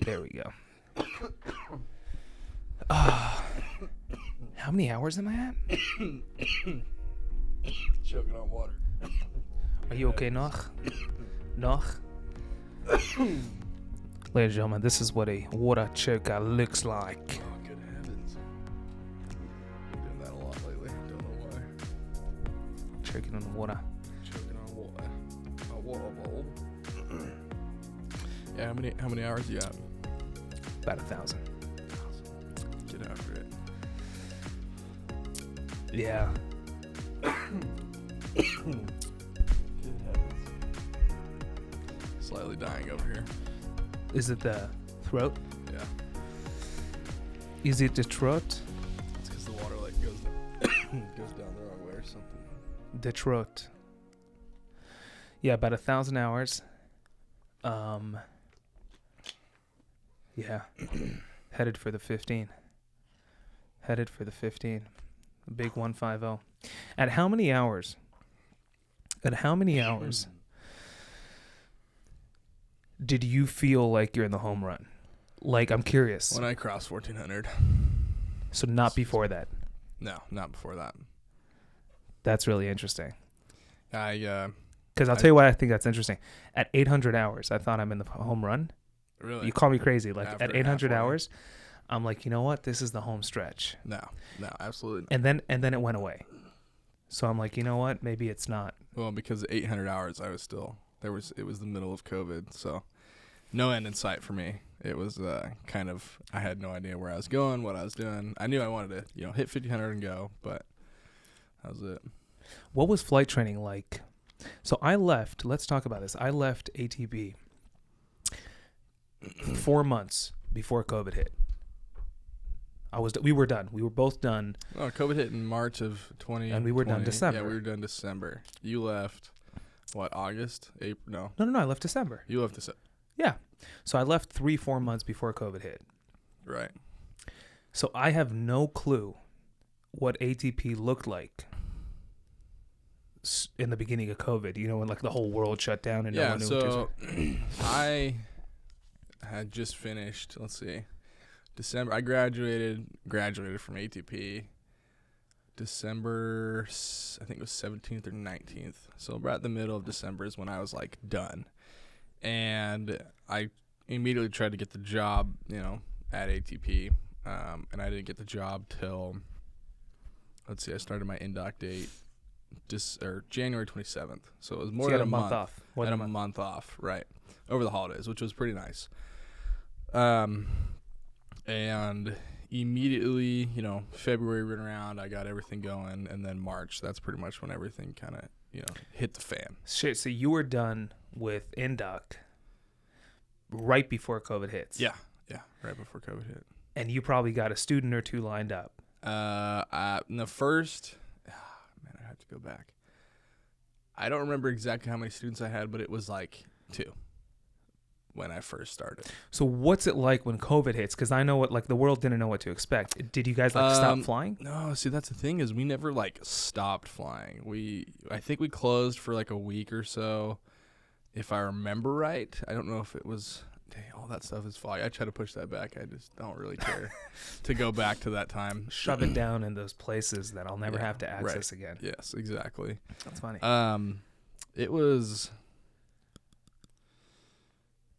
There we go. How many hours am I at? Choking on water. Are you okay, Noch? Noch? Ladies and gentlemen, this is what a water choker looks like. Oh, good heavens. I'm doing that a lot lately. Don't know why. Choking on water. Choking on water. A water bowl. Yeah, how many hours you got? About 1,000. Get after it. Yeah. Good heavens. Slightly dying over here. Is it the throat? Yeah. Is it the throat? It's because the water like goes down the wrong way or something. The throat. Yeah, about 1,000 hours. Yeah. Headed for the 15. Headed for the 15. A big 150. At how many hours? Did you feel like you're in the home run? Like, I'm curious. When I crossed 1,400. So not before that. No, not before that. That's really interesting. Because Because I'll tell you why I think that's interesting. At 800 hours, I thought I'm in the home run. Really? You call me crazy. Like After at 800 halfway. hours, I'm like, you know what? This is the home stretch. No, absolutely not. And then it went away. So I'm like, you know what? Maybe it's not. Well, because 800 hours, I was still it was the middle of COVID, so no end in sight for me. It was kind of, I had no idea where I was going, what I was doing. I knew I wanted to, hit 1,500 and go, but that was it. What was flight training like? So I left. Let's talk about this. I left ATB 4 months before COVID hit. We were done. We were both done. Oh, COVID hit in March of 2020. And we were done December. Yeah, we were done December. You left, what, August? April? No. No. I left December. You left December. Yeah. So I left 3-4 months before COVID hit. Right. So I have no clue what ATP looked like in the beginning of COVID, when like the whole world shut down and no one knew so I had just finished, let's see, December. I graduated from ATP December, I think it was 17th or 19th. So about the middle of December is when I was like done. And I immediately tried to get the job, at ATP. And I didn't get the job till, let's see, I started my in-doc date January 27th. So it was more than a month off. A month off, right, over the holidays, which was pretty nice. And immediately, February went around, I got everything going, and then March, that's pretty much when everything kind of, hit the fan. Shit, so you were done with Indoc right before COVID hits. Yeah, right before COVID hit. And you probably got a student or two lined up. In the first, man, I have to go back. I don't remember exactly how many students I had, but it was like 2 when I first started. So what's it like when COVID hits? Because I know the world didn't know what to expect. Did you guys stop flying? No, see, that's the thing is we never stopped flying. I think we closed for like a week or so, if I remember right. I don't know if it was. Dang, all that stuff is foggy. I try to push that back. I just don't really care to go back to that time. Shove it down in those places that I'll never have to access again. Yes, exactly. That's funny. It was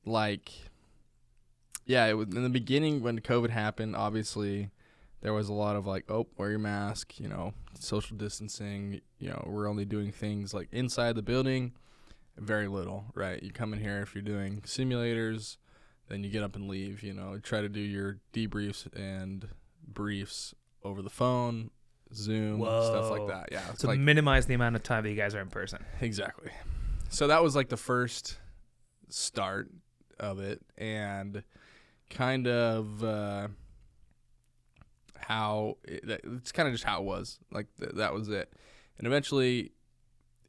it was in the beginning when COVID happened. Obviously, there was a lot of wear your mask, social distancing. We're only doing things inside the building. Very little, right? You come in here if you're doing simulators, then you get up and leave, try to do your debriefs and briefs over the phone, Zoom, stuff like that. Yeah. So minimize the amount of time that you guys are in person. Exactly. So that was the first start of it, and kind of it's kind of just how it was. That was it. And eventually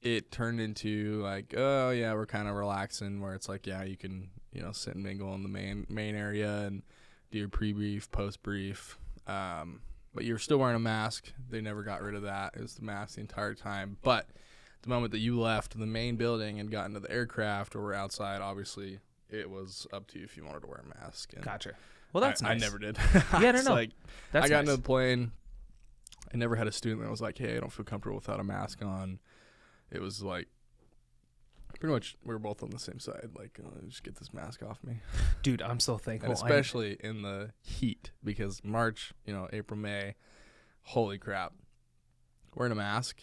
it turned into oh yeah, we're kind of relaxing, where it's you can sit and mingle in the main area and do your pre-brief, post-brief, but you're still wearing a mask. They never got rid of that. It was the mask the entire time. But the moment that you left the main building and got into the aircraft or were outside, obviously it was up to you if you wanted to wear a mask. And Gotcha. Well, that's I nice. never did. Yeah, no. Like, That's I got nice. into the plane. I never had a student that was like, hey, I don't feel comfortable without a mask on. It was like, pretty much we were both on the same side. Like, just get this mask off me. Dude, I'm so thankful. And especially in the heat, because March, April, May, holy crap. Wearing a mask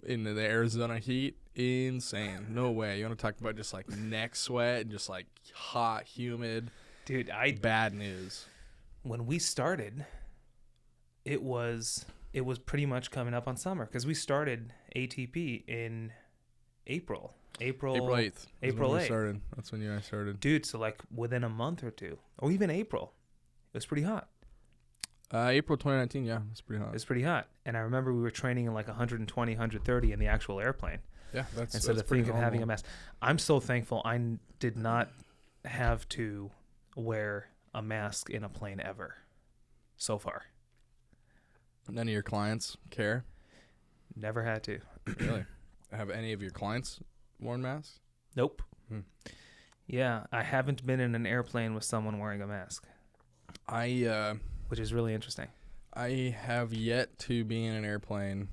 in the Arizona heat, insane. No way. You want to talk about just like neck sweat and just like hot, humid. Dude, bad news. when we started, it was pretty much coming up on summer because we started ATP in April 8th. April 8th. Started. That's when you guys started. Dude, so like within a month or two, or even April, it was pretty hot. April 2019, yeah, it's pretty hot. It was pretty hot. And I remember we were training in like 120, 130 in the actual airplane. Yeah, that's instead that's of pretty thinking of having a normal. mask. I'm so thankful I did not have to wear a mask in a plane ever so far. None of your clients care? Never had to. Really? Have any of your clients worn masks? Nope. Hmm. Yeah, I haven't been in an airplane with someone wearing a mask, which is really interesting. I have yet to be in an airplane,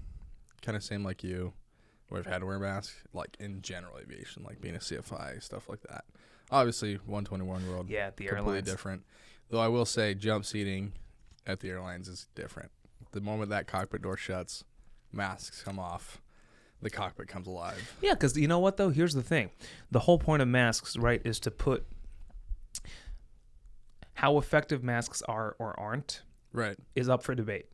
kind of same like you, where I've had to wear a mask, like in general aviation, like being a CFI, stuff like that. Obviously, 121 world, Yeah, at the completely airlines. different. Though I will say, jump seating at the airlines is different. The moment that cockpit door shuts, masks come off, the cockpit comes alive. Yeah, because you know what, though? Here's the thing. The whole point of masks, right, is to put how effective masks are or aren't Right. is up for debate.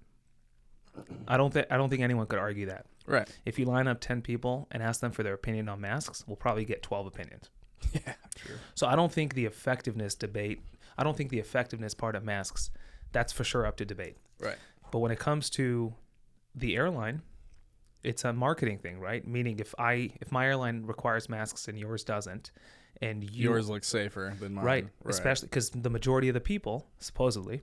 I don't think anyone could argue that. Right. If you line up 10 people and ask them for their opinion on masks, we'll probably get 12 opinions. Yeah, true. So I don't think the effectiveness part of masks, that's for sure up to debate. Right. But when it comes to the airline, it's a marketing thing, right? Meaning if my airline requires masks and yours doesn't, and Yours looks safer than mine. right, especially because the majority of the people, supposedly,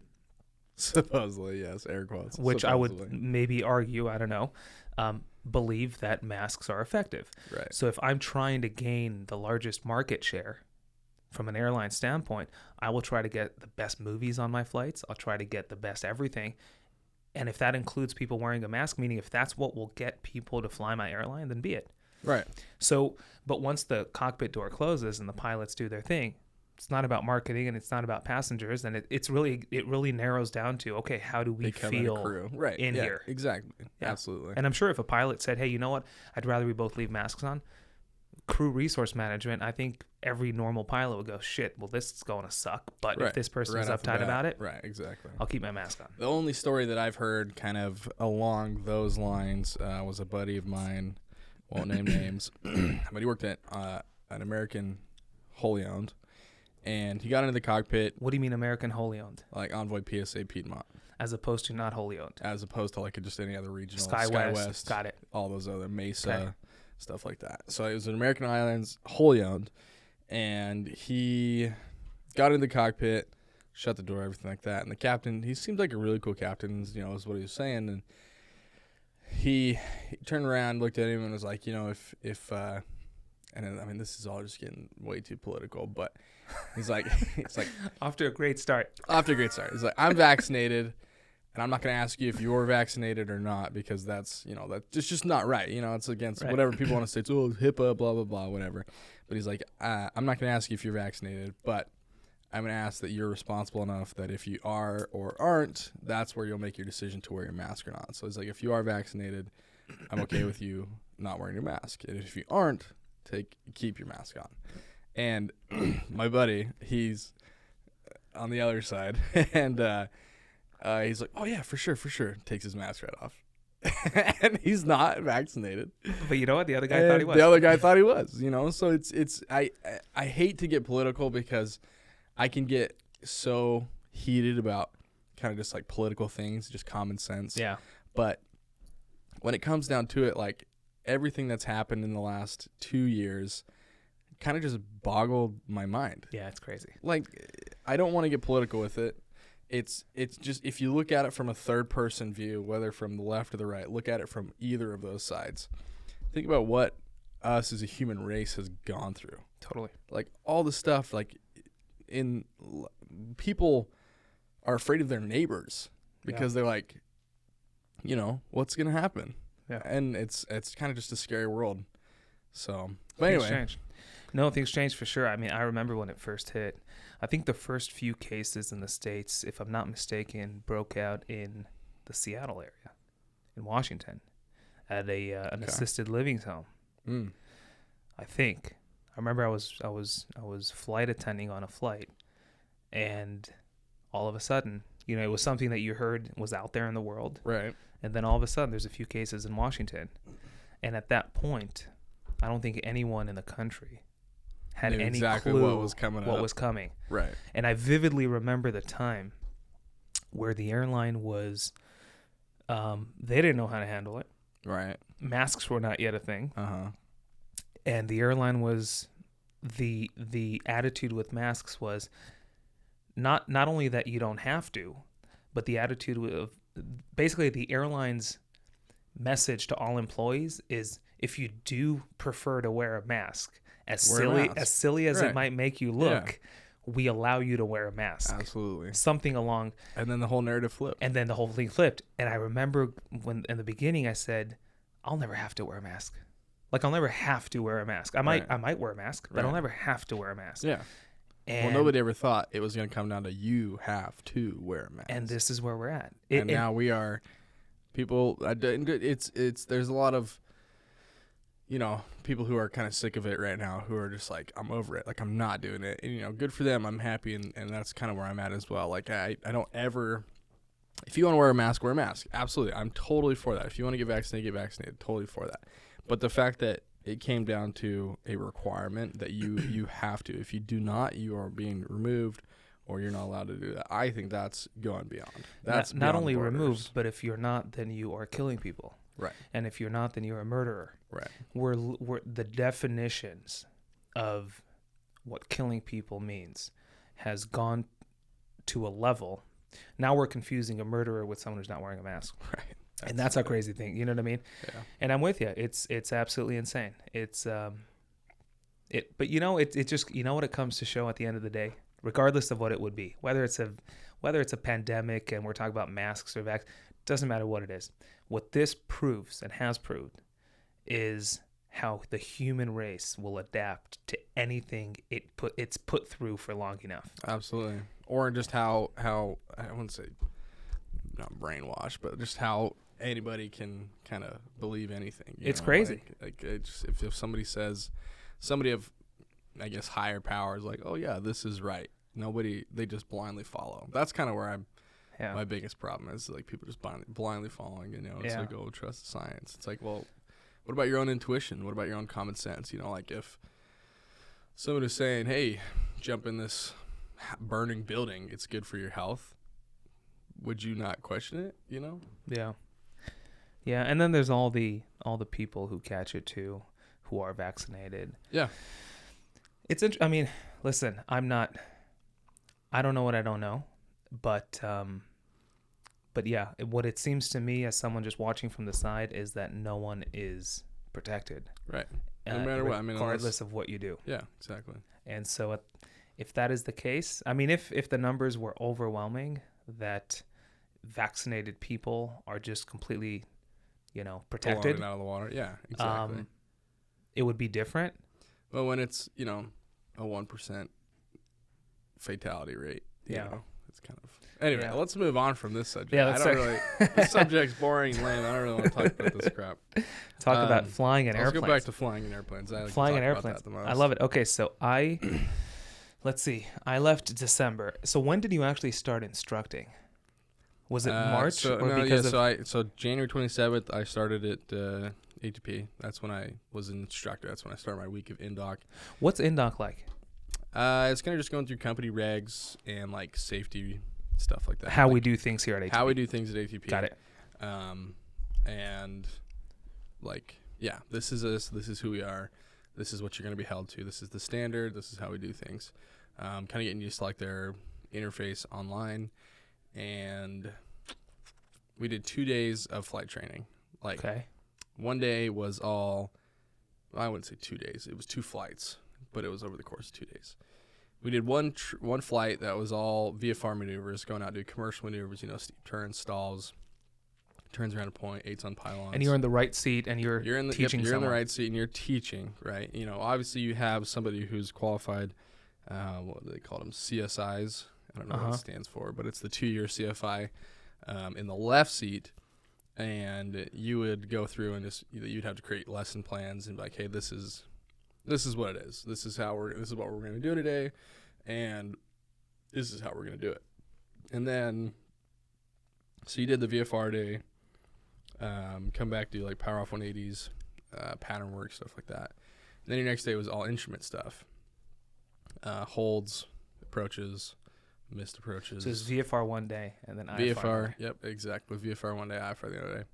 yes, air quotes. which I would supposedly. maybe argue, I don't know, believe that masks are effective. Right. So if I'm trying to gain the largest market share from an airline standpoint, I will try to get the best movies on my flights. I'll try to get the best everything. And if that includes people wearing a mask, meaning if that's what will get people to fly my airline, then be it. Right. So, but once the cockpit door closes and the pilots do their thing, it's not about marketing and it's not about passengers. And it really narrows down to, okay, how do we Become feel a crew. Right. in yeah, here? Exactly. Yeah. Absolutely. And I'm sure if a pilot said, hey, you know what? I'd rather we both leave masks on. Crew resource management, I think every normal pilot would go, shit, well, this is going to suck. But if this person is off the uptight bat. about it, Right, exactly. I'll keep my mask on. The only story that I've heard kind of along those lines was a buddy of mine, won't name names, but he worked at an American wholly owned, and he got into the cockpit What do you mean American wholly owned? like Envoy PSA Piedmont, As opposed to not wholly owned? as opposed to like just any other regional, SkyWest. Got it. all those other Mesa, Okay. stuff like that. So it was an American Airlines wholly owned, and he got in the cockpit, shut the door, everything like that. And the captain, he seemed like a really cool captain, is what he was saying. And he turned around, looked at him, and was like, if and I mean, this is all just getting way too political, but he's like, Off to a great start. after a great start, he's like, I'm vaccinated. And I'm not going to ask you if you're vaccinated or not, because that's just not right. It's against Right. whatever people want to say. It's HIPAA, blah, blah, blah, whatever. But he's like, I'm not going to ask you if you're vaccinated, but I'm going to ask that you're responsible enough that if you are or aren't, that's where you'll make your decision to wear your mask or not. So he's like, if you are vaccinated, I'm okay with you not wearing your mask. And if you aren't, keep your mask on. And my buddy, he's on the other side, and he's like, oh yeah, for sure. Takes his mask right off. And he's not vaccinated. But you know what? The other guy thought he was. The other guy thought he was, So I hate to get political because I can get so heated about kind of just like political things, just common sense. Yeah. But when it comes down to it, like everything that's happened in the last 2 years kind of just boggled my mind. Yeah, it's crazy. Like, I don't want to get political with it. It's just, if you look at it from a third person view, whether from the left or the right, look at it from either of those sides. Think about what us as a human race has gone through. Totally. Like all the stuff, like people are afraid of their neighbors because they're like, what's gonna happen? Yeah. And it's kind of just a scary world. So, but Things anyway, changed. No, things changed for sure. I mean, I remember when it first hit. I think the first few cases in the States, if I'm not mistaken, broke out in the Seattle area, in Washington, at an assisted living home. Mm. I think. I remember I was flight attending on a flight, and all of a sudden, it was something that you heard was out there in the world, Right. and then all of a sudden, there's a few cases in Washington, and at that point, I don't think anyone in the country had Knew any exactly clue what was coming what up. was coming. Right. And I vividly remember the time where the airline was, they didn't know how to handle it. Right. Masks were not yet a thing. Uh-huh. And the airline was, the attitude with masks was not only that you don't have to, but the attitude of basically the airline's message to all employees is, if you do prefer to wear a mask, as silly as it might make you look, we allow you to wear a mask. Absolutely. Something along. And then the whole narrative flipped. And then the whole thing flipped. And I remember when in the beginning I said, I'll never have to wear a mask. Like, I'll never have to wear a mask. I might wear a mask, but I'll never have to wear a mask. Yeah. And nobody ever thought it was going to come down to you have to wear a mask. And this is where we're at. And now we are people. There's a lot of, people who are kind of sick of it right now, who are just like, I'm over it. Like, I'm not doing it. And, good for them. I'm happy. And that's kind of where I'm at as well. Like, I don't ever, if you want to wear a mask, wear a mask. Absolutely. I'm totally for that. If you want to get vaccinated, totally for that. But the fact that it came down to a requirement that you have to, if you do not, you are being removed, or you're not allowed to do that. I think that's going beyond. That's not only removed, but if you're not, then you are killing people. Right. And if you're not, then you're a murderer. Right. We're the definitions of what killing people means has gone to a level. Now we're confusing a murderer with someone who's not wearing a mask. Right. And that's a crazy thing. You know what I mean? Yeah. And I'm with you. It's absolutely insane. But it just, what it comes to show at the end of the day, regardless of what it would be, whether it's a pandemic and we're talking about masks or vaccines, doesn't matter what it is. What this proves and has proved is how the human race will adapt to anything it's put through for long enough. Absolutely. Or just how I wouldn't say not brainwashed, but just how anybody can kind of believe anything. It's crazy. Like if somebody says, somebody of, I guess, higher powers, like, oh yeah, this is right. They just blindly follow. That's kind of where my biggest problem is, like, people just blindly following. It's like, oh, trust the science. It's like, well, what about your own intuition? What about your own common sense? Like, if someone is saying, hey, jump in this burning building, it's good for your health, would you not question it? Yeah. And then there's all the people who catch it too, who are vaccinated. Yeah. I mean, listen, I don't know what I don't know, but yeah, what it seems to me as someone just watching from the side is that no one is protected. Right. No matter what. Regardless of what you do. Yeah, exactly. And so if that is the case, I mean, if the numbers were overwhelming that vaccinated people are just completely, protected. Blowing out of the water. Yeah, exactly. It would be different. Well, when it's, a 1% fatality rate, you know, it's kind of... Anyway, let's move on from this subject. Yeah, this subject's boring and lame. I don't really want to talk about this crap. Talk about flying in airplanes. Let's go back to flying in airplanes. Flying in airplanes. I love it. Okay, so let's see. I left December. So when did you actually start instructing? Was it March? So January 27th, I started at ATP. That's when I was an instructor. That's when I started my week of INDOC. What's INDOC like? It's kind of just going through company regs and like safety stuff like that. How we do things here at ATP. How we do things at ATP. Got it. And like, yeah, this is us. This is who we are. This is what you're going to be held to. This is the standard. This is how we do things. Kind of getting used to like their interface online. And we did 2 days of flight training. Like, one day was all, I wouldn't say 2 days. It was 2 flights, but it was over the course of 2 days. we did one flight that was all VFR maneuvers, going out to do commercial maneuvers, steep turns, stalls, turns around a point, 8-ton pylons. And you're in the right seat, and you're teaching you're someone. in the right seat, and you're teaching, right? Obviously you have somebody who's qualified, what do they call them, CSIs? I don't know what it stands for, but it's the 2-year CFI in the left seat. And you would go through and you'd have to create lesson plans and be like, hey, this is what it is. This is what we're going to do today, and this is how we're going to do it. And then, so you did the VFR day, come back, do like power off 180s, pattern work, stuff like that. And then your next day was all instrument stuff, holds, approaches, missed approaches. So it's VFR one day, and then VFR. Yep, exactly. VFR one day, IFR the other day.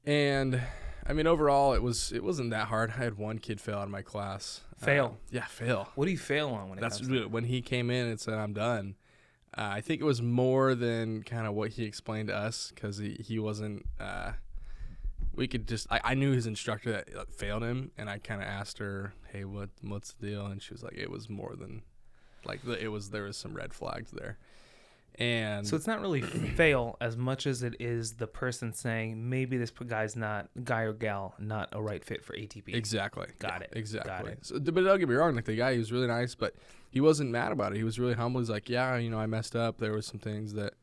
And I mean, overall, it wasn't that hard. I had one kid fail out of my class. Fail? Fail. What do you fail on when it comes to that? When he came in and said, I'm done. I think it was more than kind of what he explained to us, because he wasn't, we could just, I knew his instructor that failed him, and I kind of asked her, hey, what's the deal? And she was like, it was more than, there was some red flags there. And so it's not really fail as much as it is the person saying maybe this guy or gal not a right fit for ATP. Exactly. Got it. Exactly. Got it. So, but don't get me wrong, the guy, he was really nice, but he wasn't mad about it. He was really humble. He's like, yeah, I messed up. There were some things that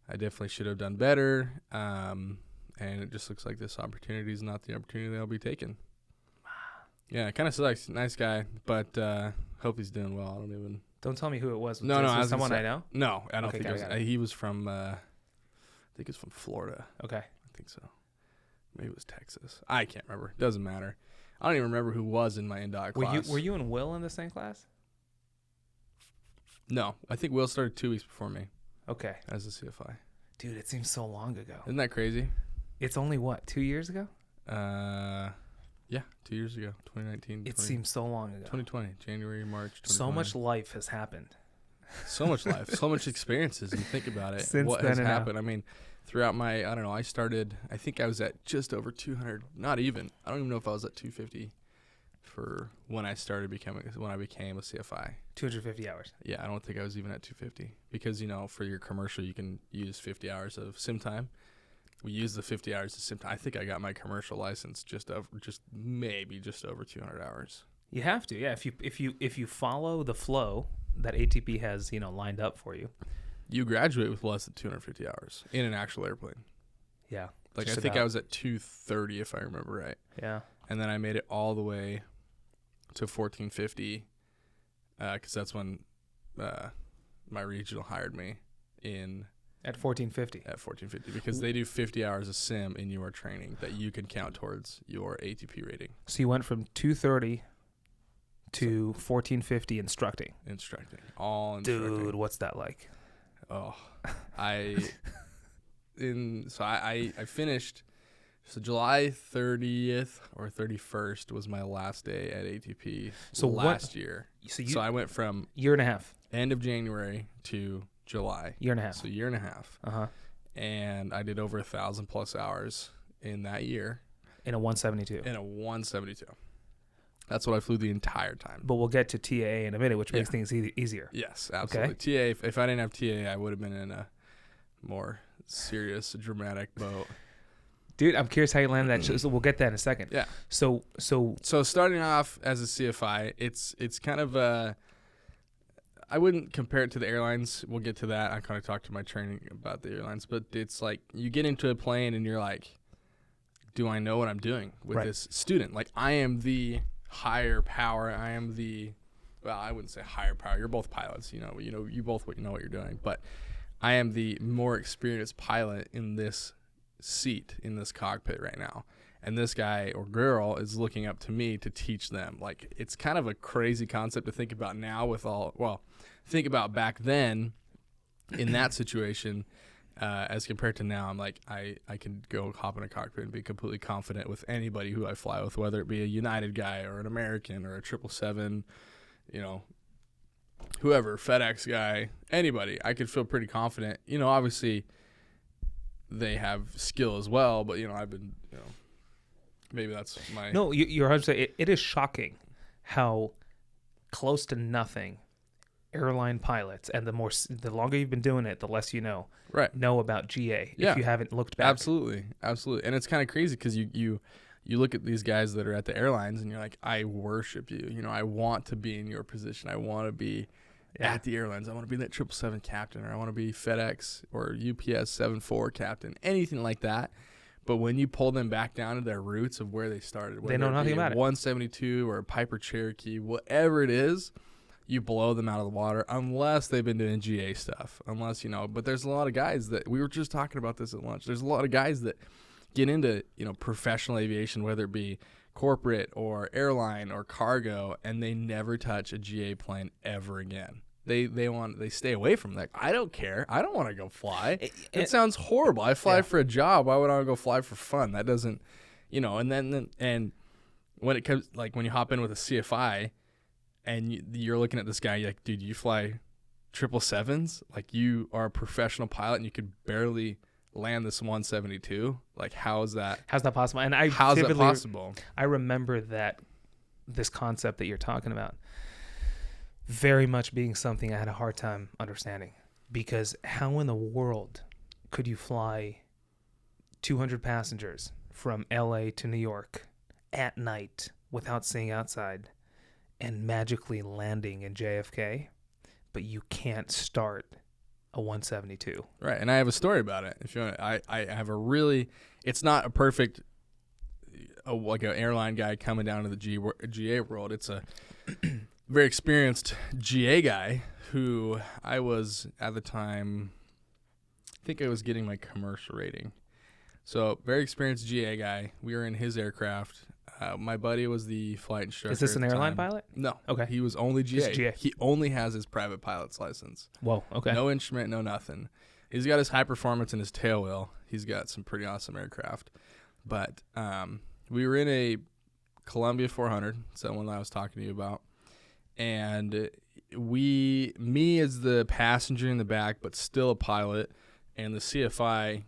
I definitely should have done better. And it just looks like this opportunity is not the opportunity I'll be taking. Yeah, kind of sucks. Nice guy, but hope he's doing well. Don't tell me who it was. No, was someone I know? No, I don't Okay, think it was. He was from, I think it's from Florida. Okay. I think so. Maybe it was Texas. I can't remember. Doesn't matter. I don't even remember who was in my NDOT class. Were you and Will in the same class? No, I think Will started 2 weeks before me. Okay. As a CFI. Dude, it seems so long ago. Isn't that crazy? It's only, 2 years ago? Yeah, 2 years ago, 2019. It seems so long ago. 2020, January, March 2020. So much life has happened. So much life, so much experiences. You think about it. Since what then has and now. happened? I mean, throughout my, I don't know, I think I was at just over 200, not even. I don't even know if I was at 250 for when I became a CFI. 250 hours. Yeah, I don't think I was even at 250 because, for your commercial, you can use 50 hours of sim time. We used the 50 hours of sim time. I think I got my commercial license just over 200 hours. You have to, yeah. If you follow the flow that ATP has, lined up for you, you graduate with less than 250 hours in an actual airplane. Yeah. I think I was at 230 if I remember right. Yeah. And then I made it all the way to 1450 because that's when my regional hired me in. At 1450. At 1450 because they do 50 hours of sim in your training that you can count towards your ATP rating. So you went from 230 to 1450 instructing. All instructing. Dude, what's that like? Oh, I finished. So July 30th or 31st was my last day at ATP last year. So I went from year and a half. End of January to July. Year and a half. So year and a half. Uh-huh. And I did over 1,000+ hours in that year. In a 172. That's what I flew the entire time. But we'll get to TAA in a minute, which makes things easier. Yes, absolutely. Okay. TAA, if I didn't have TAA, I would have been in a more serious, dramatic boat. Dude, I'm curious how you landed that. So we'll get that in a second. Yeah. So starting off as a CFI, it's kind of I wouldn't compare it to the airlines. We'll get to that. I kind of talked to my training about the airlines, but it's like you get into a plane and you're like, do I know what I'm doing with this student? Like I am the higher power. I am I wouldn't say higher power. You're both pilots. You both know what you're doing, but I am the more experienced pilot in this seat in this cockpit right now. And this guy or girl is looking up to me to teach them. Like it's kind of a crazy concept to think about now think about back then in that situation as compared to now. I'm like, I can go hop in a cockpit and be completely confident with anybody who I fly with, whether it be a United guy or an American or a 777, whoever, FedEx guy, anybody. I could feel pretty confident. Obviously they have skill as well, but, I've been, maybe that's my... No, you're 100%. It is shocking how close to nothing airline pilots, and the longer you've been doing it, the less you know about GA Yeah. if you haven't looked back. Absolutely. And it's kind of crazy because you look at these guys that are at the airlines and you're like, I worship you. You know, I want to be in your position. I want to be at the airlines. I want to be that 777 captain, or I want to be FedEx or UPS 74 captain, anything like that. But when you pull them back down to their roots of where they started, they know nothing about it. 172 or a Piper Cherokee, whatever it is, you blow them out of the water unless they've been doing GA stuff. Unless, but there's a lot of guys that, we were just talking about this at lunch. There's a lot of guys that get into, professional aviation, whether it be corporate or airline or cargo, and they never touch a GA plane ever again. They stay away from that. I don't care. I don't want to go fly. It sounds horrible. I fly for a job. Why would I go fly for fun? That doesn't, and when it comes, like when you hop in with a CFI and you're looking at this guy, you're like, dude, you fly 777s? Like, you are a professional pilot and you could barely land this 172. Like, how's that possible? And how's that possible? I remember this concept that you're talking about very much being something I had a hard time understanding, because how in the world could you fly 200 passengers from LA to New York at night without seeing outside and magically landing in JFK, but you can't start a 172? Right, and I have a story about it. If you want, I have a really, it's not a perfect, like an airline guy coming down to the GA world. It's a very experienced GA guy who I was at the time, I think I was getting my commercial rating. So very experienced GA guy. We were in his aircraft. My buddy was the flight instructor. Is this an airline pilot? No. Okay. He was only GA. Just GA. He only has his private pilot's license. Whoa, okay. No instrument, no nothing. He's got his high performance and his tail wheel. He's got some pretty awesome aircraft. But we were in a Columbia 400, it's that one that I was talking to you about. And me as the passenger in the back, but still a pilot, and the CFI,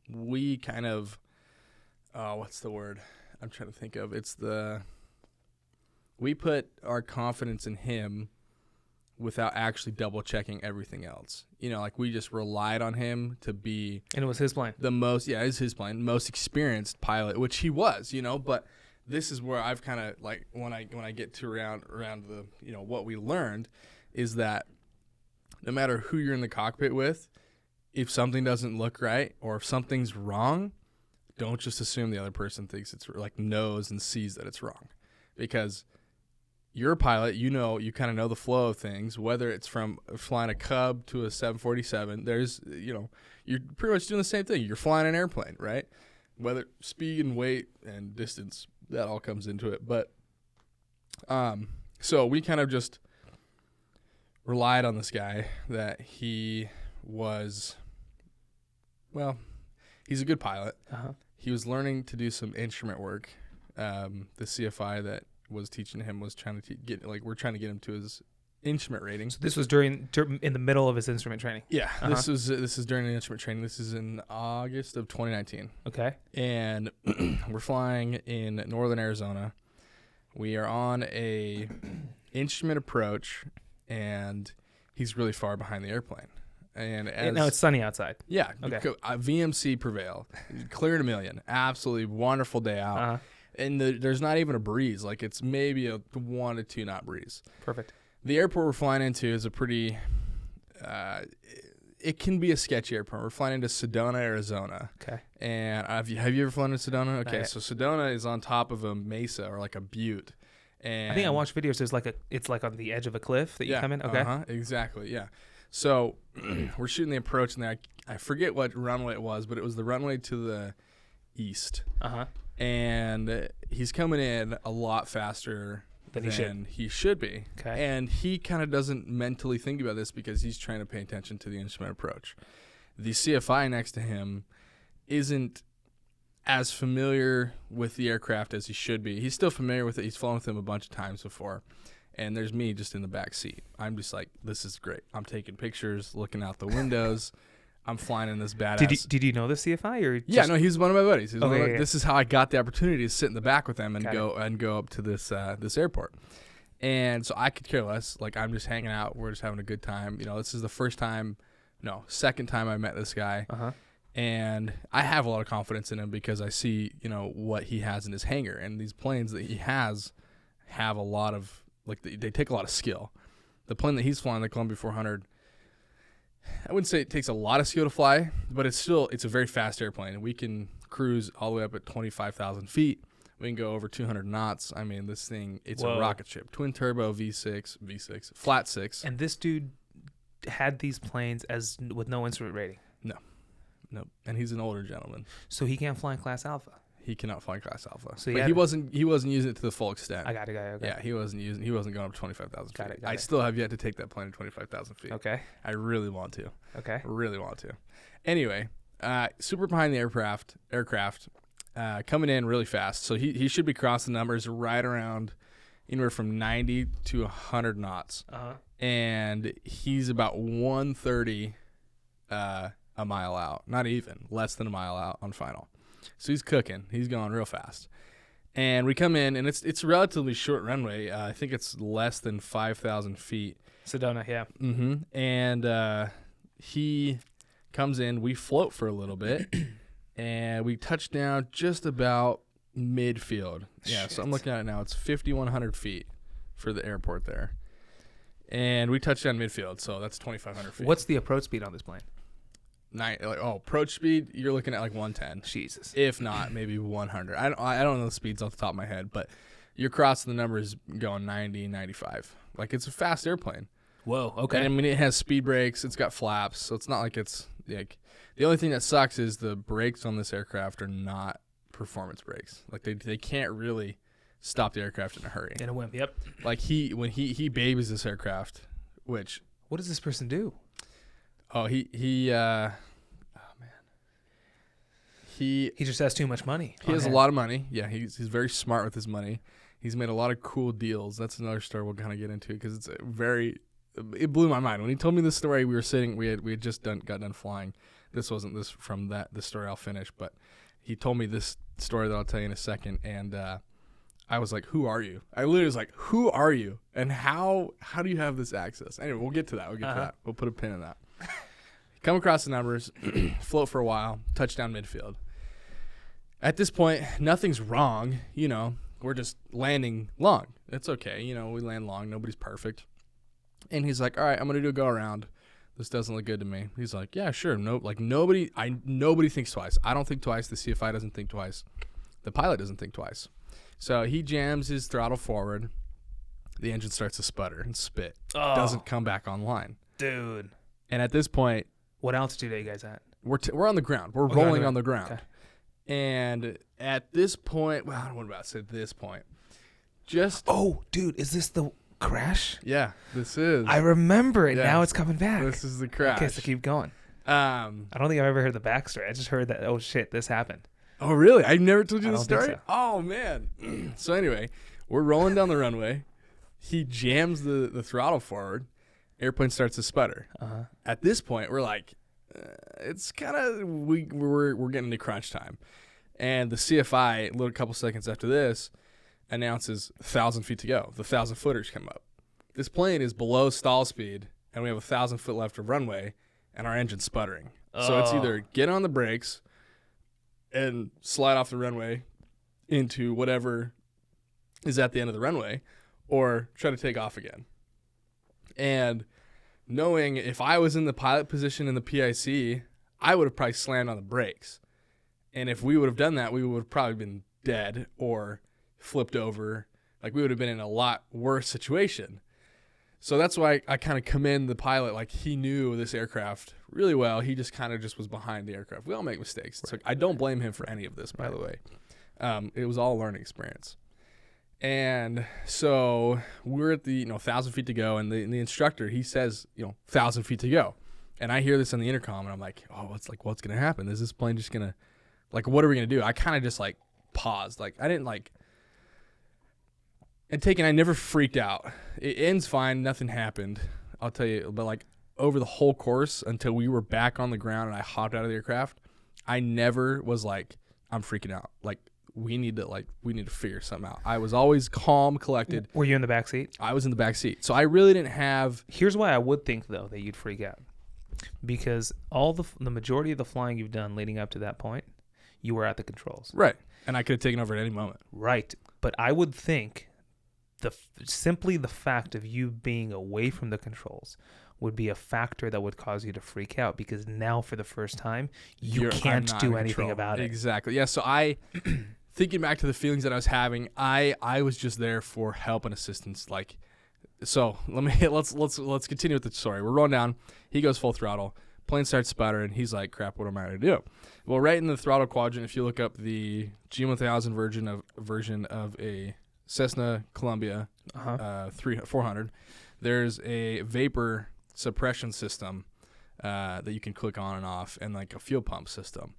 we kind of, what's the word I'm trying to think of? We put our confidence in him without actually double checking everything else. Like, we just relied on him to be. And it was his plane. It's his plane, most experienced pilot, which he was, but this is where I've kind of, like, when I get to around the, what we learned is that no matter who you're in the cockpit with, if something doesn't look right or if something's wrong, don't just assume the other person thinks it's, like, knows and sees that it's wrong. Because you're a pilot, you kind of know the flow of things, whether it's from flying a Cub to a 747, there's, you're pretty much doing the same thing. You're flying an airplane, right? Whether speed and weight and distance, that all comes into it. But so we kind of just relied on this guy that he was, he's a good pilot. Uh-huh. He was learning to do some instrument work. The CFI that was teaching him was trying to we're trying to get him to his instrument rating. So this was in the middle of his instrument training. Yeah, this is during the instrument training. This is in August of 2019. Okay. And we're flying in northern Arizona. We are on a instrument approach, and he's really far behind the airplane. And now it's sunny outside. Yeah. Okay. VMC prevail. Cleared a million. Absolutely wonderful day out. Uh-huh. And there's not even a breeze. Like, it's maybe a 1 to 2 knot breeze. Perfect. The airport we're flying into is a pretty, it can be a sketchy airport. We're flying into Sedona, Arizona. Okay. And have you ever flown to Sedona? Okay, so Sedona is on top of a mesa or like a butte. And I think I watched videos. It's like on the edge of a cliff that you come in. Okay. Exactly. Yeah. So we're shooting the approach, and I forget what runway it was, but it was the runway to the east. Uh-huh. And he's coming in a lot faster than he should be. Okay. And he kind of doesn't mentally think about this because he's trying to pay attention to the instrument approach. The CFI next to him isn't as familiar with the aircraft as he should be. He's still familiar with it. He's flown with him a bunch of times before. And there's me just in the back seat. I'm just like, this is great. I'm taking pictures, looking out the windows. I'm flying in this badass. Did you know the CFI or? Yeah, no, he's one of my buddies. Yeah. This is how I got the opportunity to sit in the back with him and go up to this this airport. And so I could care less. Like, I'm just hanging out. We're just having a good time. You know, this is the second time I met this guy. Uh-huh. And I have a lot of confidence in him because I see, you know, what he has in his hangar. And these planes that he has have a lot of, like, they take a lot of skill. The plane that he's flying, the Columbia 400, I wouldn't say it takes a lot of skill to fly, but it's a very fast airplane. And we can cruise all the way up at 25,000 feet. We can go over 200 knots. I mean, this thing, it's Whoa. a rocket ship. Twin turbo V6, flat 6. And this dude had these planes with no instrument rating. Nope. And he's an older gentleman. So he can't fly in Class Alpha. He cannot fly Class Alpha. So but he wasn't using it to the full extent. I got it. Okay. Yeah, he wasn't going up to 25,000 feet. Got it. I still have yet to take that plane to 25,000 feet. Okay. I really want to. Okay. Really want to. Anyway, super behind the aircraft, coming in really fast. So he should be crossing numbers right around anywhere from 90 to 100 knots. Uh-huh. And he's about 130 a mile out. Not even. Less than a mile out on final. So he's cooking. He's going real fast. And we come in, and it's a relatively short runway. I think it's less than 5,000 feet. Sedona, yeah. Mm-hmm. And he comes in. We float for a little bit, and we touch down just about midfield. Yeah, Shit. so I'm looking at it now. It's 5,100 feet for the airport there. And we touch down midfield, so that's 2,500 feet. What's the approach speed on this plane? Approach speed, you're looking at like 110. Jesus. If not, maybe 100. I don't know the speeds off the top of my head, but you're crossing the numbers going 90, 95. Like, it's a fast airplane. Whoa, okay. And I mean, it has speed brakes. It's got flaps, so it's not like it's like the only thing that sucks is the brakes on this aircraft are not performance brakes. Like, they can't really stop the aircraft in a hurry. In a whim, yep. Like, when he babies this aircraft, which What does this person do? he just has too much money. He has a lot of money. Yeah, he's very smart with his money. He's made a lot of cool deals. That's another story we'll kind of get into because it blew my mind when he told me this story. We had just got done flying. This wasn't this story I'll finish, but he told me this story that I'll tell you in a second, and I was like, "Who are you?" I literally was like, "Who are you? And how do you have this access?" Anyway, we'll get to that. We'll put a pin in that. Come across the numbers, float for a while, touchdown midfield. At this point, nothing's wrong. You know, we're just landing long. It's okay. You know, we land long. Nobody's perfect. And he's like, all right, I'm going to do a go around. This doesn't look good to me. He's like, yeah, sure. Nobody thinks twice. I don't think twice. The CFI doesn't think twice. The pilot doesn't think twice. So he jams his throttle forward. The engine starts to sputter and spit. Oh, Doesn't come back online. dude. And at this point, What altitude are you guys at? we're on the ground. We're Okay, rolling on the ground. Okay. And at this point, well, I don't know what about to say this point. Oh, dude, is this the crash? Yeah, this is. I remember it. Yeah. Now it's coming back. This is the crash. Okay, so keep going. I don't think I've ever heard the backstory. I just heard that, oh, shit, this happened. Oh, really? I never told you I the don't think story? so. Oh, man. So anyway, we're rolling down the runway. He jams the throttle forward. Airplane starts to sputter. Uh-huh. At this point, we're like, it's kind of, we're getting to crunch time. And the CFI, a little couple seconds after this, announces 1,000 feet to go. The 1,000-footers come up. This plane is below stall speed, and we have 1,000 foot left of runway, and our engine's sputtering. So it's either get on the brakes and slide off the runway into whatever is at the end of the runway, or try to take off again. And knowing if I was in the pilot position in the PIC, I would have probably slammed on the brakes. And if we would have done that, we would have probably been dead or flipped over. Like, we would have been in a lot worse situation. So that's why I kind of commend the pilot. Like, he knew this aircraft really well. He just kind of just was behind the aircraft. We all make mistakes. It's like, I don't blame him for any of this, by the way. It was all a learning experience. And so we're at the 1,000 feet to go, and the instructor, he says 1,000 feet to go, and I hear this on the intercom, and I'm like, oh, what's gonna happen? Is this plane just gonna, like, what are we gonna do? I kind of just like paused, like I didn't like, and I never freaked out. It ends fine, nothing happened. I'll tell you, but like over the whole course until we were back on the ground and I hopped out of the aircraft, I never was like, I'm freaking out. Like, we need to figure something out. I was always calm, collected. Were you in the back seat? I was in the back seat. So I really didn't have. Here's why I would think, though, that you'd freak out. Because all the majority of the flying you've done leading up to that point, you were at the controls. Right. And I could have taken over at any moment. Right. But I would think simply the fact of you being away from the controls would be a factor that would cause you to freak out, because now for the first time you can't do anything about it. Exactly. Yeah. So I, thinking back to the feelings that I was having, I was just there for help and assistance. Like, so let's continue with the story. We're rolling down. He goes full throttle. Plane starts sputtering. He's like, crap, what am I going to do? Well, right in the throttle quadrant, if you look up the G1000 version of a Cessna Columbia 400, there's a vapor suppression system that you can click on and off, and like a fuel pump system.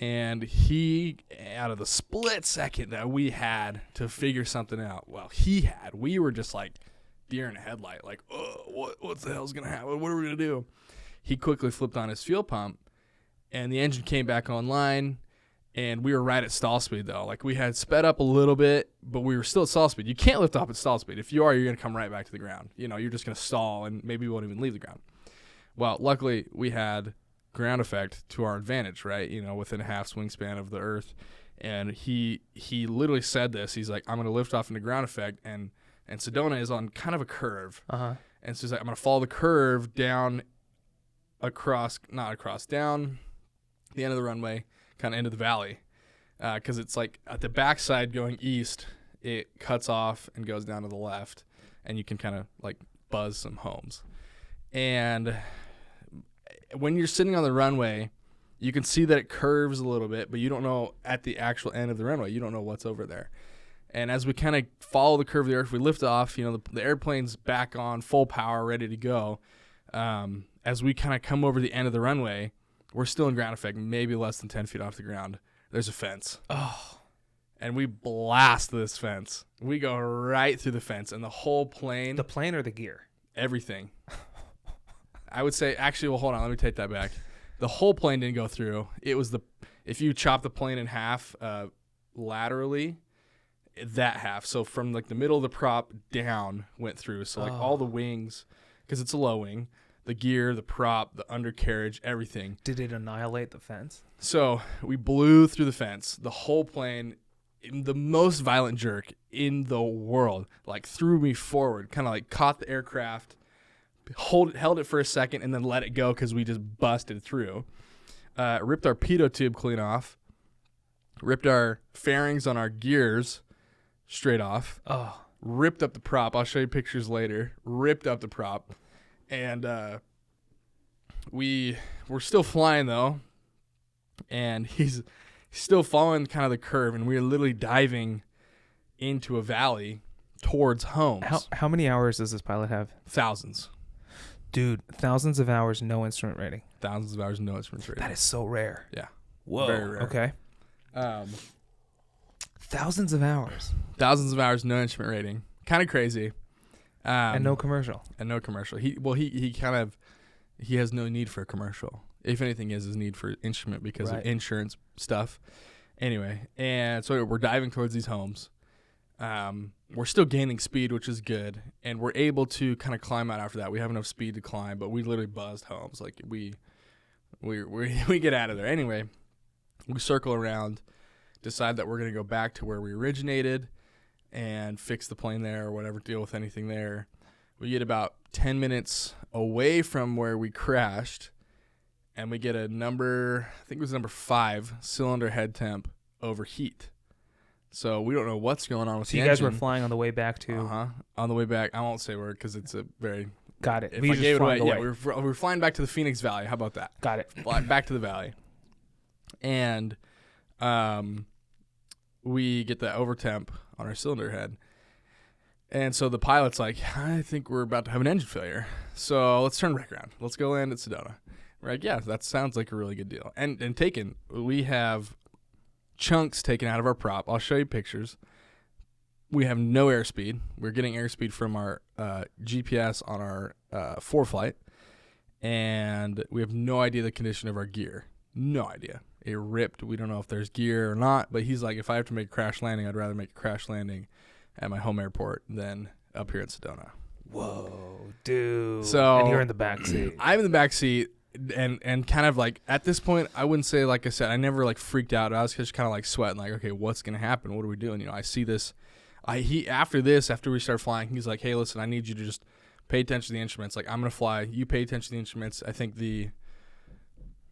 And he, out of the split second that we had to figure something out, we were just like deer in a headlight, like, oh, what the hell's going to happen? What are we going to do? He quickly flipped on his fuel pump, and the engine came back online, and we were right at stall speed, though. Like, we had sped up a little bit, but we were still at stall speed. You can't lift off at stall speed. If you are, you're going to come right back to the ground. You know, you're just going to stall, and maybe you won't even leave the ground. Well, luckily, we had ground effect to our advantage, right? You know, within a half wingspan of the Earth. And he literally said this. He's like, I'm going to lift off into ground effect, and Sedona is on kind of a curve. And so he's like, I'm going to follow the curve down down the end of the runway, kind of into the valley, because it's like at the backside going east, it cuts off and goes down to the left, and you can kind of like buzz some homes. And when you're sitting on the runway, you can see that it curves a little bit, but you don't know at the actual end of the runway, you don't know what's over there. And as we kind of follow the curve of the Earth, we lift off, you know, the airplane's back on full power, ready to go. As we kind of come over the end of the runway, we're still in ground effect, maybe less than 10 feet off the ground. There's a fence. Oh. And we blast this fence. We go right through the fence, and the whole plane. The plane or the gear? Everything. I would say, actually, well, hold on. Let me take that back. The whole plane didn't go through. It was if you chop the plane in half laterally, that half. So from like the middle of the prop down went through. So like all the wings, because it's a low wing, the gear, the prop, the undercarriage, everything. Did it annihilate the fence? So we blew through the fence. The whole plane, in the most violent jerk in the world, like threw me forward, kind of like caught the aircraft, held it for a second, and then let it go because we just busted through. Ripped our pitot tube clean off. Ripped our fairings on our gears straight off. Oh. Ripped up the prop. I'll show you pictures later. Ripped up the prop. And we're still flying, though. And he's still following kind of the curve, and we're literally diving into a valley towards homes. How many hours does this pilot have? Thousands. Dude, thousands of hours, no instrument rating. Thousands of hours, no instrument rating. That is so rare. Yeah. Whoa. Very rare. Okay. Thousands of hours. Thousands of hours, no instrument rating. Kind of crazy. And no commercial. He has no need for a commercial. If anything, is his need for instrument because of insurance stuff. Anyway, and so we're diving towards these homes. We're still gaining speed, which is good, and we're able to kind of climb out after that. We have enough speed to climb, but we literally buzzed homes. Like we get out of there. Anyway, we circle around, decide that we're going to go back to where we originated and fix the plane there or whatever, deal with anything there. We get about 10 minutes away from where we crashed, and we get a number 5 cylinder head temp overheat. So we don't know what's going on with the engine. So you guys were flying on the way back to... On the way back. I won't say where because it's a very... Got it. If I gave it away, yeah, we were flying back to the Phoenix Valley. How about that? Got it. Flying back to the valley. And we get the overtemp on our cylinder head. And so the pilot's like, I think we're about to have an engine failure. So let's turn back around. Let's go land at Sedona. We're like, yeah, that sounds like a really good deal. And we have chunks taken out of our prop. I'll show you pictures. We have no airspeed. We're getting airspeed from our GPS on our ForeFlight. And we have no idea the condition of our gear. No idea. it ripped. We don't know if there's gear or not, but he's like, if I have to make a crash landing, I'd rather make a crash landing at my home airport than up here in Sedona. Whoa, dude. So and you're in the back seat. I'm in the back seat, and kind of like at this point, I wouldn't say, like I said, I never like freaked out. I was just kind of like sweating, like, okay, what's gonna happen? What are we doing? You know, I see this. After we start flying, he's like, hey, listen, I need you to just pay attention to the instruments. Like, I'm gonna fly. You pay attention to the instruments. I think the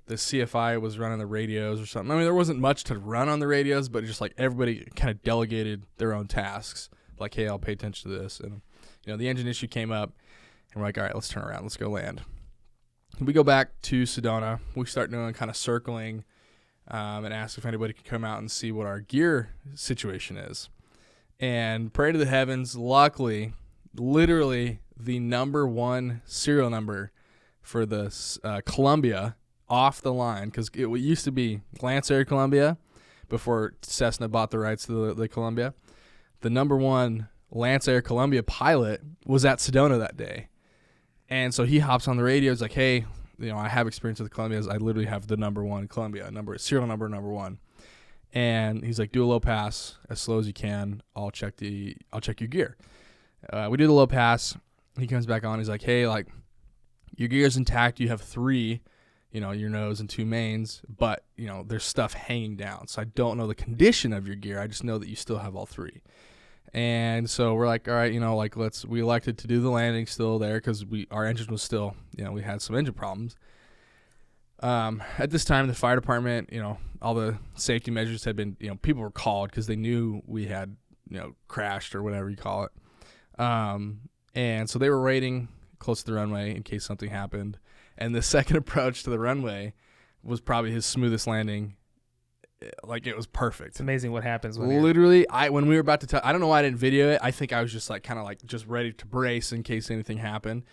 CFI was running the radios or something. I mean, there wasn't much to run on the radios, but just like everybody kind of delegated their own tasks. Like, hey, I'll pay attention to this. And, you know, the engine issue came up, and we're like, all right, let's turn around. Let's go land. We go back to Sedona. We start doing kind of circling and ask if anybody could come out and see what our gear situation is. And pray to the heavens, luckily, literally the number one serial number for the Columbia off the line, because it used to be Lance Air Columbia before Cessna bought the rights to the Columbia. The number one Lance Air Columbia pilot was at Sedona that day. And so he hops on the radio. He's like, hey, you know, I have experience with the Columbias. I literally have the number one Columbia, serial number 1. And he's like, do a low pass as slow as you can. I'll check your gear. We do the low pass. He comes back on. He's like, hey, like, your gear's intact. You have 3, you know, your nose and 2 mains, but, you know, there's stuff hanging down. So I don't know the condition of your gear. I just know that you still have all 3. And so we're like, all right, you know, like, we elected to do the landing still there because our engine was still, you know, we had some engine problems. At this time, the fire department, you know, all the safety measures had been, you know, people were called because they knew we had, you know, crashed or whatever you call it. And so they were waiting close to the runway in case something happened. And the second approach to the runway was probably his smoothest landing. Like, it was perfect. It's amazing what happens when literally when we were about to I don't know why I didn't video it. I think I was just like kind of like just ready to brace in case anything happened.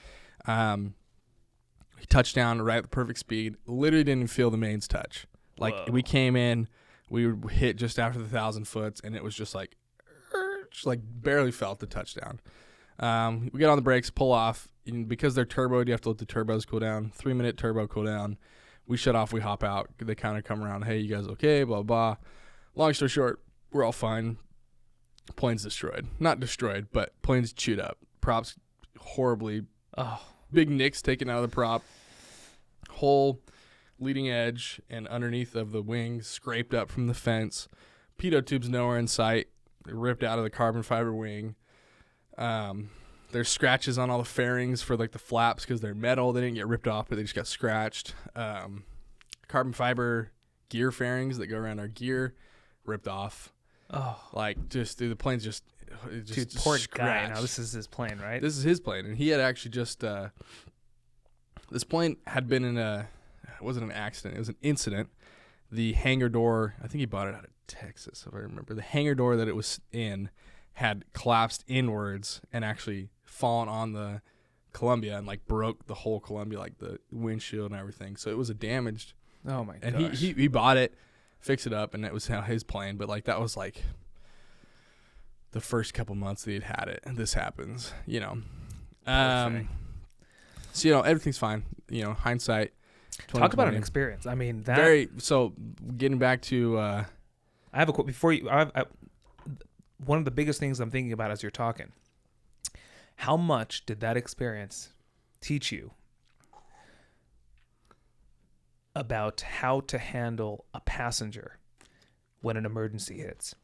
He touched down right at the perfect speed. Literally didn't feel the mains touch. Like, whoa. We came in, we hit just after the 1,000 foot, and it was just like barely felt the touchdown. We get on the brakes, pull off, and because they're turboed, you have to let the turbos cool down. 3-minute turbo cool down. We shut off, we hop out. They kind of come around, hey, you guys okay, blah, blah. Long story short, we're all fine. Plane's destroyed. Not destroyed, but plane's chewed up. Props horribly. Oh, big nicks taken out of the prop. Whole leading edge and underneath of the wing scraped up from the fence. Pitot tubes nowhere in sight. They ripped out of the carbon fiber wing. There's scratches on all the fairings for like the flaps because they're metal. They didn't get ripped off, but they just got scratched. Carbon fiber gear fairings that go around our gear ripped off. Oh, like just dude, the plane's just dude, poor guy. Now this is his plane, right? This is his plane, and he had actually just this plane had been in it wasn't an accident. It was an incident. The hangar door, I think he bought it out of Texas, if I remember. The hangar door that it was in had collapsed inwards and actually fallen on the Columbia and like broke the whole Columbia, like the windshield and everything. So it was a damaged. Oh my gosh. And he bought it, fixed it up, and it was his plane. But like that was like the first couple months that he'd had it, and this happens, you know. So you know everything's fine. You know, hindsight. Talk about an experience. I mean, that very. So getting back to, I have a quote before you. One of the biggest things I'm thinking about as you're talking. How much did that experience teach you about how to handle a passenger when an emergency hits?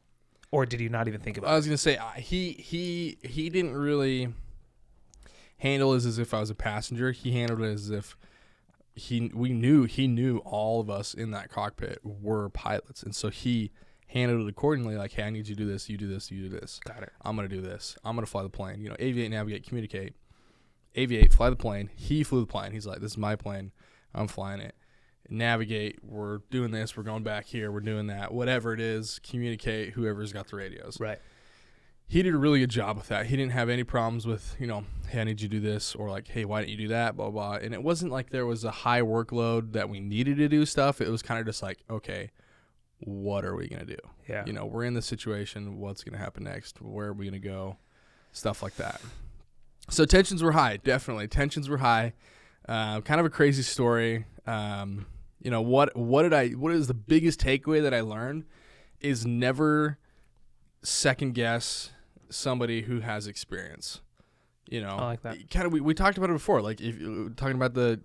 Or did you not even think about it? I was going to say, he didn't really handle it as if I was a passenger. He handled it as if he knew all of us in that cockpit were pilots. And so he handled it accordingly, like, hey, I need you to do this, you do this, you do this. Got it. I'm going to do this. I'm going to fly the plane. You know, aviate, navigate, communicate. Aviate, fly the plane. He flew the plane. He's like, this is my plane. I'm flying it. Navigate, we're doing this, we're going back here, we're doing that. Whatever it is, communicate, whoever's got the radios. Right. He did a really good job with that. He didn't have any problems with, you know, hey, I need you to do this, or like, hey, why don't you do that, blah, blah. And it wasn't like there was a high workload that we needed to do stuff. It was kind of just like, okay, what are we going to do? Yeah. You know, we're in this situation. What's going to happen next? Where are we going to go? Stuff like that. So tensions were high, definitely. Tensions were high. Kind of a crazy story. You know, what is the biggest takeaway that I learned is never second guess somebody who has experience. You know, I like that. Kind of, we talked about it before. Like, if you're talking about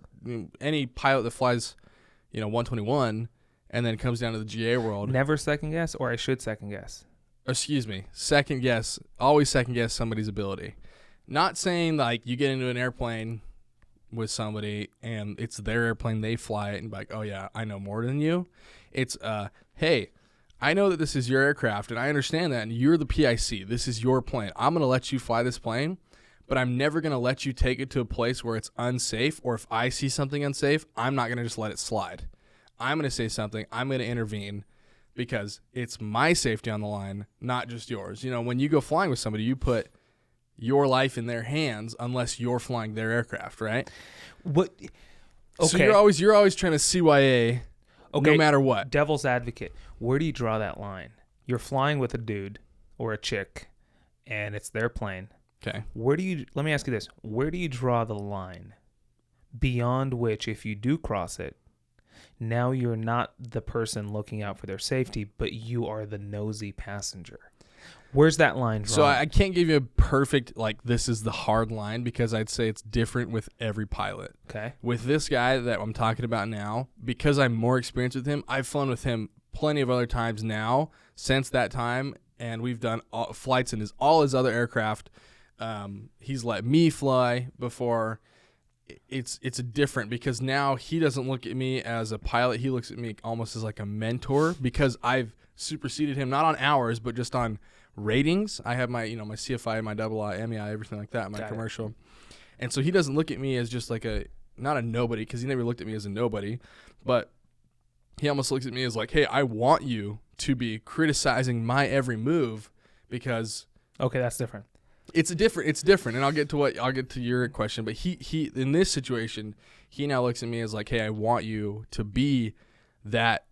any pilot that flies, 121 and then comes down to the GA world. Never second guess, or I should second guess. Excuse me. Second guess. Always second guess somebody's ability. Not saying like you get into an airplane with somebody and it's their airplane, they fly it and be like, oh yeah, I know more than you. It's hey, I know that this is your aircraft and I understand that, and you're the PIC. This is your plane. I'm gonna let you fly this plane, but I'm never gonna let you take it to a place where it's unsafe, or if I see something unsafe, I'm not gonna just let it slide. I'm gonna say something. I'm gonna intervene because it's my safety on the line, not just yours. When you go flying with somebody, you put your life in their hands unless you're flying their aircraft, right? What? Okay. So you're always trying to CYA, no matter what. Devil's advocate. Where do you draw that line? You're flying with a dude or a chick, and it's their plane. Okay. Let me ask you this. Where do you draw the line beyond which, if you do cross it, now you're not the person looking out for their safety, but you are the nosy passenger? Where's that line drawn? So I can't give you a perfect, this is the hard line, because I'd say it's different with every pilot. Okay. With this guy that I'm talking about now, because I'm more experienced with him, I've flown with him plenty of other times now since that time, and we've done flights in all his other aircraft. He's let me fly before. It's a different, because now he doesn't look at me as a pilot. He looks at me almost as like a mentor, because I've superseded him, not on hours, but just on ratings. I have my, my CFI, my II, MEI, everything like that, my commercial. And so he doesn't look at me as just like not a nobody, because he never looked at me as a nobody, but he almost looks at me as like, hey, I want you to be criticizing my every move, because okay, that's different. It's different, and I'll get to your question, but he in this situation, he now looks at me as like, hey, I want you to be that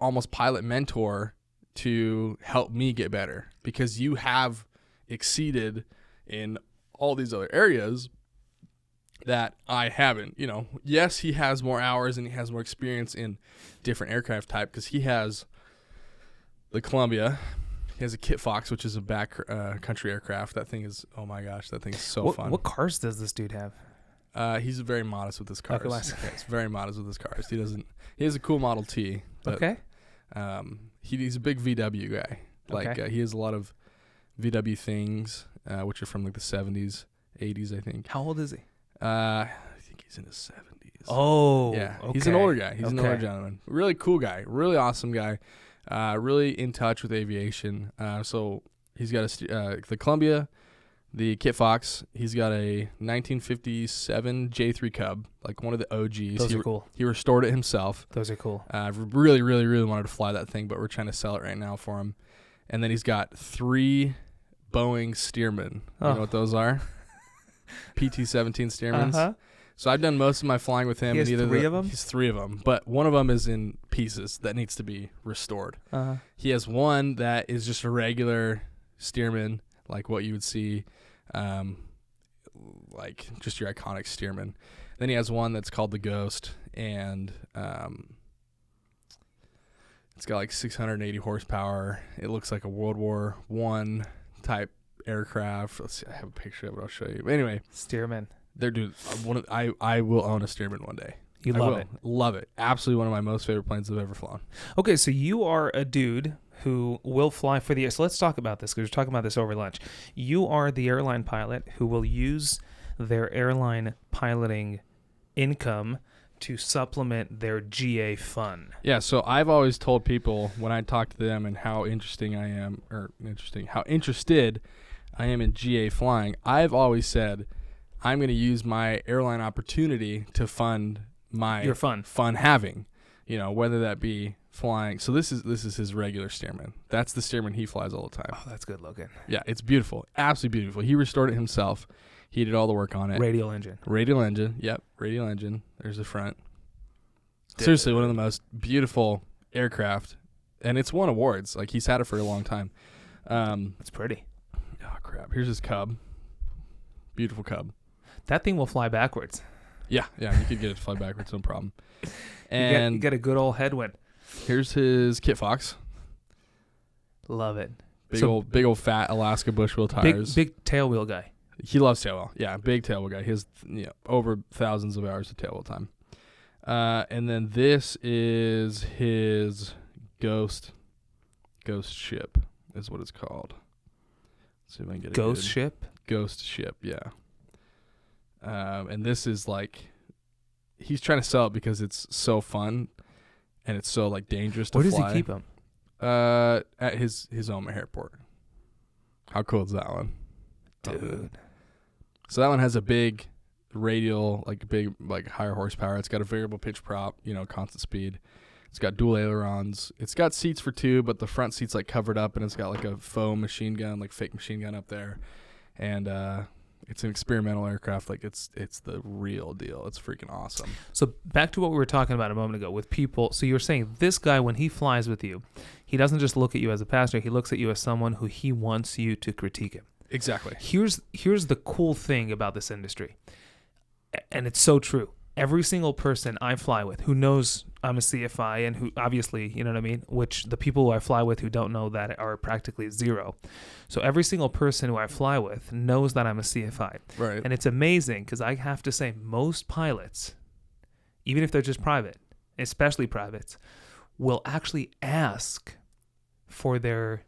almost pilot mentor to help me get better, because you have exceeded in all these other areas that I haven't. Yes, he has more hours and he has more experience in different aircraft type, because he has the Columbia. He has a Kit Fox, which is a back country aircraft. That thing is, oh my gosh, that thing is so fun. What cars does this dude have? He's very modest with his cars. Okay, He's very modest with his cars. He has a cool Model T. But, okay. He's a big VW guy. He has a lot of VW things, which are from like the 70s, 80s, I think. How old is he? I think he's in his 70s. Oh, yeah. Okay. He's an older guy. He's an older gentleman. Really cool guy. Really awesome guy. Really in touch with aviation. So he's got the Columbia, the Kit Fox. He's got a 1957 J3 Cub, like one of the OGs. Those are cool. He restored it himself. Those are cool. Really, really, really wanted to fly that thing, but we're trying to sell it right now for him. And then he's got 3 Boeing Stearman. You know what those are? PT-17 Stearmans. Uh-huh. So I've done most of my flying with him. He has 3 of them? He's 3 of them, but one of them is in pieces that needs to be restored. Uh-huh. He has one that is just a regular Stearman, like what you would see, like just your iconic Stearman. Then he has one that's called the Ghost, and it's got like 680 horsepower. It looks like a World War I type aircraft. Let's see, I have a picture of it. I'll show you. But anyway, Stearman. I will own a Stearman one day. You love it. Love it. Absolutely one of my most favorite planes I've ever flown. Okay, so you are a dude who will fly for the... So let's talk about this, because we're talking about this over lunch. You are the airline pilot who will use their airline piloting income to supplement their GA fun. Yeah, so I've always told people when I talk to them and how interested I am in GA flying, I've always said I'm going to use my airline opportunity to fund your fun having, whether that be flying. So this is his regular Stearman. That's the Stearman he flies all the time. Oh, that's good looking. Yeah, it's beautiful. Absolutely beautiful. He restored it himself. He did all the work on it. Radial engine. Yep, radial engine. There's the front. Seriously, one of the most beautiful aircraft, and it's won awards. Like, he's had it for a long time. It's pretty. Oh crap! Here's his Cub. Beautiful Cub. That thing will fly backwards. Yeah, you could get it to fly backwards, no problem. And you get a good old headwind. here's his Kit Fox. Love it. Big old fat Alaska bush wheel tires. Big tail wheel guy. He loves tail wheel. Yeah, big tail wheel guy. He has over thousands of hours of tail wheel time. And then this is his Ghost ship is what it's called. Let's see if I can get Ghost ship? Ghost ship, yeah. And this is like, he's trying to sell it because it's so fun and it's so like dangerous to Where fly. does he keep them? At his home airport. How cool is that one? Dude. So that one has a big radial, like higher horsepower. It's got a variable pitch prop, constant speed. It's got dual ailerons. It's got seats for two, but the front seat's like covered up, and it's got like a faux machine gun, like fake machine gun up there. And it's an experimental aircraft. Like it's the real deal. It's freaking awesome. So back to what we were talking about a moment ago with people. So you were saying this guy, when he flies with you, he doesn't just look at you as a passenger. He looks at you as someone who he wants you to critique him. Exactly. Here's the cool thing about this industry, and it's so true. Every single person I fly with who knows I'm a CFI, and who obviously, you know what I mean, which the people who I fly with who don't know that are practically zero. So every single person who I fly with knows that I'm a CFI. Right. And it's amazing because I have to say most pilots, even if they're just private, especially privates, will actually ask for their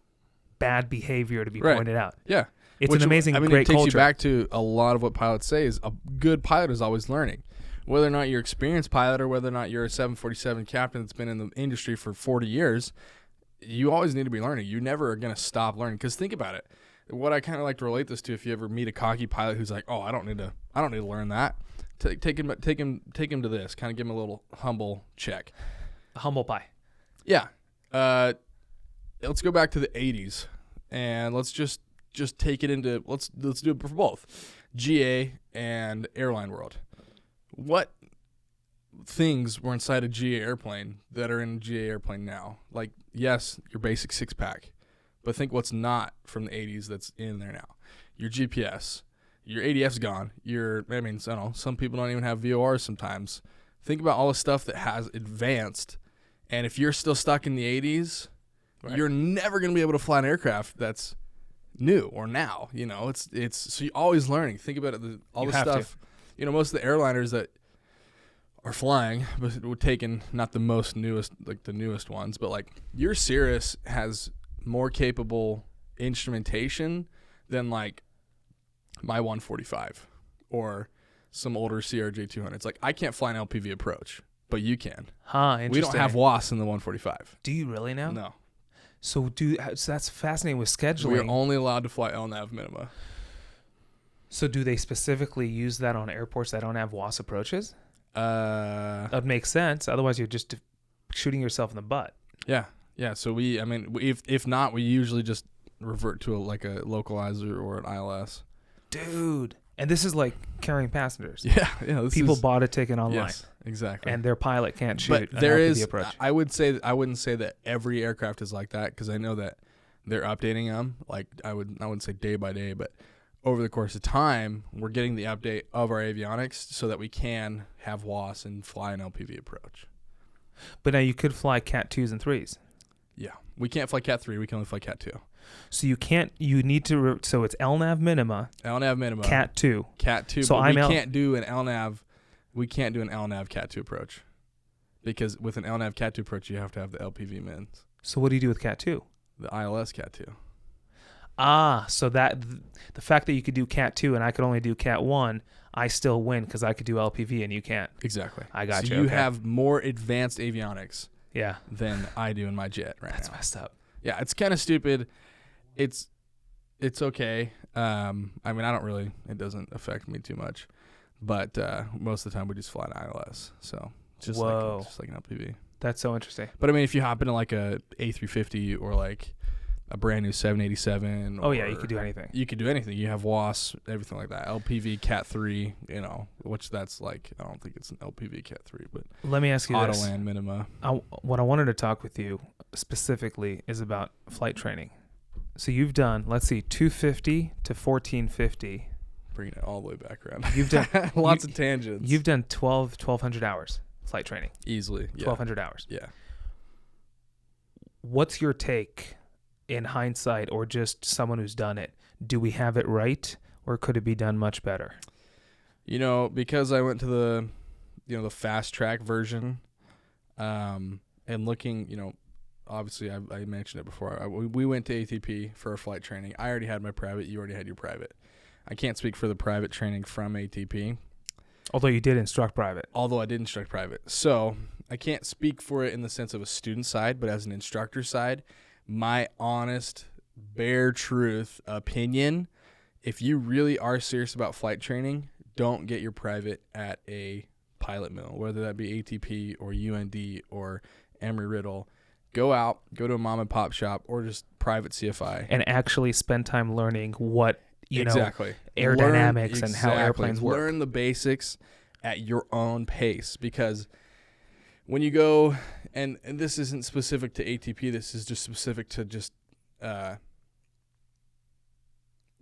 bad behavior to be pointed out. Yeah. It's an amazing, great it takes culture. you back to a lot of what pilots say is a good pilot is always learning. Whether or not you're an experienced pilot or whether or not you're a 747 captain that's been in the industry for 40 years, you always need to be learning. You never are going to stop learning. Because think about it. What I kind of like to relate this to, if you ever meet a cocky pilot who's like, "Oh, I don't need to learn that." Take him to this. Kind of give him a little humble check. A humble pie. Yeah. Let's go back to the 80s and let's just take it into let's do it for both GA and airline world. What things were inside a GA airplane that are in a GA airplane now? Like, yes, your basic 6-pack, but think what's not from the 80s that's in there now. Your GPS, your ADF's gone. I don't know, some people don't even have VORs sometimes. Think about all the stuff that has advanced, and if you're still stuck in the 80s, right, you're never going to be able to fly an aircraft that's new or now. It's so you're always learning. Think about it, all the stuff. Most of the airliners that are flying, but we're taking not the newest ones, but like your Cirrus has more capable instrumentation than like my 145 or some older CRJ 200s. Like I can't fly an LPV approach, but you can. Interesting. We don't have WAS in the 145. Do you really now? No. So that's fascinating with scheduling. We are only allowed to fly LNAV minima. So do they specifically use that on airports that don't have WAS approaches? That makes sense. Otherwise, you're just shooting yourself in the butt. Yeah. So if not, we usually just revert to a localizer or an ILS. Dude. And this is like carrying passengers. Yeah. People bought a ticket online. Yes, exactly. And their pilt can't shoot. But there is. Approach. I wouldn't say that every aircraft is like that because I know that they're updating them. Like I wouldn't say day by day, but over the course of time, we're getting the update of our avionics so that we can have WAS and fly an LPV approach. But now you could fly Cat 2s and 3s. Yeah. We can't fly Cat 3. We can only fly Cat 2. So you need to, so it's LNAV minima. LNAV minima. Cat 2. Cat 2. So but we can't do an LNAV Cat 2 approach. Because with an LNAV Cat 2 approach, you have to have the LPV mins. So what do you do with Cat 2? The ILS Cat 2. So that the fact that you could do Cat 2 and I could only do Cat 1, I still win because I could do LPV and you can't. Exactly. I got you. You have more advanced avionics than I do in my jet right That's now. That's messed up. Yeah, it's kind of stupid. It's okay. It doesn't affect me too much. But most of the time we just fly an ILS. So just like an LPV. That's so interesting. But if you hop into like a A350 or like a brand new 787. Oh, yeah, you could do anything. You could do anything. You have WAS, everything like that. LPV Cat 3, which that's like, I don't think it's an LPV Cat 3, but let me ask you this. Autoland minima. What I wanted to talk with you specifically is about flight training. So you've done, let's see, 250 to 1450 bringing it all the way back around. You've done lots of tangents. You've done 1,200 hours flight training. Easily. Yeah. 1,200 hours. Yeah. What's your take in hindsight, or just someone who's done it? Do we have it right, or could it be done much better? Because I went to the fast track version, and looking, obviously I mentioned it before. We went to ATP for our flight training. I already had my private. You already had your private. I can't speak for the private training from ATP. Although you did instruct private. Although I did instruct private. So I can't speak for it in the sense of a student side, but as an instructor side, my honest, bare truth opinion, if you really are serious about flight training, don't get your private at a pilot mill, whether that be ATP or UND or Embry-Riddle. Go out, go to a mom and pop shop, or just private CFI. And actually spend time learning what, exactly. Aerodynamics and how airplanes work. Learn the basics at your own pace, because when you go, and this isn't specific to ATP, this is just specific to just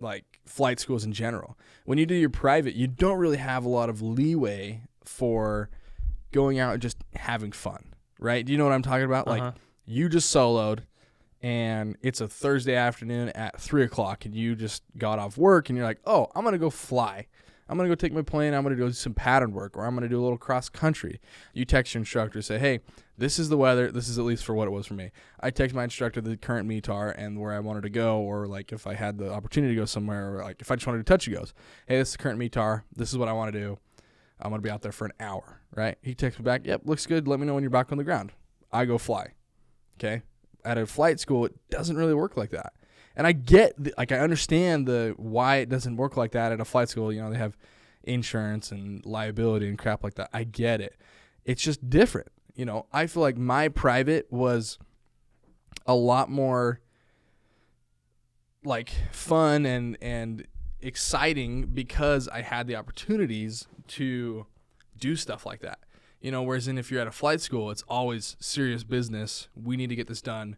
like flight schools in general. When you do your private, you don't really have a lot of leeway for going out and just having fun, right? Do you know what I'm talking about? Like, you just soloed, and it's a Thursday afternoon at 3:00, and you just got off work, and you're like, oh, I'm going to go fly. I'm going to go take my plane. I'm going to do some pattern work, or I'm going to do a little cross country. You text your instructor, say, hey, this is the weather. This is at least for what it was for me. I text my instructor the current METAR and where I wanted to go, or like if I had the opportunity to go somewhere, or like if I just wanted to touch, he goes, hey, this is the current METAR. This is what I want to do. I'm going to be out there for an hour, right? He texts me back, yep, looks good. Let me know when you're back on the ground. I go fly, okay? At a flight school, it doesn't really work like that. And I get, I understand why it doesn't work like that at a flight school. They have insurance and liability and crap like that. I get it. It's just different. I feel like my private was a lot more like fun and exciting because I had the opportunities to do stuff like that. Whereas if you're at a flight school, it's always serious business. We need to get this done.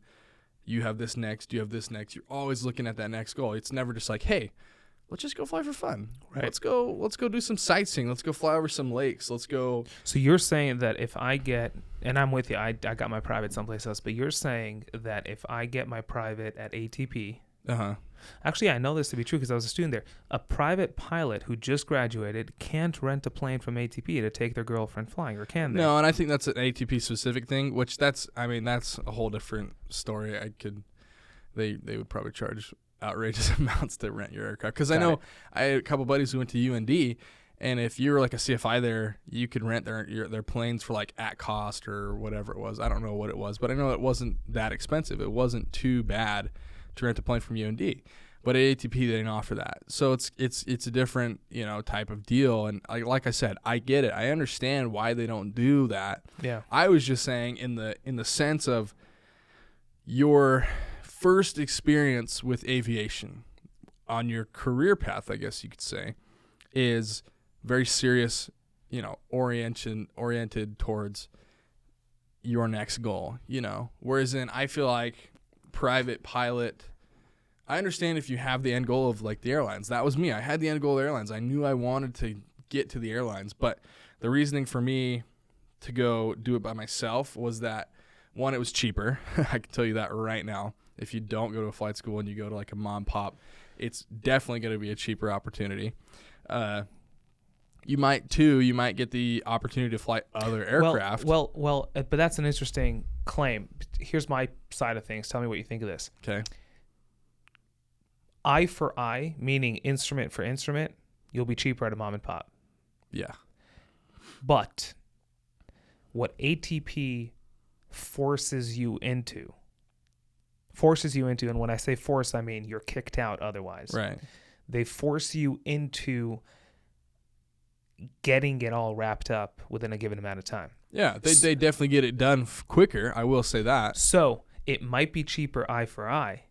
You have this next. You have this next. You're always looking at that next goal. It's never just like, hey, let's just go fly for fun. Right. Let's go do some sightseeing. Let's go fly over some lakes. Let's go. So you're saying that if I get, and I'm with you, I got my private someplace else, but you're saying that if I get my private at ATP, actually, I know this to be true because I was a student there. A private pilot who just graduated can't rent a plane from ATP to take their girlfriend flying, or can they? No, and I think that's an ATP specific thing, which that's a whole different story. They would probably charge outrageous amounts to rent your aircraft, because I know I had a couple buddies who went to UND, and if you were like a CFI there, you could rent their planes for like at cost or whatever it was. I don't know what it was, but I know it wasn't that expensive. It wasn't too bad to rent a plane from UND, but at ATP they didn't offer that. So it's a different type of deal. And like I said, I get it. I understand why they don't do that. Yeah. I was just saying in the sense of your first experience with aviation on your career path, I guess you could say, is very serious, oriented towards your next goal, Whereas I feel like private pilot, I understand if you have the end goal of like the airlines. That was me. I had the end goal of the airlines. I knew I wanted to get to the airlines, but the reasoning for me to go do it by myself was that, one, it was cheaper. I can tell you that right now. If you don't go to a flight school and you go to like a mom pop, it's definitely going to be a cheaper opportunity. You might get the opportunity to fly other aircraft. Well, but that's an interesting claim. Here's my side of things. Tell me what you think of this. Okay. Eye for eye, meaning instrument for instrument, you'll be cheaper at a mom and pop. Yeah. But what ATP forces you into, and when I say force, I mean you're kicked out otherwise. Right. They force you into getting it all wrapped up within a given amount of time. Yeah, they definitely get it done quicker. I will say that. So it might be cheaper eye for eye,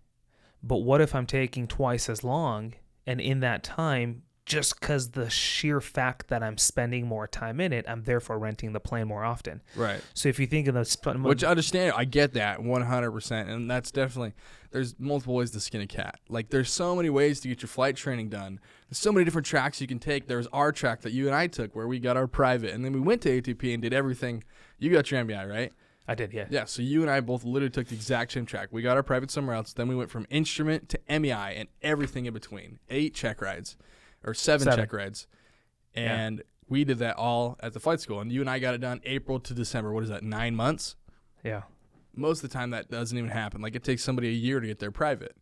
but what if I'm taking twice as long, and in that time, just because the sheer fact that I'm spending more time in it, I'm therefore renting the plane more often. Right. So if you think of those, Which I understand, I get that 100%, and that's definitely, there's multiple ways to skin a cat. Like, there's so many ways to get your flight training done. There's so many different tracks you can take. There's our track that you and I took where we got our private, and then we went to ATP and did everything. You got your MBI, right? I did, yeah. Yeah, so you and I both literally took the exact same track. We got our private somewhere else. Then we went from instrument to MEI and everything in between. 8 check rides, or 7 check rides. And we did that all at the flight school. And you and I got it done April to December. What is that, 9 months? Yeah. Most of the time that doesn't even happen. Like, it takes somebody a year to get their private.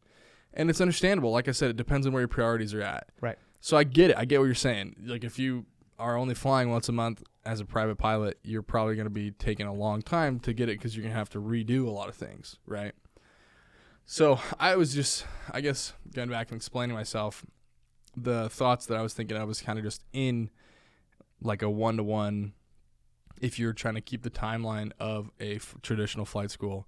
And it's understandable. Like I said, it depends on where your priorities are at. Right. So I get it. I get what you're saying. Like, if you are only flying once a month as a private pilot, you're probably going to be taking a long time to get it because you're going to have to redo a lot of things, right? So I was just, I guess, going back and explaining myself, the thoughts that I was thinking, I was kind of just in like a one-to-one. If you're trying to keep the timeline of a traditional flight school,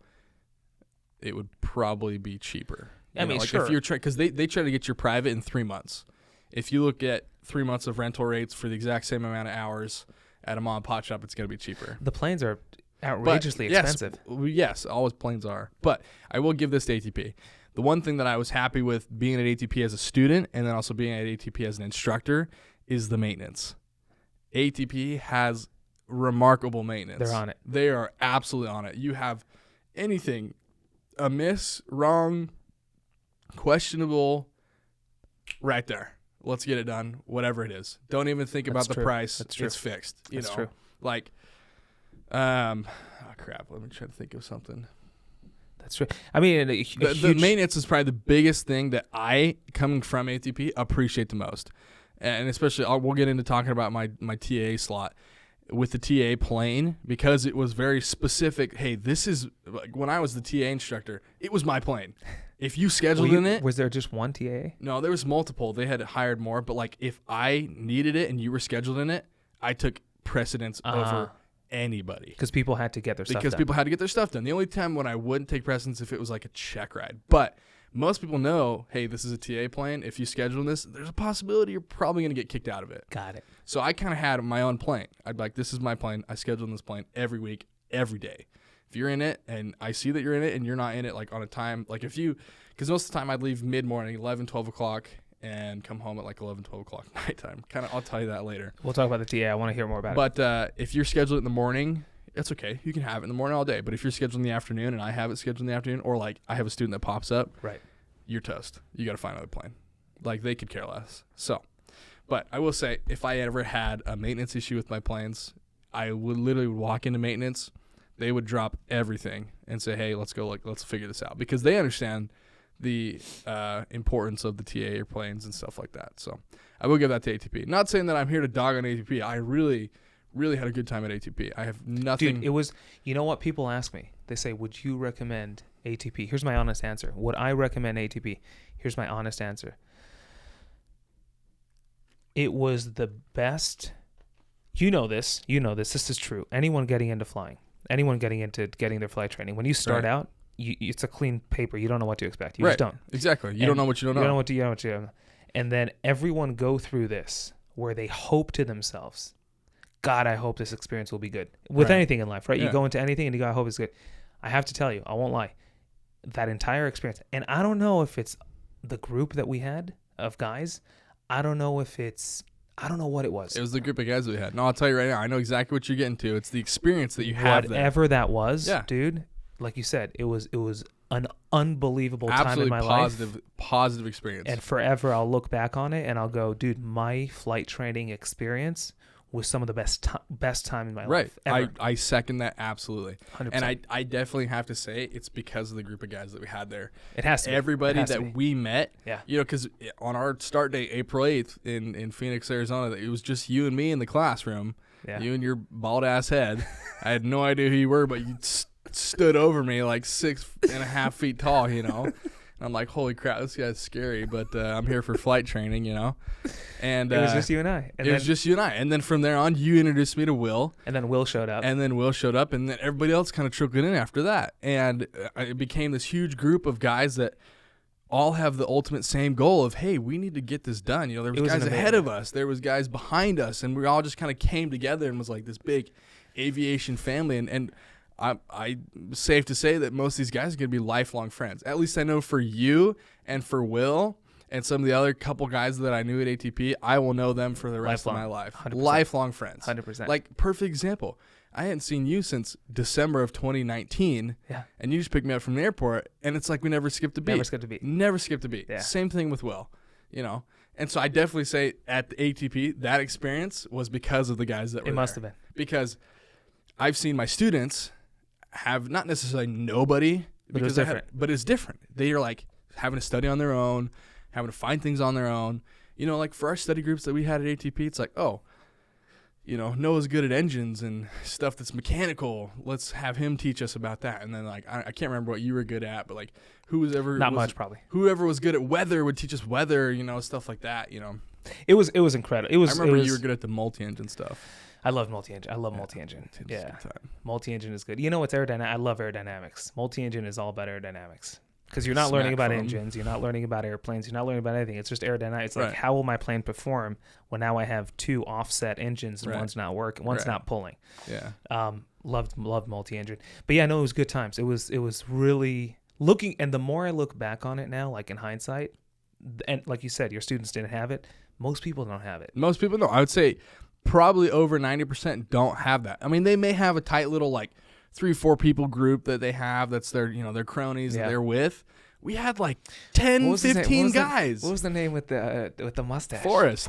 it would probably be cheaper. I mean, like sure. If you're because they try to get your private in 3 months. If you look at 3 months of rental rates for the exact same amount of hours at a mom and pop shop, it's going to be cheaper. The planes are outrageously expensive. Yes, always planes are. But I will give this to ATP. The one thing that I was happy with being at ATP as a student and then also being at ATP as an instructor is the maintenance. ATP has remarkable maintenance. They're on it. They are absolutely on it. You have anything amiss, wrong, questionable, right there. Let's get it done, whatever it is. Don't even think about the price. That's true. It's fixed. That's true. Like, oh crap. Let me try to think of something. That's true. I mean, the maintenance is probably the biggest thing that I, coming from ATP, appreciate the most. And especially, we'll get into talking about my TA slot with the TA plane because it was very specific. Hey, this is, like, when I was the TA instructor, it was my plane. If you scheduled in it. Was there just one TA? No, there was multiple. They had hired more. But, like, if I needed it and you were scheduled in it, I took precedence over anybody. Because people had to get their stuff done. Because people had to get their stuff done. The only time when I wouldn't take precedence if it was like a check ride. But most people know, hey, this is a TA plane. If you schedule this, there's a possibility you're probably going to get kicked out of it. Got it. So I kind of had my own plane. I'd be like, this is my plane. I schedule in this plane every week, every day. If you're in it and I see that you're in it and you're not in it like on a time, like if you, because most of the time I'd leave mid-morning, 11, 12 o'clock, and come home at like 11, 12 o'clock nighttime. Kind of, I'll tell you that later. We'll talk about the TA. I want to hear more about it. But if you're scheduled in the morning, that's okay. You can have it in the morning all day. But if you're scheduled in the afternoon and I have it scheduled in the afternoon, or like I have a student that pops up, right, you're toast. You got to find another plane. Like, they could care less. So, but I will say, if I ever had a maintenance issue with my planes, I would literally walk into maintenance. They would drop everything and say, hey, let's go, like, let's figure this out. Because they understand the importance of the TA airplanes and stuff like that. So I will give that to ATP. Not saying that I'm here to dog on ATP. I really had a good time at ATP. I have nothing. Dude, it was, you know what people ask me? They say, would you recommend ATP? Here's my honest answer. Would I recommend ATP? Here's my honest answer. It was the best. You know this. This is true. Anyone getting into flying, anyone getting into getting their flight training, when you start out, it's a clean paper. You don't know what to expect. You just don't. Exactly. You don't know what you don't know. You don't know what you don't know. And then everyone go through this where they hope to themselves, God, I hope this experience will be good. With anything in life, right? Yeah. You go into anything and you go, I hope it's good. I have to tell you, I won't lie, that entire experience, and I don't know if it's the group that we had of guys. I don't know what it was. It was the group of guys that we had. No, I'll tell you right now, I know exactly what you're getting to. It's the experience that you have there. Whatever that was, dude, like you said, it was an unbelievable time in my life. Positive experience. And forever I'll look back on it and I'll go, dude, my flight training experience was some of the best time in my life ever. I second that absolutely. 100%. And I definitely have to say it's because of the group of guys that we had there. It has to be. Everybody that we met, you know, because on our start date, April 8th in Phoenix, Arizona, it was just you and me in the classroom. Yeah. You and your bald ass head. I had no idea who you were, but you stood over me like 6.5 feet tall, you know. And I'm like, holy crap, this guy's scary, but I'm here for flight training, you know. And it was just you and I. Was just you and I. And then from there on, you introduced me to Will. And then Will showed up. And then everybody else kind of trickled in after that. And it became this huge group of guys that all have the ultimate same goal of, hey, we need to get this done. You know, there was guys ahead of us, there was guys behind us, and we all just kind of came together and was like this big aviation family. And I safe to say that most of these guys are going to be lifelong friends. At least I know for you and for Will and some of the other couple guys that I knew at ATP, I will know them for the rest of my life. 100%. Lifelong friends. 100%. Like, perfect example. I hadn't seen you since December of 2019. Yeah. And you just picked me up from the airport, and it's like we never skipped a beat. Never skipped a beat. Yeah. Same thing with Will, you know. And so I definitely say at the ATP, that experience was because of the guys that were there. It must have been. Because I've seen my students have not necessarily nobody, but it's different. But it's different. They are like having to study on their own, having to find things on their own. You know, like for our study groups that we had at ATP, it's like, oh, you know, Noah's good at engines and stuff that's mechanical. Let's have him teach us about that. And then, like, I can't remember what you were good at, but like, whoever was good at weather would teach us weather. You know, stuff like that. You know, it was incredible. I remember you were good at the multi-engine stuff. I love multi-engine. I love multi-engine. Yeah, multi-engine is good. You know, it's aerodynamic. I love aerodynamics. Multi-engine is all about aerodynamics. Because you're not learning about engines, you're not learning about airplanes, you're not learning about anything. It's just aerodynamics. It's like, how will my plane perform when now I have two offset engines and one's not working, one's not pulling. Yeah. Loved multi-engine. But yeah, no, it was good times. It was really looking, and the more I look back on it now, like in hindsight, and like you said, your students didn't have it. Most people don't have it. Most people don't. I would say probably over 90% don't have that. I mean, they may have a tight little like 3-4 people group that they have that's their, you know, their cronies that they're with. We had like 10, 15 guys. What was the name with the mustache? Forrest,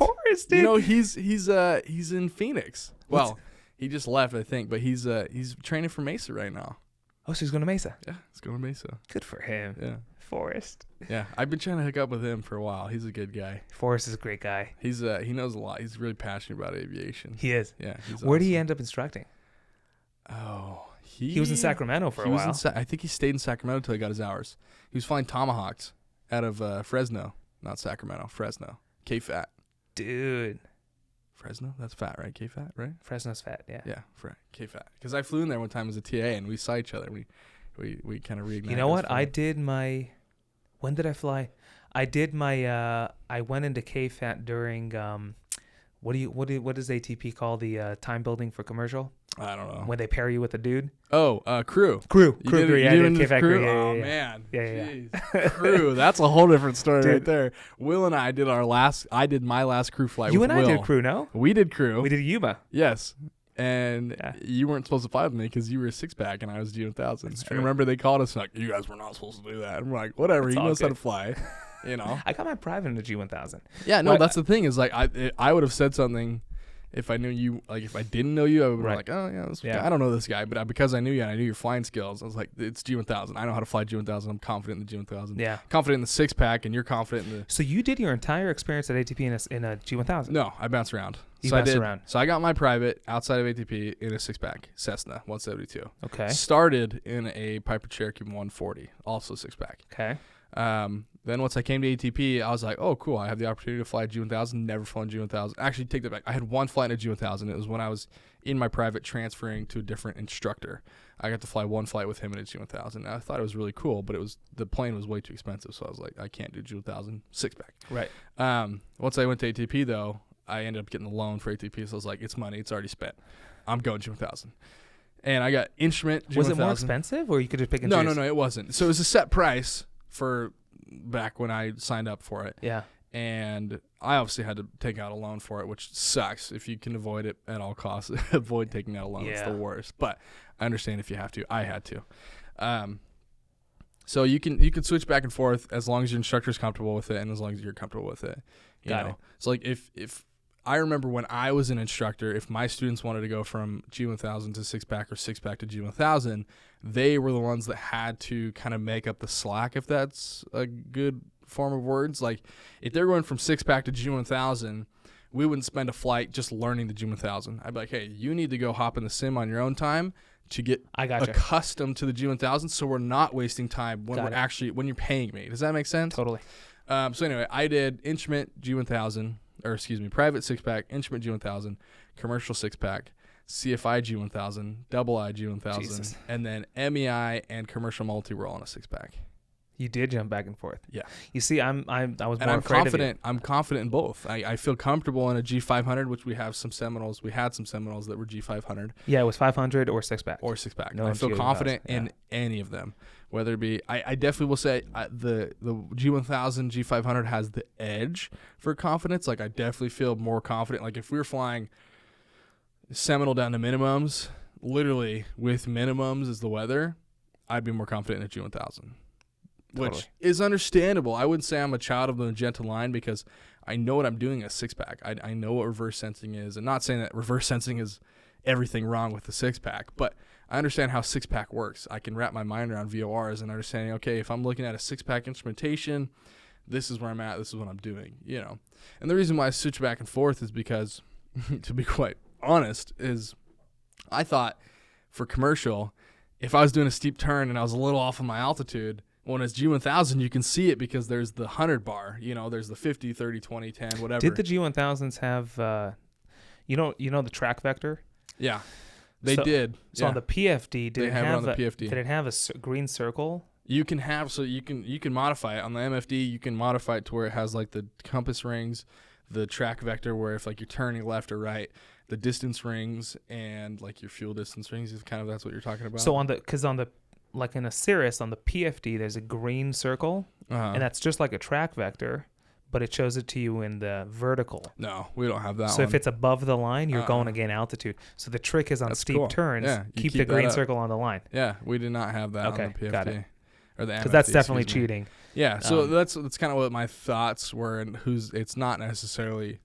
dude. You know, he's in Phoenix. Well, he just left, I think, but he's training for Mesa right now. Oh, so he's going to Mesa? Yeah, he's going to Mesa. Good for him. Yeah. Forrest. Yeah, I've been trying to hook up with him for a while. He's a good guy. Forrest is a great guy. He knows a lot. He's really passionate about aviation. He is. Yeah. Where did he end up instructing? Oh, he was in Sacramento for a while. I think he stayed in Sacramento until he got his hours. He was flying Tomahawks out of Fresno, not Sacramento. Fresno. K-Fat. Dude. Fresno? That's fat, right? K-Fat, right? Fresno's fat, yeah. Yeah, K-Fat. Because I flew in there one time as a TA, and we saw each other. We kind of reignited. You know what? I did my... When did I fly? I did my... I went into K-Fat during... What does ATP call the time building for commercial? I don't know. When they pair you with a dude? Oh, crew. Crew. Yeah, I did K-Fat crew. Oh, Yeah. man. Yeah. Crew. That's a whole different story right there. Will and I did I did my last crew flight with Will. You and I did crew, no? We did crew. We did Yuba. Yes. And you weren't supposed to fly with me because you were a 6-pack and I was G1000. And remember, they called us like, you guys were not supposed to do that. I'm like, whatever. He knows how to fly. You know? I got my private in the G1000. Yeah, no, that's the thing is like I would have said something if I knew you. Like if I didn't know you, I would be like, oh yeah, this guy. I don't know this guy, but because I knew you and I knew your flying skills, I was like, it's G1000. I know how to fly G1000. I'm confident in the G1000. Yeah, confident in the 6-pack, and you're confident in the. So you did your entire experience at ATP in a G1000? No, I bounced around. Around. So I got my private outside of ATP in a 6-pack Cessna 172. Okay. Started in a Piper Cherokee 140, also 6-pack. Okay. Then once I came to ATP, I was like, oh, cool. I have the opportunity to fly a G1000. Never flown a G1000. Actually, take that back. I had one flight in a G1000. It was when I was in my private transferring to a different instructor. I got to fly one flight with him in a G1000. I thought it was really cool, but the plane was way too expensive. So I was like, I can't do G1000 6-pack. Right. Once I went to ATP, though, I ended up getting the loan for ATP. So I was like, it's money. It's already spent. I'm going G1000. And I got instrument G1000. Was it more expensive or you could just pick and choose? No, it wasn't. So it was a set price for back when I signed up for it. Yeah. And I obviously had to take out a loan for it, which sucks. If you can avoid it at all costs, avoid taking out a loan. Yeah. It's the worst. But I understand if you have to. I had to. So you can switch back and forth as long as your instructor's comfortable with it and as long as you're comfortable with it. Got it. So like if I remember when I was an instructor, if my students wanted to go from G1000 to 6-pack or 6-pack to G1000, they were the ones that had to kind of make up the slack, if that's a good form of words. Like if they're going from 6-pack to G1000, we wouldn't spend a flight just learning the G1000. I'd be like, hey, you need to go hop in the sim on your own time to get accustomed to the G1000, so we're not wasting time when when you're paying me. Does that make sense? Totally. So anyway, I did instrument G1000. Private 6-pack, instrument G1000, commercial 6-pack, CFI G1000, double I G1000, and then MEI and commercial multi were all on a 6-pack. You did jump back and forth. Yeah. You see, I was more And afraid confident. I'm confident in both. I feel comfortable in a G500, which we have some Seminoles. We had some Seminoles that were G500 Yeah, it was 500 or six pack. or six pack. No I feel G1000, confident yeah. in any of them, whether it be. I definitely will say the G1000, G500 has the edge for confidence. Like I definitely feel more confident. Like if we were flying Seminole down to minimums, literally with minimums as the weather, I'd be more confident in a G1000. Which Totally. is understandable. I wouldn't say I'm a child of the magenta line because I know what I'm doing in a six-pack. I know what reverse sensing is. And not saying that reverse sensing is everything wrong with the six-pack, but I understand how six-pack works. I can wrap my mind around VORs and understanding, okay, if I'm looking at a six-pack instrumentation, this is where I'm at, this is what I'm doing, you know. And the reason why I switch back and forth is because, to be quite honest, is I thought for commercial, if I was doing a steep turn and I was a little off on my altitude, when it's G1000, you can see it because there's the 100 bar. You know, there's the 50, 30, 20, 10, whatever. Did the G1000s have, you know the track vector? Yeah, they did. So yeah. on the PFD, They have it on the PFD. Did it have a green circle? You can have, so you can modify it. On the MFD, you can modify it to where it has like the compass rings, the track vector where if like you're turning left or right, the distance rings and like your fuel distance rings is kind of, that's what you're talking about. So like in a Cirrus, on the PFD, there's a green circle, and that's just like a track vector, but it shows it to you in the vertical. No, we don't have that So one. if it's above the line, you're going to gain altitude. So the trick is on That's steep cool. turns, Yeah, you keep keep the that green up. circle on the line. Yeah, we did not have that Okay, on the PFD. got it. Or the MFD, Because that's definitely excuse me. cheating. Yeah, so that's kind of what my thoughts were, and it's not necessarily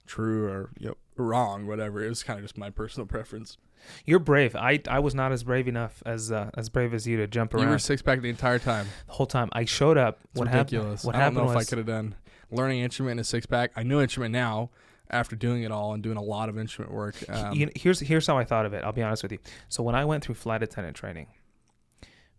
true or wrong, whatever. It was kind of just my personal preference. You're brave. I was not as brave enough as brave as you to jump around. You were six pack the entire time. The whole time. I showed up. It's What ridiculous. What I don't happened know if I was could have done learning instrument in a six pack. I know instrument now after doing it all and doing a lot of instrument work. Here's how I thought of it. I'll be honest with you. So when I went through flight attendant training,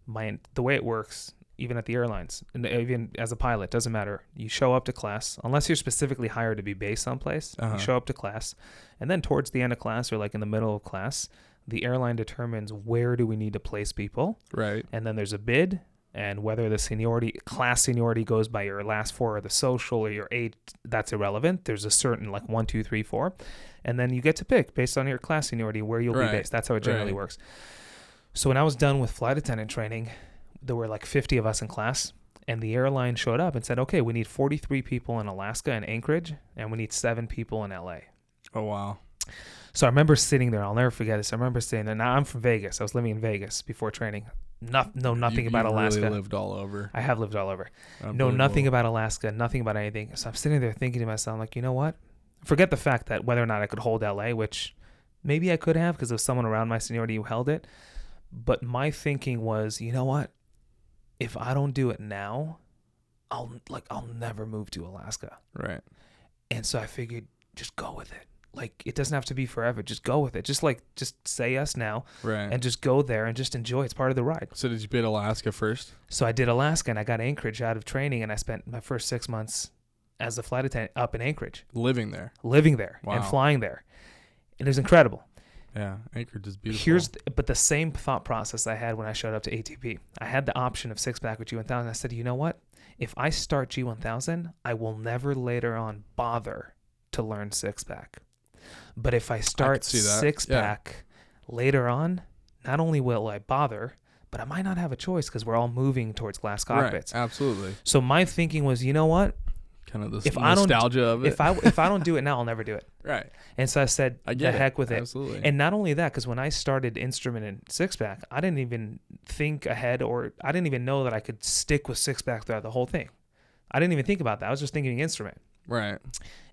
the way it works, even at the airlines, and even as a pilot, doesn't matter. You show up to class, unless you're specifically hired to be based someplace. You show up to class, and then towards the end of class or like in the middle of class, the airline determines where do we need to place people. Right. And then there's a bid, and whether the class seniority goes by your last four or the social or your age, that's irrelevant. There's a certain 1, 2, 3, 4, and then you get to pick based on your class seniority where you'll be based. That's how it generally works. So when I was done with flight attendant training, there were 50 of us in class, and the airline showed up and said, okay, we need 43 people in Alaska and Anchorage, and we need 7 people in LA. Oh, wow. So I remember sitting there. I'll never forget this. I remember sitting there. Now I'm from Vegas. I was living in Vegas before training. Nothing about Alaska. You really lived all over. I have lived all over. Know nothing about Alaska, nothing about anything. So I'm sitting there thinking to myself, you know what? Forget the fact that whether or not I could hold LA, which maybe I could have because there was someone around my seniority who held it. But my thinking was, you know what? If I don't do it now, I'll never move to Alaska. Right. And so I figured, just go with it. It doesn't have to be forever. Just go with it. Just say yes now. Right. And just go there and just enjoy. It's part of the ride. So did you bid Alaska first? So I did Alaska, and I got Anchorage out of training, and I spent my first 6 months as a flight attendant up in Anchorage. Living there. Wow. And flying there. And it was incredible. Yeah, Anchorage is beautiful. But the same thought process I had when I showed up to ATP. I had the option of six-pack with G1000. I said, you know what? If I start G1000, I will never later on bother to learn six-pack. But if I start six-pack later on, not only will I bother, but I might not have a choice because we're all moving towards glass cockpits. Right, absolutely. So my thinking was, you know what? Kind of the nostalgia of it. If I don't do it now, I'll never do it. Right. And so I said, the heck with it. Absolutely. And not only that, because when I started instrument and six-pack, I didn't even think ahead, or I didn't even know that I could stick with six-pack throughout the whole thing. I didn't even think about that. I was just thinking instrument. Right.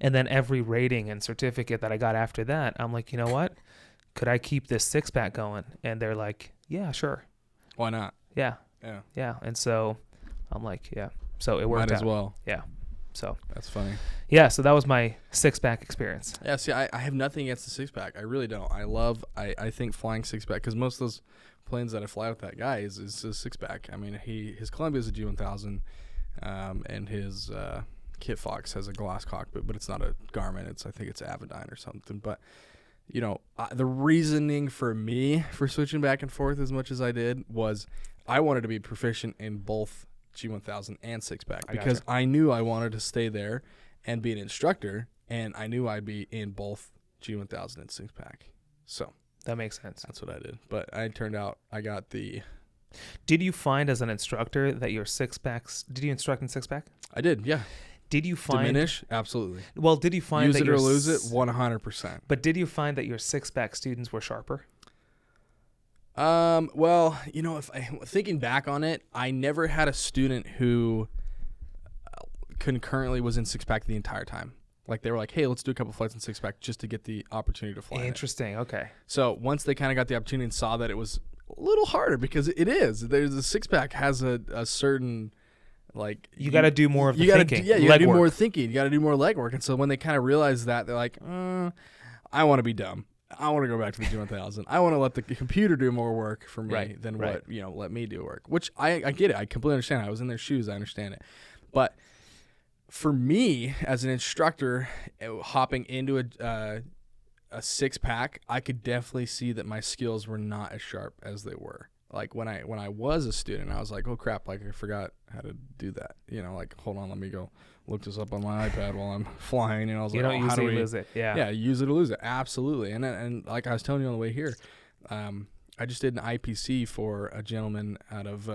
And then every rating and certificate that I got after that, I'm like, you know what? Could I keep this six-pack going? And they're like, yeah, sure. Why not? Yeah. Yeah. Yeah. And so I'm like, yeah. So it worked out. Might as well. Yeah. So that's funny. Yeah, so that was my six-pack experience. Yeah, see, I have nothing against the six-pack. I really don't. I think flying six-pack, because most of those planes that I fly with that guy is a six-pack. I mean, his Columbia is a G1000, and his Kit Fox has a glass cockpit, but it's not a Garmin. I think it's Avidyne or something. But, the reasoning for me for switching back and forth as much as I did was I wanted to be proficient in both G1000 and six pack I because gotcha. I knew I wanted to stay there and be an instructor, and I knew I'd be in both G1000 and six pack. So That makes sense. that's what I did. But I turned out I got the. Did you find as an instructor that your six packs? Did you instruct in six pack? I did, yeah. Did you find Diminish? Absolutely. Well, did you find Use that it your or lose it? 100%. But did you find that your six pack students were sharper? Well, thinking back on it, I never had a student who concurrently was in six pack the entire time. Like they were like, "Hey, let's do a couple flights in six pack just to get the opportunity to fly." Interesting. Okay. So once they kind of got the opportunity and saw that it was a little harder because it is. There's a six pack has a certain like You got to do more of the you gotta thinking. you gotta do legwork. more thinking. You got to do more legwork. And so when they kind of realize that, they're like, "I want to be dumb. I want to go back to the G1000. I want to let the computer do more work for me than what let me do work." Which I get it. I completely understand. I was in their shoes. I understand it. But for me as an instructor, hopping into a six pack, I could definitely see that my skills were not as sharp as they were. Like when I was a student, I was like, "Oh crap! Like I forgot how to do that." Like hold on, let me go look this up on my iPad while I'm flying. And I was You like, don't "Oh, how do usually we lose it. Yeah. Yeah, use it or lose it. Absolutely." And like I was telling you on the way here, I just did an IPC for a gentleman out of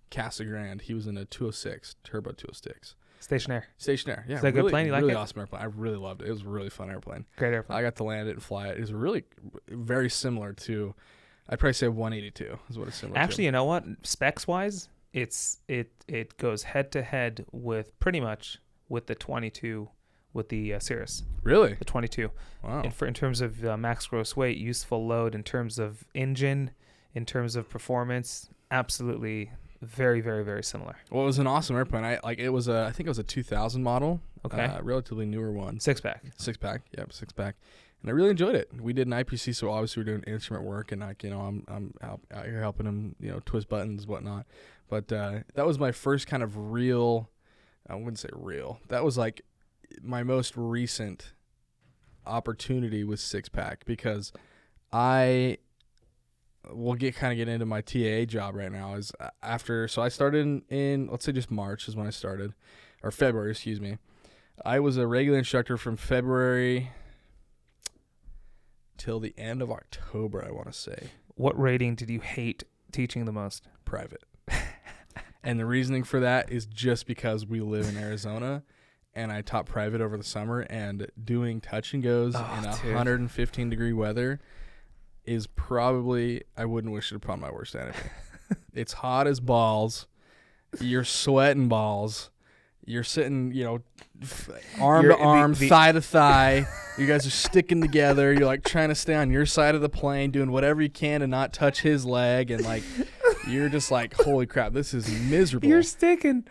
Casa Grande. He was in a 206 turbo 206. Stationaire. Stationaire, yeah. Is that a good plane? You like really it? awesome airplane. I really loved it. It was a really fun airplane. Great airplane. I got to land it and fly it. It was really very similar to, I'd probably say 182 is what it's similar Actually, to. you know what? Specs wise, it goes head to head with pretty much with the 22 with the Cirrus. Really? The 22. Wow. In terms of max gross weight, useful load, in terms of engine, in terms of performance, absolutely very, very, very similar. Well, it was an awesome airplane. I think it was a 2000 model. Okay. Relatively newer one. Six pack. Six pack. Yep, six pack. And I really enjoyed it. We did an IPC, so obviously we're doing instrument work, and I'm out here helping him, twist buttons, whatnot. But that was my first kind of real. I wouldn't say real. That was like my most recent opportunity with six pack because we'll get into my TA job right now. Is after, so I started in let's say just March is when I started, or February, excuse me. I was a regular instructor from February till the end of October, I want to say. What rating did you hate teaching the most? Private. And the reasoning for that is just because we live in Arizona, and I taught private over the summer, and doing touch and goes in 115 degree weather is probably, I wouldn't wish it upon my worst enemy. It's hot as balls. You're sweating balls. You're sitting, arm to arm, thigh to thigh. You guys are sticking together. You're like trying to stay on your side of the plane, doing whatever you can to not touch his leg. And like, you're just like, holy crap, this is miserable. You're sticking.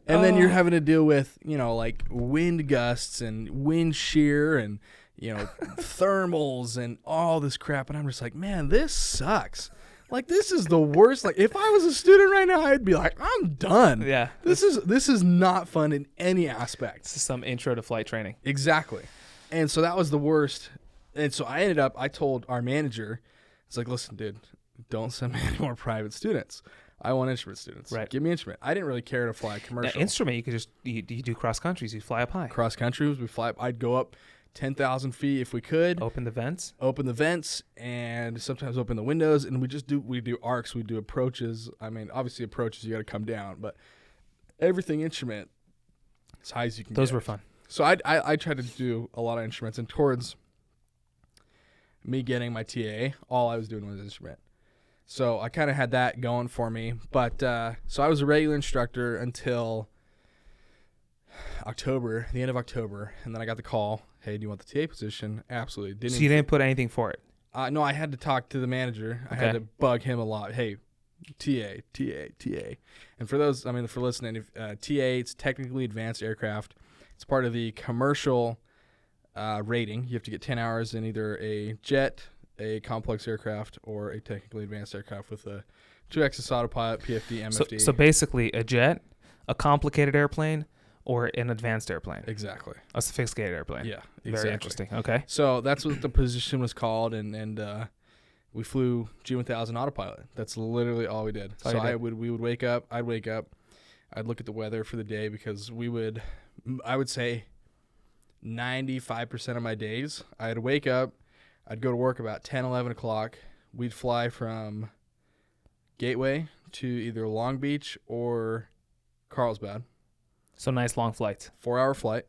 And then you're having to deal with, like wind gusts and wind shear and, thermals and all this crap. And I'm just like, man, this sucks. Like, this is the worst. Like, if I was a student right now, I'd be like, I'm done. Yeah. This is not fun in any aspect. This is some intro to flight training. Exactly. And so that was the worst. And so I told our manager, it's like, listen, dude, don't send me any more private students. I want instrument students. Right. Give me instrument. I didn't really care to fly commercial. Now, instrument, you could just, you do cross countries. You fly up high. Cross countries, we fly. I'd go up 10,000 feet if we could. Open the vents. Open the vents and sometimes open the windows. And we do arcs. We do approaches. I mean, obviously approaches, you got to come down. But everything instrument, as high as you can get. Those were fun. So I tried to do a lot of instruments. And towards me getting my TA, all I was doing was instrument. So I kind of had that going for me. But so I was a regular instructor until October, the end of October. And then I got the call, hey, do you want the TA position? Absolutely. So you didn't put anything for it? No, I had to talk to the manager. I had to bug him a lot. Hey, TA. And for those, for listening, TA, it's technically advanced aircraft. It's part of the commercial rating. You have to get 10 hours in either a jet, a complex aircraft, or a technically advanced aircraft with a 2-axis autopilot, PFD, MFD. So basically a jet, a complicated airplane, or an advanced airplane. Exactly. A sophisticated airplane. Yeah, exactly. Very interesting. Okay. So that's what the position was called, and we flew G1000 autopilot. That's literally all we did. So we would wake up. I'd wake up. I'd look at the weather for the day because I would say 95% of my days, I'd wake up, I'd go to work about 10, 11 o'clock. We'd fly from Gateway to either Long Beach or Carlsbad. So nice long flights. 4-hour flight.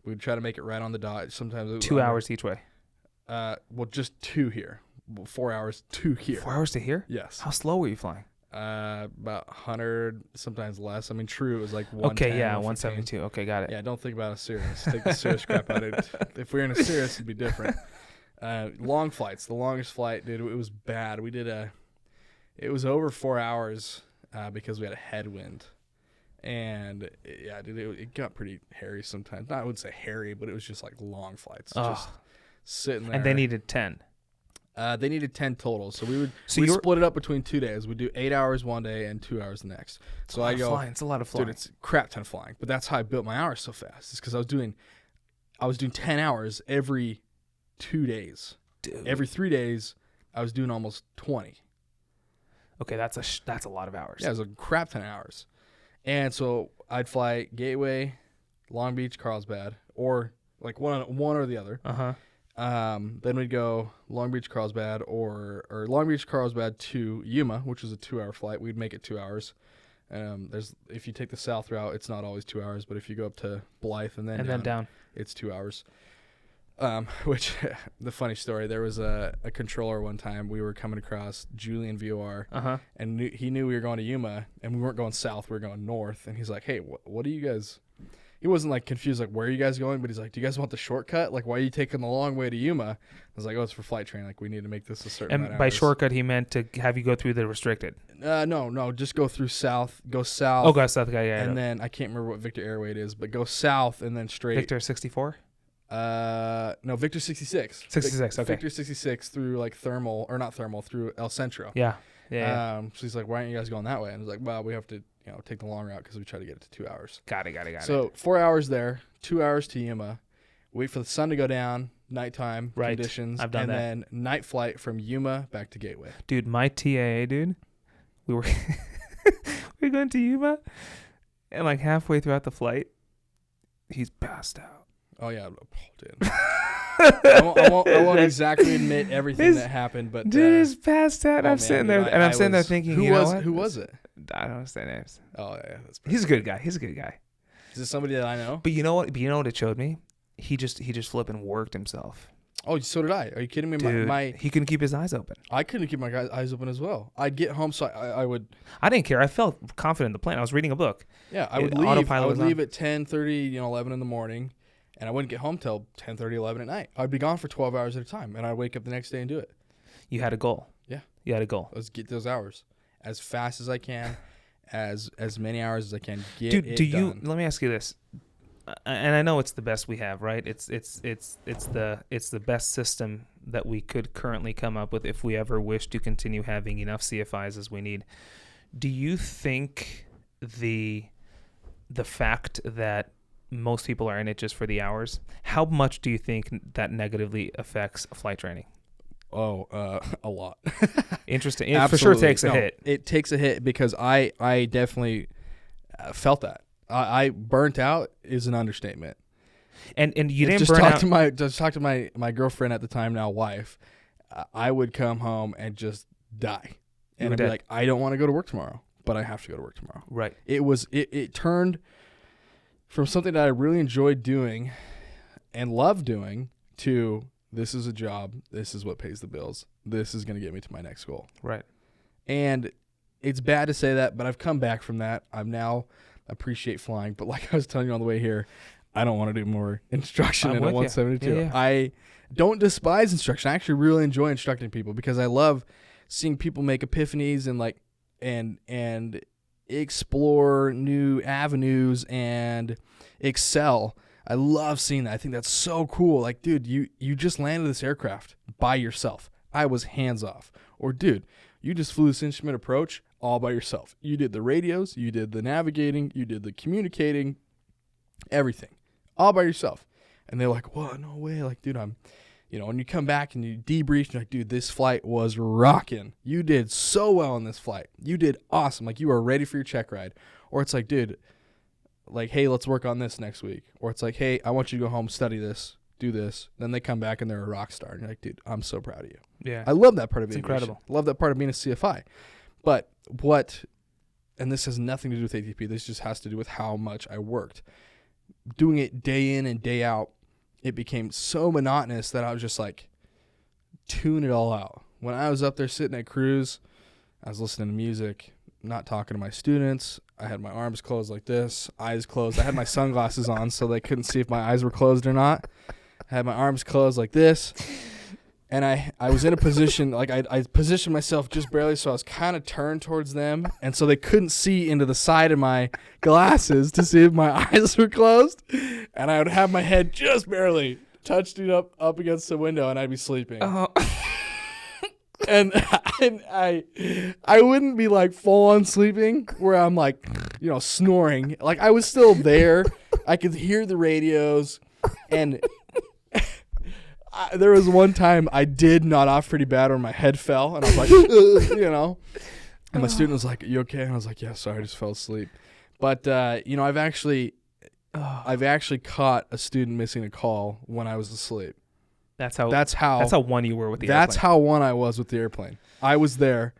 We'd try to make it right on the dot. Sometimes it was 2 hours each way. Well, just 2 here. 4 hours, 2 here. 4 hours to here? Yes. How slow were you flying? About 100, sometimes less. I mean, true, it was like 110. Okay, yeah, 115. 172. Okay, got it. Yeah, don't think about a Cirrus. Take the Cirrus crap out of it. If we were in a Cirrus, it'd be different. Long flights. The longest flight, dude, it was bad. It was over 4 hours because we had a headwind. And, dude, it got pretty hairy sometimes. I wouldn't say hairy, but it was just like long flights. Oh. Just sitting there. And they needed 10. They needed 10 total. So we'd split it up between 2 days. We'd do 8 hours one day and 2 hours the next. So I go, flying. It's a lot of flying. dude, it's a crap ton of flying. But that's how I built my hours so fast. It's because I was doing 10 hours every 2 days. Dude. Every 3 days, I was doing almost 20. Okay, that's a lot of hours. Yeah, it was a crap ton of hours. And so I'd fly Gateway, Long Beach, Carlsbad, or like one or the other. Uh-huh. Then we'd go Long Beach, Carlsbad, or Long Beach, Carlsbad to Yuma, which is a 2-hour flight. We'd make it 2 hours. If you take the south route, it's not always 2 hours, but if you go up to Blythe and then down, it's 2 hours. Which the funny story, there was a controller one time we were coming across Julian VOR, and he knew we were going to Yuma, and we weren't going south, we were going north, and he's like, hey, what are you guys? He wasn't like confused, like, where are you guys going? But he's like, do you guys want the shortcut? Like, why are you taking the long way to Yuma? I was like, oh, it's for flight training. Like, we need to make this a certain amount And of by hours. shortcut, he meant to have you go through the restricted. No, just go through south. Go south. Oh, go south, yeah. And then I can't remember what Victor Airway it is, but go south and then straight. Victor 64? No, Victor 66. 66, okay. Victor 66 through like through El Centro. Yeah. So he's like, why aren't you guys going that way? And I was like, well, we have to, take the long route because we try to get it to 2 hours. Got it. So 4 hours there, 2 hours to Yuma, wait for the sun to go down, nighttime conditions, I've done and that. then night flight from Yuma back to Gateway. Dude, my TAA, dude, we were we were going to Yuma, and like halfway throughout the flight, he's passed out. Oh, yeah. Dude. I won't exactly admit everything that happened, but dude is passed out. I'm sitting there, and I'm sitting there thinking, who was it? I don't say names. Oh yeah, he's a good guy. Is this somebody that I know? But you know what? It showed me? He just flipping worked himself. Oh, so did I. Are you kidding me? Dude, he couldn't keep his eyes open. I couldn't keep my eyes open as well. I'd get home, so I would. I didn't care. I felt confident in the plane. I was reading a book. Yeah, I would leave. I would leave at 10:30, 11 in the morning. And I wouldn't get home till 10:30, 11 at night. I'd be gone for 12 hours at a time, and I'd wake up the next day and do it. You had a goal. Yeah. You had a goal. Let's get those hours as fast as I can, as many hours as I can. Dude, let me ask you this, and I know it's the best we have, right? It's the best system that we could currently come up with if we ever wish to continue having enough CFIs as we need. Do you think the fact that most people are in it just for the hours, how much do you think that negatively affects flight training? Oh, a lot. Interesting. It for sure takes a hit. It takes a hit because I definitely felt that. I burnt out is an understatement. And you didn't burn out. Just talk to my girlfriend at the time, now wife. I would come home and just die, and I'd be like, I don't want to go to work tomorrow, but I have to go to work tomorrow. Right. It turned from something that I really enjoyed doing and loved doing to this is a job. This is what pays the bills. This is going to get me to my next goal. Right. And it's bad to say that, but I've come back from that. I'm now appreciate flying. But like I was telling you on the way here, I don't want to do more instruction in a 172. Yeah. I don't despise instruction. I actually really enjoy instructing people because I love seeing people make epiphanies and explore new avenues and excel. I love seeing that. I think that's so cool. Like, dude, you just landed this aircraft by yourself. I was hands off. Or, dude, you just flew this instrument approach all by yourself. You did the radios, you did the navigating, you did the communicating, everything, all by yourself. And they're like, whoa, no way. Like, dude, You know, when you come back and you debrief, you're like, dude, this flight was rocking. You did so well on this flight. You did awesome. Like, you are ready for your check ride. Or it's like, dude, like, hey, let's work on this next week. Or it's like, hey, I want you to go home, study this, do this. Then they come back and they're a rock star. And you're like, dude, I'm so proud of you. Yeah. I love that part of It's aviation. incredible. Love that part of being a CFI. But and this has nothing to do with ATP. This just has to do with how much I worked. Doing it day in and day out, it became so monotonous that I was just like, tune it all out. When I was up there sitting at cruise, I was listening to music, not talking to my students. I had my arms closed like this, eyes closed. I had my sunglasses on so they couldn't see if my eyes were closed or not. I had my arms closed like this. And I was in a position, like I positioned myself just barely so I was kind of turned towards them. And so they couldn't see into the side of my glasses to see if my eyes were closed. And I would have my head just barely touched it up against the window and I'd be sleeping. Oh. And I wouldn't be like full on sleeping where I'm like, you know, snoring. Like I was still there. I could hear the radios and... there was one time I did nod off pretty bad where my head fell and I was like, you know, and my student was like, you okay? And I was like, yeah, sorry, I just fell asleep. But, you know, I've actually caught a student missing a call when I was asleep. That's how one you were with the airplane. That's how one I was with the airplane. I was there,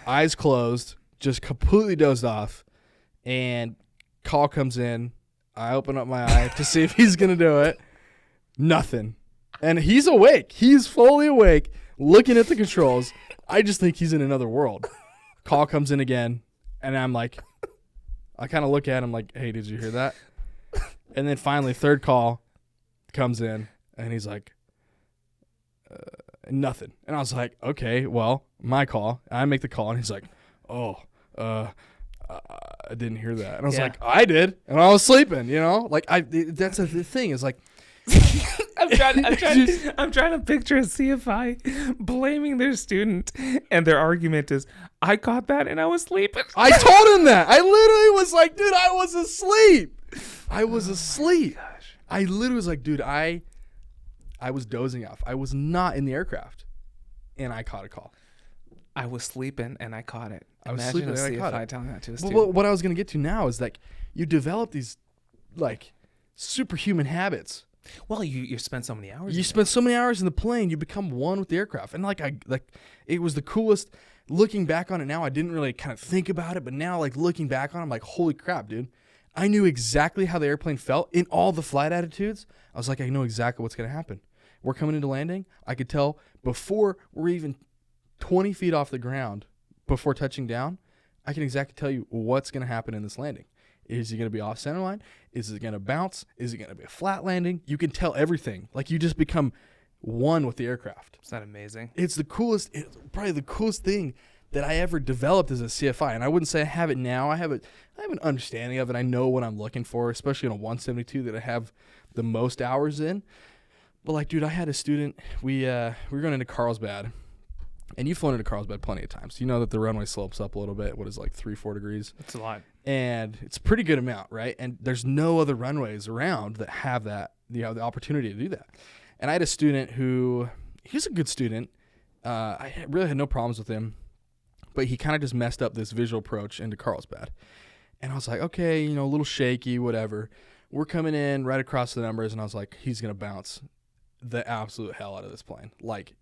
eyes closed, just completely dozed off, and call comes in. I open up my eye to see if he's going to do it. Nothing. And he's awake. He's fully awake, looking at the controls. I just think he's in another world. Call comes in again, and I'm like, I kind of look at him like, hey, did you hear that? And then finally, third call comes in, and he's like, nothing. And I was like, okay, well, my call. I make the call, and he's like, I didn't hear that. And I was like, I did, and I was sleeping, you know? Like, that's the thing is like, I'm trying to picture a CFI blaming their student, and their argument is, I caught that and I was sleeping. I told him that. I literally was like, dude, I was asleep. I was asleep. Gosh. I literally was like, dude, I was dozing off. I was not in the aircraft, and I caught a call. I was sleeping and I caught it. I was Imagine sleeping a and I caught CFI it. telling that to a student. But what I was going to get to now is like, you develop these like superhuman habits. Well, you spend so many hours. You spend so many hours in the plane, you become one with the aircraft. And it was the coolest. Looking back on it now, I didn't really kind of think about it, but now like looking back on it, I'm like, holy crap, dude. I knew exactly how the airplane felt in all the flight attitudes. I was like, I know exactly what's going to happen. We're coming into landing. I could tell before we're even 20 feet off the ground, before touching down, I can exactly tell you what's going to happen in this landing. Is he going to be off center line? Is it going to bounce? Is it going to be a flat landing? You can tell everything. Like you just become one with the aircraft. Is that amazing? It's probably the coolest thing that I ever developed as a CFI. And I wouldn't say I have it now. I have an understanding of it. I know what I'm looking for, especially in a 172 that I have the most hours in. But like, dude, I had a student. We were going into Carlsbad. And you've flown into Carlsbad plenty of times. You know that the runway slopes up a little bit. What is it, like 3-4 degrees? It's a lot. And it's a pretty good amount, right? And there's no other runways around that have that, the opportunity to do that. And I had a student he's a good student. I really had no problems with him, but he kind of just messed up this visual approach into Carlsbad. And I was like, okay, you know, a little shaky, whatever. We're coming in right across the numbers, and I was like, he's going to bounce the absolute hell out of this plane. Like,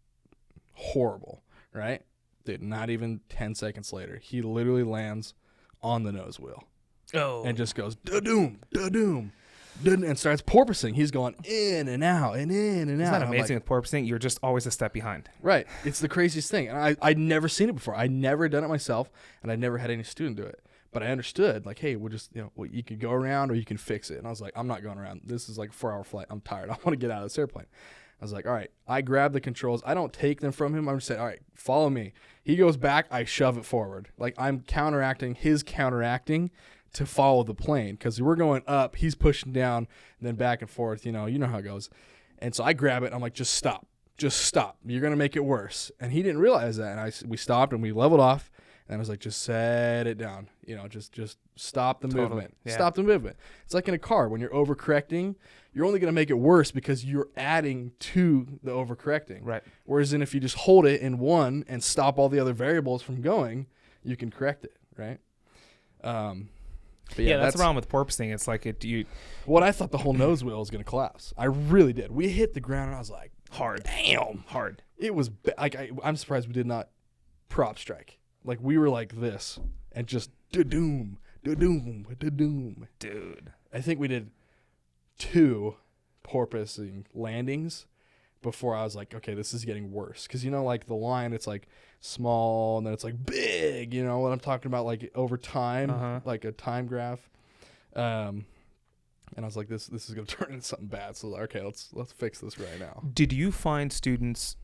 horrible, right? Dude, not even 10 seconds later, he literally lands on the nose wheel. Oh. And just goes, da-doom, da-doom, da-doom, and starts porpoising. He's going in and out and in and out. Isn't that And I'm amazing like, with porpoising? You're just always a step behind. right. It's the craziest thing. And I'd never seen it before. I'd never done it myself, and I'd never had any student do it. But I understood, like, hey, we'll just, you know, well, you can go around or you can fix it. And I was like, I'm not going around. This is like a 4-hour flight. I'm tired. I want to get out of this airplane. I was like, all right. I grab the controls. I don't take them from him. I'm just saying, all right, follow me. He goes back. I shove it forward. Like, I'm counteracting his counteracting to follow the plane because we're going up. He's pushing down and then back and forth. You know how it goes. And so I grab it. And I'm like, just stop. Just stop. You're going to make it worse. And he didn't realize that. And we stopped and we leveled off. And I was like, just set it down. Just stop the movement. Yeah. Stop the movement. It's like in a car. When you're overcorrecting, you're only going to make it worse because you're adding to the overcorrecting. Right. Whereas if you just hold it in one and stop all the other variables from going, you can correct it, right? But yeah, that's the problem with porpoising. It's like what I thought the whole nose wheel was going to collapse. I really did. We hit the ground and I was like, hard. Damn. Hard. It was I'm surprised we did not prop strike. Like we were like this and just da-doom, da-doom, da-doom. Dude. I think we did 2 porpoising landings before I was like, okay, this is getting worse. Because, like the line, it's like small and then it's like big, what I'm talking about, like over time, like a time graph. And I was like, this is going to turn into something bad. So I was like, okay, let's fix this right now. Did you find students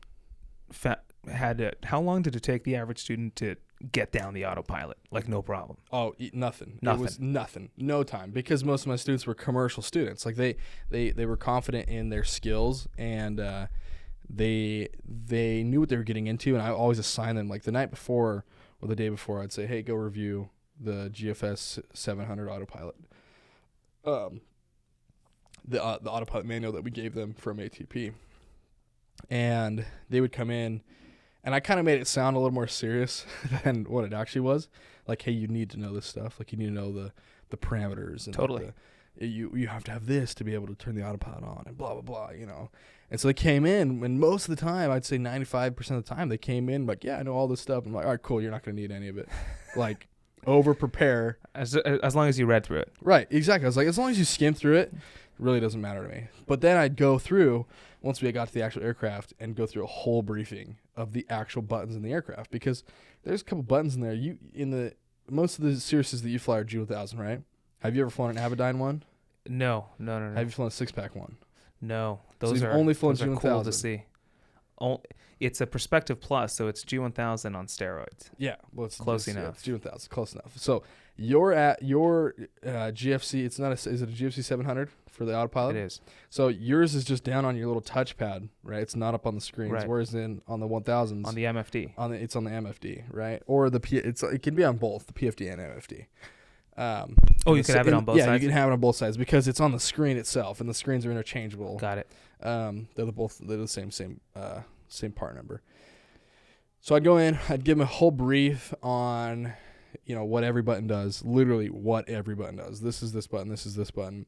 how long did it take the average student to get down the autopilot? Like no problem. Oh, nothing. Nothing. It was nothing. No time. Because most of my students were commercial students. Like they were confident in their skills and they knew what they were getting into. And I always assign them like the night before or the day before. I'd say, hey, go review the GFS 700 autopilot. The autopilot manual that we gave them from ATP. And they would come in, and I kind of made it sound a little more serious than what it actually was. Like, hey, you need to know this stuff. Like, you need to know the parameters. And totally. You have to have this to be able to turn the autopilot on and blah, blah, blah, And so they came in, and most of the time, I'd say 95% of the time, they came in like, yeah, I know all this stuff. I'm like, all right, cool, you're not going to need any of it. Like, over-prepare. As long as you read through it. Right, exactly. I was like, as long as you skim through it, really doesn't matter to me. But then I'd go through, once we got to the actual aircraft, and go through a whole briefing of the actual buttons in the aircraft, because there's a couple buttons in there. Most of the Cirruses that you fly are G1000, right? Have you ever flown an Avidyne one? No. Have you flown a 6-pack one? No. Those are only flown G1000. Cool to see. It's a Perspective Plus, so it's G1000 on steroids. Yeah, well, it's close enough. It's G1000, close enough. So you're at your GFC. Is it a GFC 700 for the autopilot? It is. So yours is just down on your little touchpad, right? It's not up on the screens. Right. Whereas on the 1000s, on the MFD, it's on the MFD, right? Or it can be on both the PFD and MFD. You could have it on both sides? Yeah, you can have it on both sides because it's on the screen itself, and the screens are interchangeable. Got it. They're the same part number. So I'd go in, I'd give them a whole brief on, what every button does, literally what every button does. This is this button, this is this button.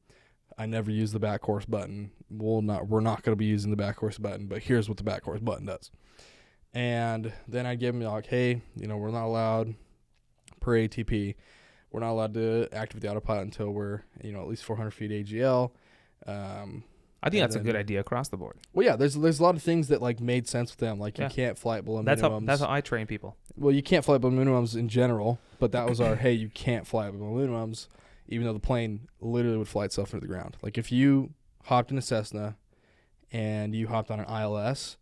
I never use the back horse button. We're not going to be using the back horse button, but here's what the back horse button does. And then I'd give them like, hey, we're not allowed per ATP. We're not allowed to activate the autopilot until we're, at least 400 feet AGL. I think that's a good idea across the board. Well, yeah, there's a lot of things that like made sense with them. Like you can't fly it below minimums. That's how I train people. Well, you can't fly it below minimums in general, but that was our, hey, you can't fly it below minimums, even though the plane literally would fly itself into the ground. Like if you hopped in a Cessna and you hopped on an ILS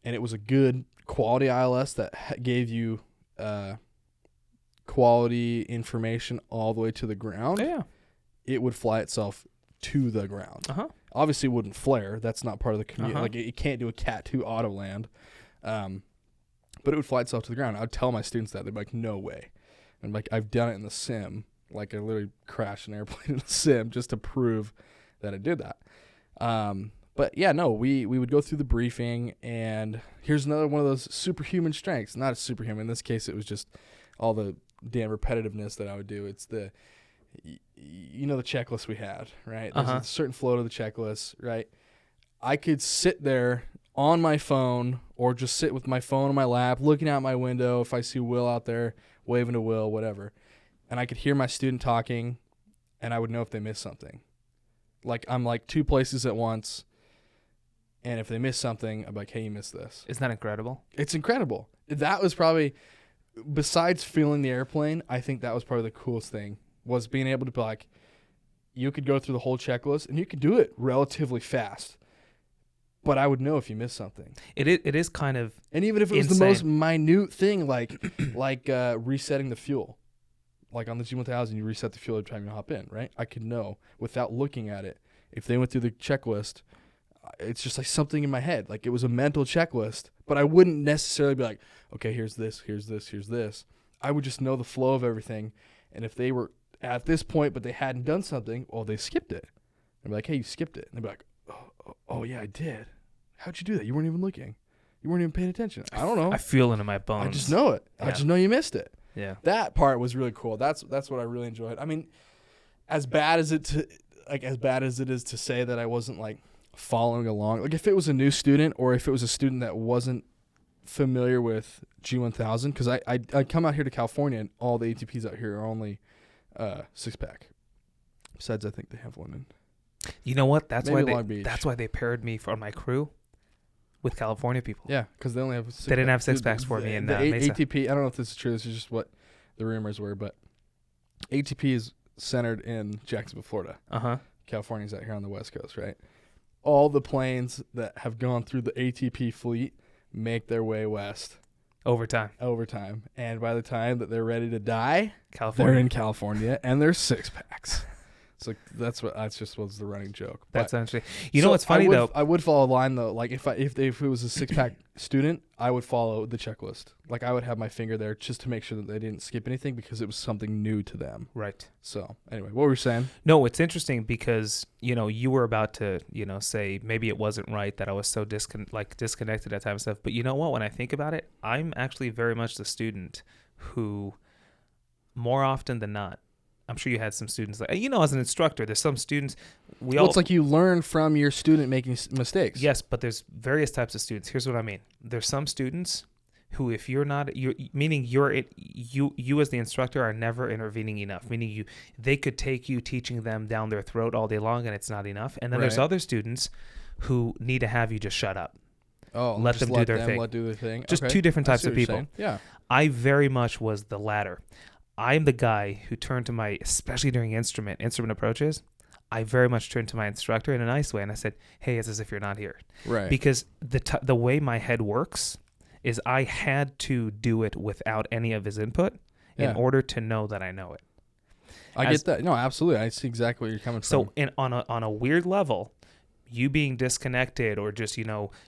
and it was a good quality ILS that gave you quality information all the way to the ground, it would fly itself to the ground. Obviously, it wouldn't flare. That's not part of the commute. Like it can't do a Cat 2 auto land, but it would fly itself to the ground. I'd tell my students that. They'd be like, "No way!" And like, I've done it in the sim. Like I literally crashed an airplane in the sim just to prove that it did that. But yeah, no, we would go through the briefing, and here's another one of those superhuman strengths. Not a superhuman. In this case, it was just all the damn repetitiveness that I would do. It's the the checklist we had, right? There's a certain flow to the checklist, right? I could sit there on my phone or just sit with my phone on my lap, looking out my window if I see Will out there, waving to Will, whatever. And I could hear my student talking, and I would know if they missed something. Like, I'm like 2 places at once, and if they miss something, I'm like, hey, you missed this. Isn't that incredible? It's incredible. That was probably, besides feeling the airplane, I think that was probably the coolest thing, was being able to be like, you could go through the whole checklist, and you could do it relatively fast. But I would know if you missed something. It is kind of and even if it was insane. The most minute thing, like resetting the fuel. Like on the G1000, you reset the fuel every time you hop in, right? I could know without looking at it. If they went through the checklist, it's just like something in my head. Like it was a mental checklist, but I wouldn't necessarily be like, okay, here's this, here's this, here's this. I would just know the flow of everything. And if they were at this point, but they hadn't done something, well, they skipped it. I'd be like, hey, you skipped it. And they'd be like, oh yeah, I did. How'd you do that? You weren't even looking. You weren't even paying attention. I don't know. I feel it in my bones. I just know it. Yeah. I just know you missed it. Yeah. That part was really cool. That's what I really enjoyed. I mean, as bad as it is to say that I wasn't like following along, like if it was a new student or if it was a student that wasn't familiar with G1000, because I come out here to California and all the ATPs out here are only 6-pack. Besides, I think they have one in. You know what? That's maybe why Long Beach. that's why they paired me for my crew with California people. Yeah, because they only have. They didn't have 6-packs for me in Mesa. ATP. I don't know if this is true. This is just what the rumors were, but ATP is centered in Jacksonville, Florida. California's out here on the West Coast, right? All the planes that have gone through the ATP fleet make their way west. Overtime. And by the time that they're ready to die, California. they're in California and they're 6-packs. So that's just was the running joke. That's actually, you know what's funny though? I would follow a line though. Like if it was a 6-pack student, I would follow the checklist. Like I would have my finger there just to make sure that they didn't skip anything because it was something new to them. Right. So anyway, what were you saying? No, it's interesting because you were about to say maybe it wasn't right that I was so disconnected at times and stuff. But you know what? When I think about it, I'm actually very much the student who, more often than not, I'm sure you had some students as an instructor, there's some students It's like you learn from your student making mistakes. Yes, but there's various types of students. Here's what I mean. There's some students who, if you're not, meaning you as the instructor are never intervening enough. Meaning they could take you teaching them down their throat all day long, and it's not enough. And then there's other students who need to have you just shut up. Oh, let them do their thing. Just two different types of people. Yeah, I very much was the latter. I'm the guy who turned to especially during instrument approaches, I very much turned to my instructor in a nice way, and I said, hey, it's as if you're not here. Right. Because the way my head works is I had to do it without any of his input in order to know that I know it. I get that. No, absolutely. I see exactly where you're coming from. So on a weird level, you being disconnected or just,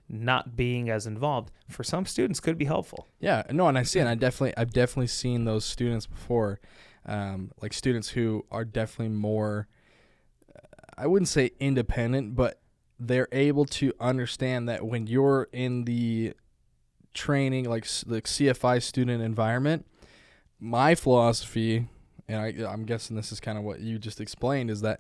not being as involved for some students could be helpful. Yeah, no, and I see it. I've definitely seen those students before, like students who are definitely more, I wouldn't say independent, but they're able to understand that when you're in the training, like CFI student environment, my philosophy, and I'm guessing this is kind of what you just explained, is that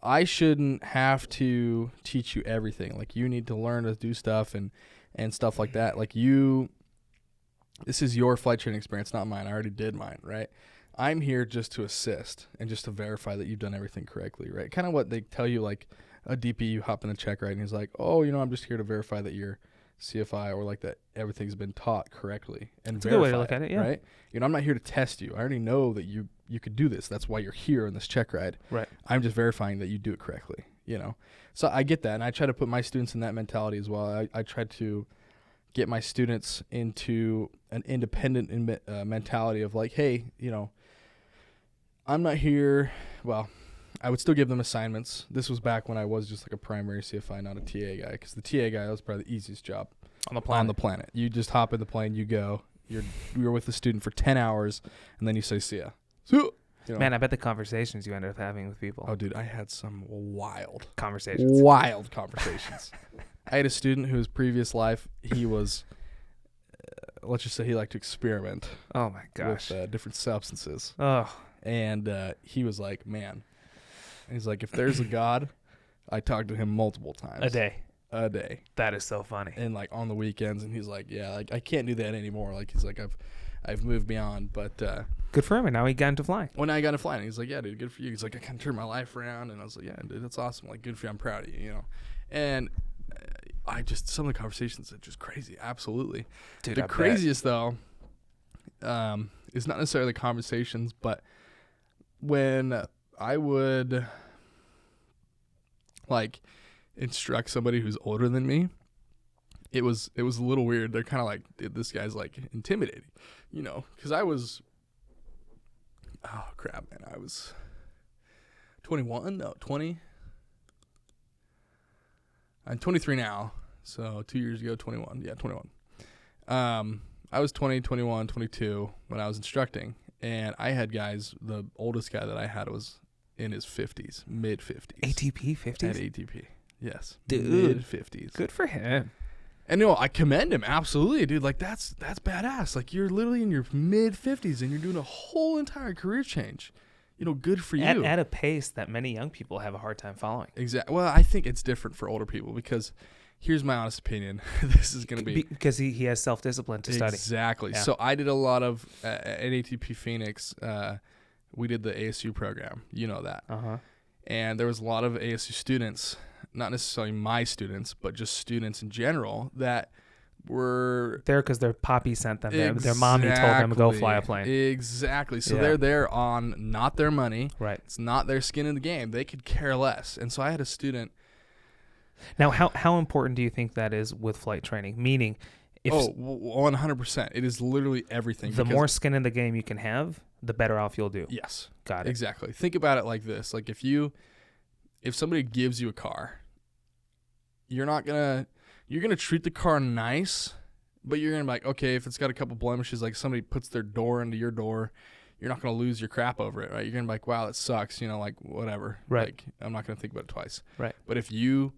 I shouldn't have to teach you everything. Like you need to learn to do stuff and stuff like that. Like this is your flight training experience, not mine. I already did mine, right? I'm here just to assist and just to verify that you've done everything correctly, right? Kind of what they tell you, like a DP, you hop in the check ride and he's like, oh, I'm just here to verify that you're CFI or like that everything's been taught correctly and That's a good way to look at it, yeah. Right? I'm not here to test you. I already know that you could do this. That's why you're here in this check ride. Right. I'm just verifying that you do it correctly, So I get that, and I try to put my students in that mentality as well. I try to get my students into an independent mentality of like, hey, I'm not here. Well, I would still give them assignments. This was back when I was just like a primary CFI, not a TA guy, because the TA guy was probably the easiest job on the planet. You just hop in the plane, you go. You're with the student for 10 hours, and then you say, see ya. Man, I bet the conversations you ended up having with people. Oh, dude, I had some wild conversations. I had a student whose previous life, he was, let's just say he liked to experiment. Oh, my gosh. With different substances. Oh. And he was like, man. He's like, if there's a God, I talk to him multiple times. A day. That is so funny. And like on the weekends, and he's like, yeah, like I can't do that anymore. Like he's like, I've moved beyond, but good for him. And now he got into flying. Well, now he got into flying. He's like, yeah, dude, good for you. He's like, I kind of turned my life around, and I was like, yeah, dude, that's awesome. Like, good for you. I'm proud of you. And some of the conversations are just crazy. Absolutely, dude. The craziest though, is not necessarily conversations, but when I would like instruct somebody who's older than me, it was a little weird. They're kind of like, this guy's like intimidating, because I was, oh crap, man, I was 21, no, 20. I'm 23 now, so 2 years ago, 21. Yeah, 21. I was 20, 21, 22 when I was instructing, and I had guys. The oldest guy that I had was in his 50s, mid 50s. ATP 50s? At ATP, yes, Dude, mid 50s. good for him. And I commend him absolutely, dude. Like that's badass. Like you're literally in your mid 50s and you're doing a whole entire career change. Good for you. At a pace that many young people have a hard time following. Exactly. Well, I think it's different for older people because here's my honest opinion. This is going to be because he has self-discipline to study. Exactly. Yeah. So I did a lot of at ATP Phoenix. We did the ASU program. You know that. Uh-huh. And there was a lot of ASU students, not necessarily my students, but just students in general that were there because their poppy sent them there. Their mommy told them to go fly a plane. Exactly. So they're there on not their money. Right. It's not their skin in the game. They could care less. And so I had a student. Now, how important do you think that is with flight training? Meaning, if 100%. It is literally everything. The more skin in the game you can have, the better off you'll do. Yes. Got it. Exactly. Think about it like this. Like if somebody gives you a car, you're gonna treat the car nice, but you're gonna be like, okay, if it's got a couple blemishes, like somebody puts their door into your door, you're not gonna lose your crap over it, right? You're gonna be like, wow, that sucks, like whatever. Right. Like I'm not gonna think about it twice. Right. But if you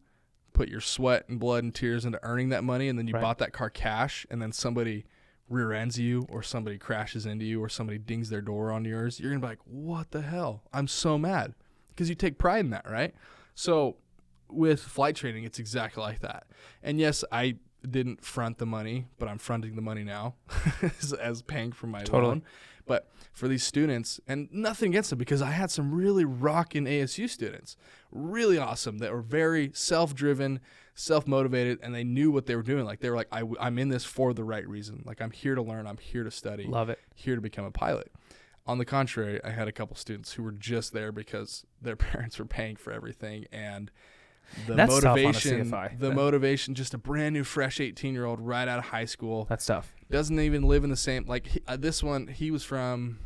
put your sweat and blood and tears into earning that money, and then you bought that car cash, and then somebody rear ends you, or somebody crashes into you, or somebody dings their door on yours, you're gonna be like, what the hell? I'm so mad, because you take pride in that, right? So with flight training, it's exactly like that. And yes, I didn't front the money, but I'm fronting the money now as paying for my loan. But for these students, and nothing against them, because I had some really rockin' ASU students, really awesome, that were very self-driven, self-motivated, and they knew what they were doing. Like they were like, I'm in this for the right reason. Like I'm here to learn, I'm here to study. Love it. Here to become a pilot. On the contrary, I had a couple students who were just there because their parents were paying for everything, and that's motivation, motivation, just a brand new, fresh 18-year-old right out of high school. That's tough. Doesn't even live in the same, like this one, he was from,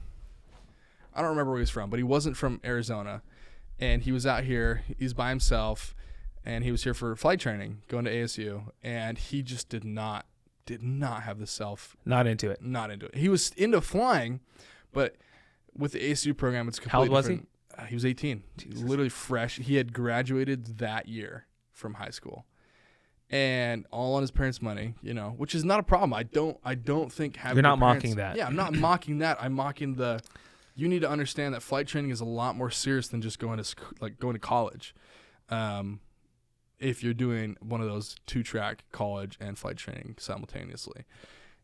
I don't remember where he was from, but he wasn't from Arizona, and he was out here, he's by himself, and he was here for flight training, going to ASU, and he just did not have the self. Not into it. He was into flying, but with the ASU program, it's completely different. How old was he? He was 18. Jesus. Literally fresh. He had graduated that year from high school, and all on his parents' money, which is not a problem. I don't think having You're not parents, mocking that. Yeah, I'm not mocking that. I'm mocking you need to understand that flight training is a lot more serious than just going to college. If you're doing one of those 2-track college and flight training simultaneously.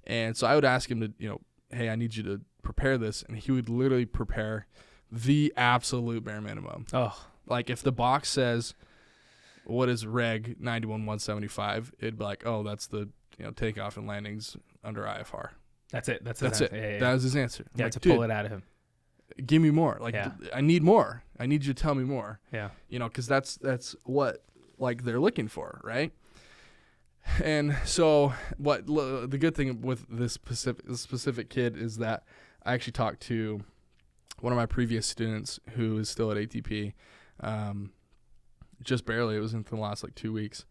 And so I would ask him to, hey, I need you to prepare this, and he would literally prepare the absolute bare minimum. Oh, like if the box says, what is reg 91-175, it'd be like, oh, that's the takeoff and landings under IFR. That's it. That's it. Yeah. That was his answer. Yeah, like, to pull it out of him. Give me more. Like I need more. I need you to tell me more. Yeah. Because that's what they're looking for, right? And so the good thing with this specific kid is that I actually talked to one of my previous students who is still at ATP, just barely. It was in the last 2 weeks.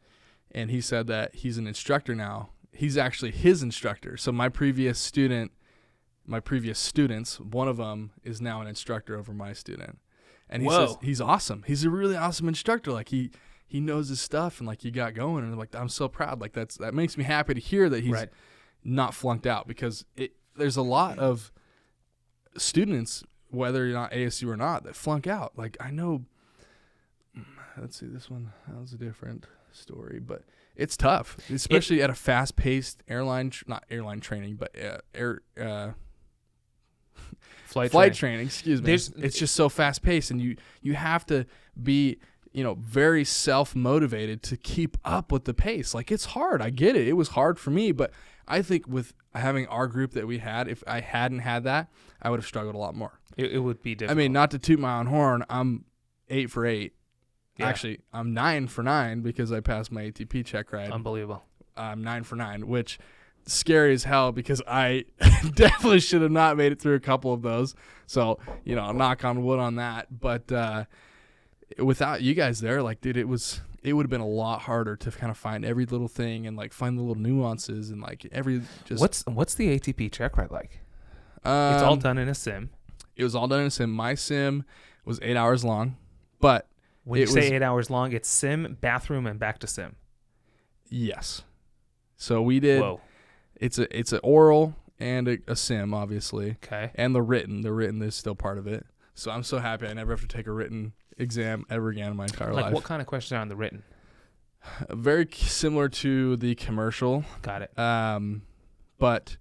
And he said that he's an instructor now. He's actually his instructor. So my previous students, one of them is now an instructor over my student. And he says he's awesome. He's a really awesome instructor. Like he knows his stuff, and he got going, and I'm so proud. That makes me happy to hear that he's not flunked out, because there's a lot of students, whether you're not ASU or not, that flunk out. I know, let's see, this one, that was a different story, but it's tough, especially at a fast-paced not airline training, but flight training, excuse me. It's just so fast-paced, and you have to be very self-motivated to keep up with the pace. It's hard. I get it. It was hard for me, but I think with having our group that we had, if I hadn't had that, I would have struggled a lot more. It would be difficult. I mean, not to toot my own horn, I'm 8 for 8. Yeah. Actually, I'm 9 for 9 because I passed my ATP check ride. Unbelievable. I'm 9 for 9, which scary as hell, because I definitely should have not made it through a couple of those. So, knock on wood on that. But without you guys there, like, dude, it would have been a lot harder to kind of find every little thing and like find the little nuances and like every just. What's the ATP check ride like? It's all done in a sim. It was all done in a sim. My sim was 8 hours long, but when you say 8 hours long, it's sim, bathroom, and back to sim. Yes. So we did. Whoa. It's an oral and a sim, obviously. Okay. And the written is still part of it. So I'm so happy I never have to take a written exam ever again in my entire life. Like what kind of questions are on the written? Very similar to the commercial. Got it. But,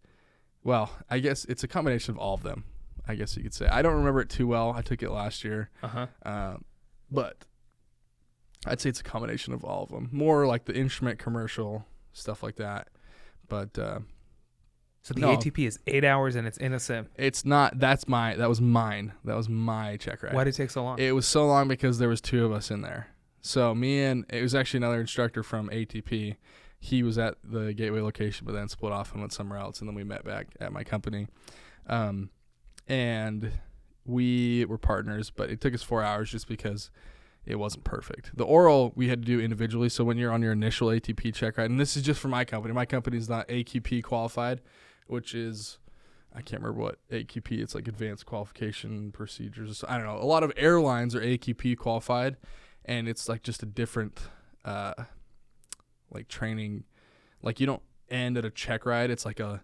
well, I guess it's a combination of all of them, I guess you could say. I don't remember it too well. I took it last year. But I'd say it's a combination of all of them. More like the instrument commercial, stuff like that. But so the ATP is 8 hours and it's in a sim. It's not. That was mine. That was my check ride. Why did it take so long? It was so long because there was two of us in there. So it was actually another instructor from ATP. He was at the Gateway location, but then split off and went somewhere else, and then we met back at my company. And we were partners, but it took us 4 hours just because it wasn't perfect. The oral we had to do individually, so when you're on your initial ATP check ride, and this is just for my company. My company is not AQP qualified, which is, I can't remember what AQP, it's like advanced qualification procedures. I don't know. A lot of airlines are AQP qualified, and it's like just a different like training. Like you don't end at a check ride. It's like a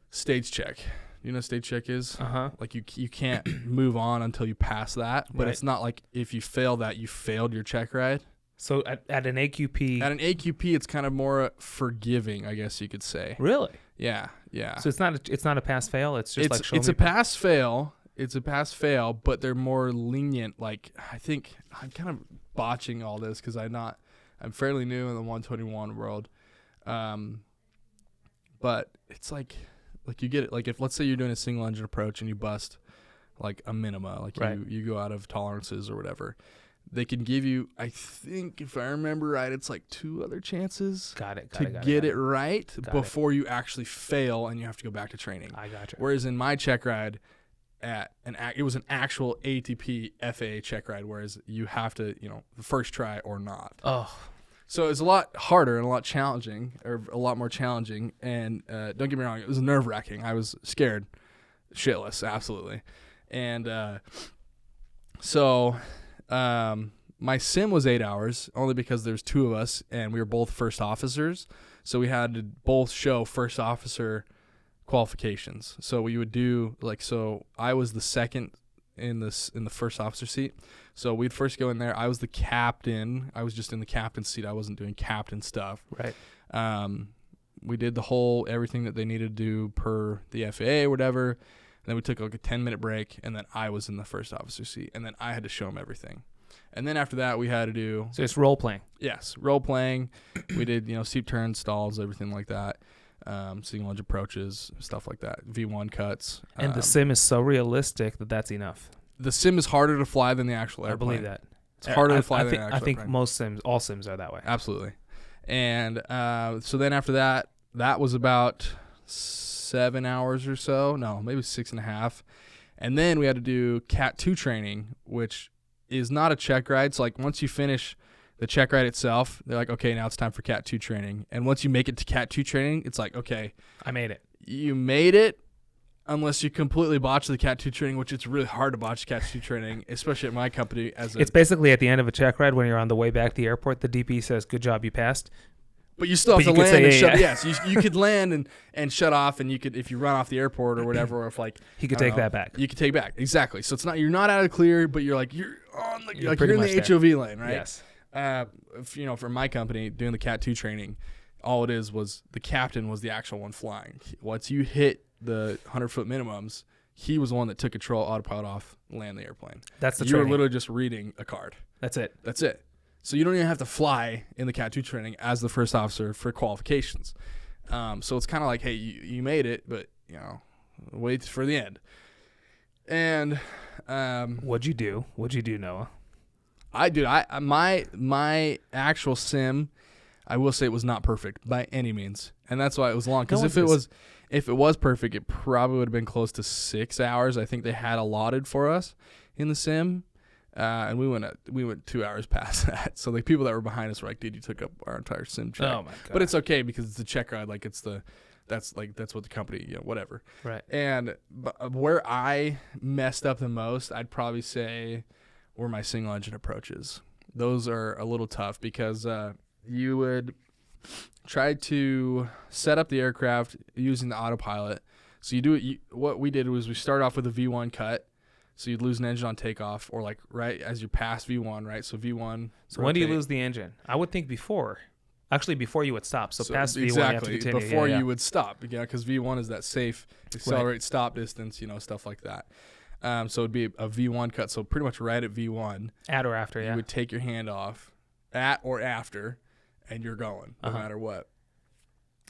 stage check. You know what stage check is? Like you can't move on until you pass that. But It's not like if you fail that, you failed your check ride. So at an AQP... At an AQP, it's kind of more forgiving, I guess you could say. Really? Yeah. So it's not a pass-fail? It's just like show It's me... a pass-fail. It's a pass-fail, but they're more lenient. Like, I think I'm kind of botching all this because I'm fairly new in the 121 world. But it's like you get it. Like if, let's say you're doing a single engine approach and you bust like a minima, like you go out of tolerances or whatever, they can give you, I think if I remember right, it's like 2 other chances to get it right before you actually fail and you have to go back to training. I gotcha. Whereas in my check ride, it was an actual ATP FAA check ride, whereas you have to, the first try or not. Oh. So it's a lot harder and a lot more challenging. And don't get me wrong, it was nerve-wracking. I was scared shitless, absolutely. And so my sim was 8 hours, only because there's 2 of us, and we were both first officers. So we had to both show first officer qualifications. So we would do so I was the second in the first officer seat. So we'd first go in there. I was the captain. I was just in the captain's seat. I wasn't doing captain stuff. Right. We did everything that they needed to do per the FAA or whatever. And then we took like a 10-minute break, and then I was in the first officer seat, and then I had to show them everything. And then after that, we had to do... So it's role playing. Yes, role playing. We did, seat turns, stalls, everything like that. Single edge approaches, stuff like that. V1 cuts. And the sim is so realistic that's enough. The sim is harder to fly than the actual airplane. I believe that. It's harder to fly than the actual airplane. I think all sims are that way. Absolutely. And so then after that was about 7 hours or so. No, maybe 6.5. And then we had to do Cat 2 training, which is not a check ride. So like once you finish the check ride itself, they're like, okay, now it's time for Cat 2 training. And once you make it to Cat 2 training, it's like, okay, I made it. You made it, unless you completely botch the Cat 2 training, which it's really hard to botch Cat 2 training, especially at my company. It's basically at the end of a check ride when you're on the way back to the airport, the DP says, good job, you passed. But you still have to land and shut. Yes, you could land and shut off, and you could, if you run off the airport or whatever, or if like he could take that back. You could take back, exactly. So it's not, you're not out of the clear, but you're on the, you're in the HOV lane, right? Yes. For my company doing the Cat 2 training, all it was the captain was the actual one flying. Once you hit the 100-foot minimums, he was the one that took control, autopilot off, land the airplane. That's the training. You were literally just reading a card. That's it. So you don't even have to fly in the Cat 2 training as the first officer for qualifications. So it's kind of like, hey, you made it, but wait for the end. And what'd you do, Noah? My actual sim, I will say it was not perfect by any means, and that's why it was long. Because if it was perfect, it probably would have been close to 6 hours. I think they had allotted for us in the sim. And we went 2 hours past that. So like people that were behind us were like, dude, you took up our entire sim check. Oh my god. But it's okay because it's a check ride. Like that's what the company, whatever. Right. And where I messed up the most, I'd probably say were my single engine approaches. Those are a little tough because you would try to set up the aircraft using the autopilot. So what we did was we start off with a V1 cut. So you'd lose an engine on takeoff or like right as you pass V1, right? So V1. So when do you lose the engine? I would think before. Actually, before you would stop. So past V1, you have to continue. Before you would stop, because V1 is that safe accelerate, stop distance, stuff like that. So it'd be a V1 cut. So pretty much right at V1. At or after, You would take your hand off at or after, and you're going no matter what.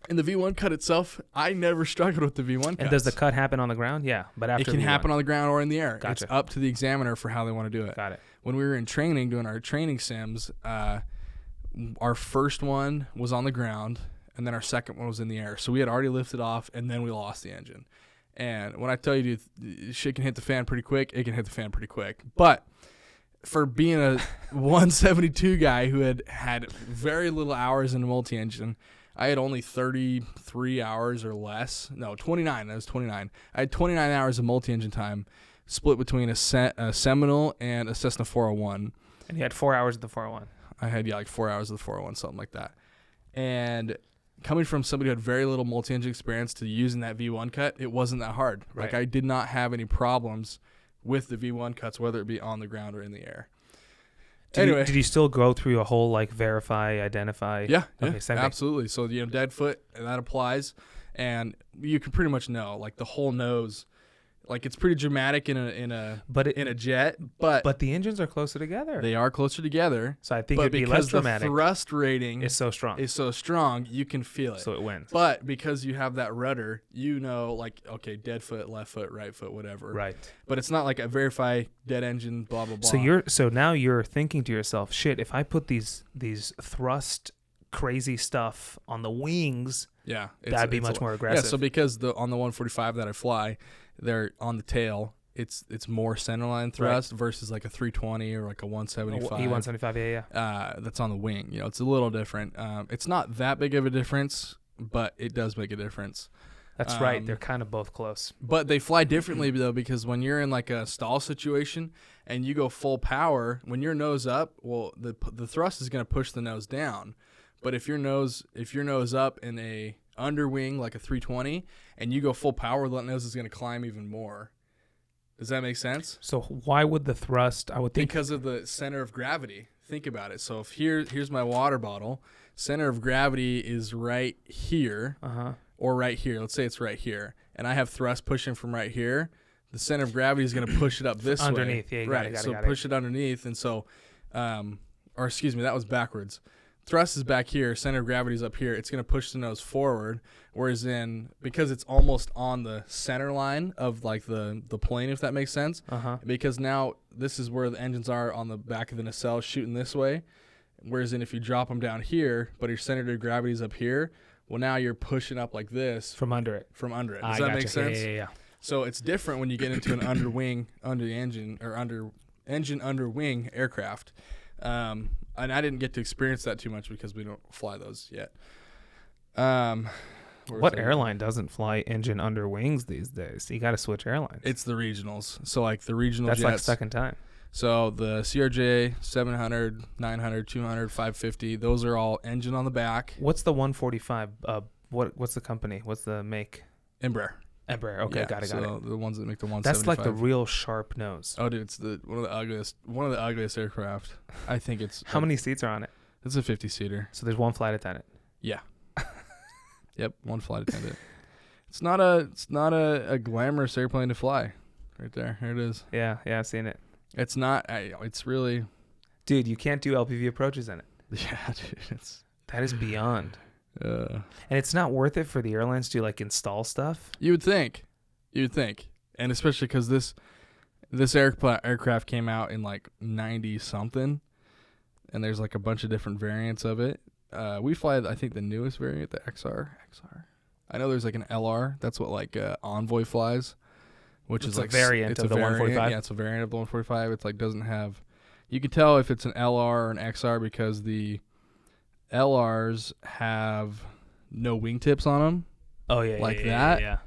In the V1 cut itself, I never struggled with the V1 cuts. And does the cut happen on the ground? Yeah, but after it can V1. happen on the ground or in the air. Gotcha. It's up to the examiner for how they want to do it. Got it. When we were in training, doing our training sims, our first one was on the ground, and then our second one was in the air. So we had already lifted off, and then we lost the engine. And when I tell you, dude, shit can hit the fan pretty quick, it can hit the fan pretty quick. But for being a 172 guy who had very little hours in a multi-engine, I had only 33 hours or less. No, 29. That was 29. I had 29 hours of multi-engine time split between a Seminole and a Cessna 401. And you had 4 hours of the 401. I had, like 4 hours of the 401, something like that. And coming from somebody who had very little multi-engine experience to using that V1 cut, it wasn't that hard. Right. Like, I did not have any problems with the V1 cuts, whether it be on the ground or in the air. Did you still go through a whole like verify, identify? Yeah, okay, absolutely. So dead foot, and that applies, and you can pretty much know like the whole nose, like it's pretty dramatic in a jet, but the engines are closer together. They are closer together. So I think it'd be less dramatic. The thrust rating is so strong, you can feel it. So it wins. But because you have that rudder, like okay, dead foot, left foot, right foot, whatever. Right. But it's not like a verify dead engine, blah blah blah. So now you're thinking to yourself, shit, if I put these thrust crazy stuff on the wings, that'd be much more aggressive. Yeah. So because on the 145 that I fly, they're on the tail. It's more centerline thrust versus like a 320 or like a 175. E175, yeah. That's on the wing. It's a little different. It's not that big of a difference, but it does make a difference. That's right. They're kind of both close. But they fly differently though, because when you're in like a stall situation and you go full power, when you're nose up, well, the thrust is going to push the nose down. But if your nose up in a underwing like a 320 and you go full power, that nose is going to climb even more. Does that make sense? So why would the thrust, I would think, because of the center of gravity. Think about it. So if here's my water bottle, center of gravity is right here or right here. Let's say it's right here, and I have thrust pushing from right here. The center of gravity is going to push it up this underneath. way. Yeah, right. Got so it. Push it underneath, and so, or excuse me, that was backwards. Thrust is back here, center of gravity is up here. It's going to push the nose forward, whereas because it's almost on the center line of like the plane, if that makes sense. Because now this is where the engines are on the back of the nacelle shooting this way, whereas if you drop them down here, but your center of gravity is up here, well, now you're pushing up like this from under it. Does that make sense? Yeah. So it's different when you get into an under wing aircraft. And I didn't get to experience that too much because we don't fly those yet. What airline doesn't fly engine under wings these days? You got to switch airlines. It's the regionals. So like the regional That's jets. like second time. So the CRJ 700, 900, 200, 550, those are all engine on the back. What's the 145? What's the company? What's the make? Embraer. Okay, yeah, got it. The ones that make the 175. That's like the real sharp nose. Oh, dude, it's one of the ugliest aircraft. I think it's. How many seats are on it? It's a 50-seater. So there's one flight attendant. Yeah. Yep, one flight attendant. It's not a glamorous airplane to fly. Right there, here it is. Yeah, I've seen it. It's not. It's really. Dude, you can't do LPV approaches in it. Yeah, dude, that is beyond. And it's not worth it for the airlines to like install stuff. You would think, and especially because this aircraft came out in like 90 something, and there's like a bunch of different variants of it. We fly, I think, the newest variant, the XR. I know there's like an LR. That's what like Envoy flies, which is like a variant of the 145. Yeah, it's a variant of the 145. It's like doesn't have You can tell if it's an LR or an XR because the LRs have no wingtips on them. Oh, yeah. Like yeah, that. Yeah.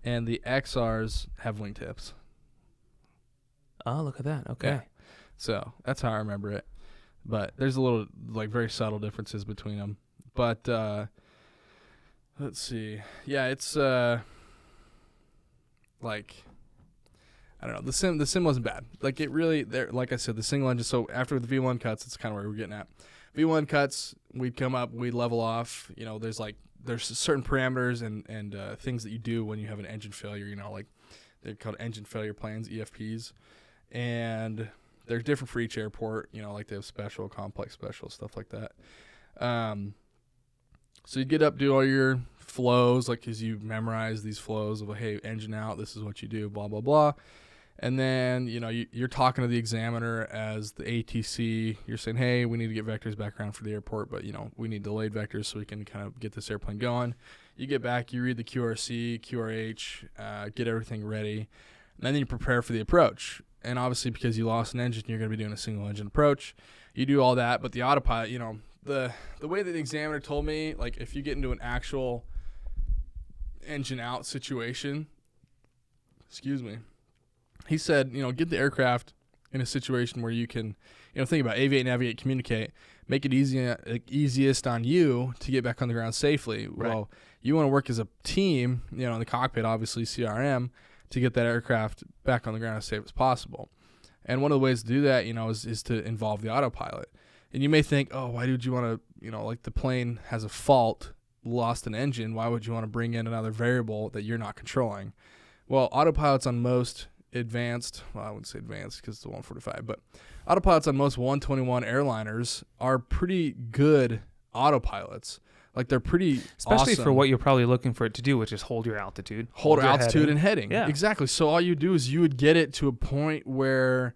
And the XRs have wingtips. Oh, look at that. Okay. Yeah. So that's how I remember it. But there's a little, like, very subtle differences between them. But let's see. Yeah, it's like, I don't know. The sim wasn't bad. Like, it really, like I said, the single engine. So after the V1 cuts, it's kind of where we're getting at. V1 cuts, we'd come up, we'd level off. You know, there's certain parameters and things that you do when you have an engine failure. You know, like they're called engine failure plans, EFPs, and they're different for each airport. You know, like they have special, complex, special, stuff like that. So you get up, do all your flows, like, because you memorize these flows of, hey, engine out, this is what you do, blah, blah, blah. And then, you know, you're talking to the examiner as the ATC. You're saying, hey, we need to get vectors back around for the airport, but, you know, we need delayed vectors so we can kind of get this airplane going. You get back, you read the QRC, QRH, get everything ready, and then you prepare for the approach. And obviously, because you lost an engine, you're going to be doing a single engine approach. You do all that, but the autopilot, you know, the way that the examiner told me, like, if you get into an actual engine out situation, he said, you know, get the aircraft in a situation where you can, you know, think about aviate, navigate, communicate, make it easiest on you to get back on the ground safely. Right. Well, you want to work as a team, you know, in the cockpit, obviously CRM, to get that aircraft back on the ground as safe as possible. And one of the ways to do that, you know, is to involve the autopilot. And you may think, oh, why would you want to, you know, like the plane has a fault, lost an engine, why would you want to bring in another variable that you're not controlling? Well, autopilots on most advanced, well, I wouldn't say advanced because it's the 145, but autopilots on most 121 airliners are pretty good autopilots. Like, they're pretty Especially awesome. for what you're probably looking for it to do, which is hold your altitude. Hold your altitude heading. and heading. Yeah. Exactly. So all you do is you would get it to a point where,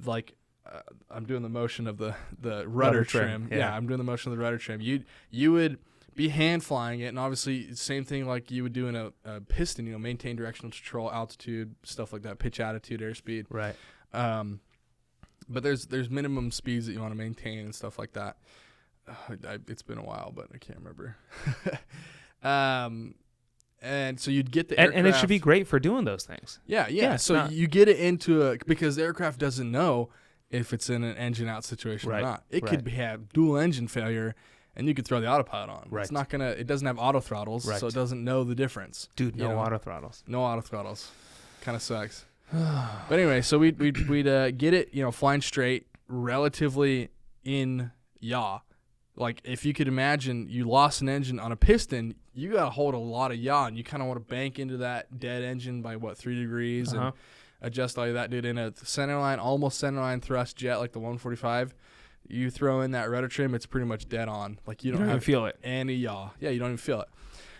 like, I'm doing the motion of the rudder trim. Yeah, I'm doing the motion of the rudder trim. You would be hand flying it, and obviously same thing like you would do in a piston. You know, maintain directional control, altitude, stuff like that, pitch, attitude, airspeed. Right. But there's minimum speeds that you want to maintain and stuff like that. It's been a while, but I can't remember. And so you'd get the aircraft. And it should be great for doing those things. Yeah. So you get it into because the aircraft doesn't know if it's in an engine out situation or not. It could have dual engine failure, and you could throw the autopilot on. Right. It's not gonna. It doesn't have auto throttles, so it doesn't know the difference. Dude, no auto throttles. No auto throttles. Kind of sucks. But anyway, so we'd get it, you know, flying straight, relatively in yaw. Like, if you could imagine you lost an engine on a piston, you got to hold a lot of yaw, and you kind of want to bank into that dead engine by, 3 degrees and adjust all of that, dude. In a centerline, almost centerline thrust jet like the 145, you throw in that rudder trim, it's pretty much dead on. Like, you don't even feel it. Any yaw. Yeah, you don't even feel it.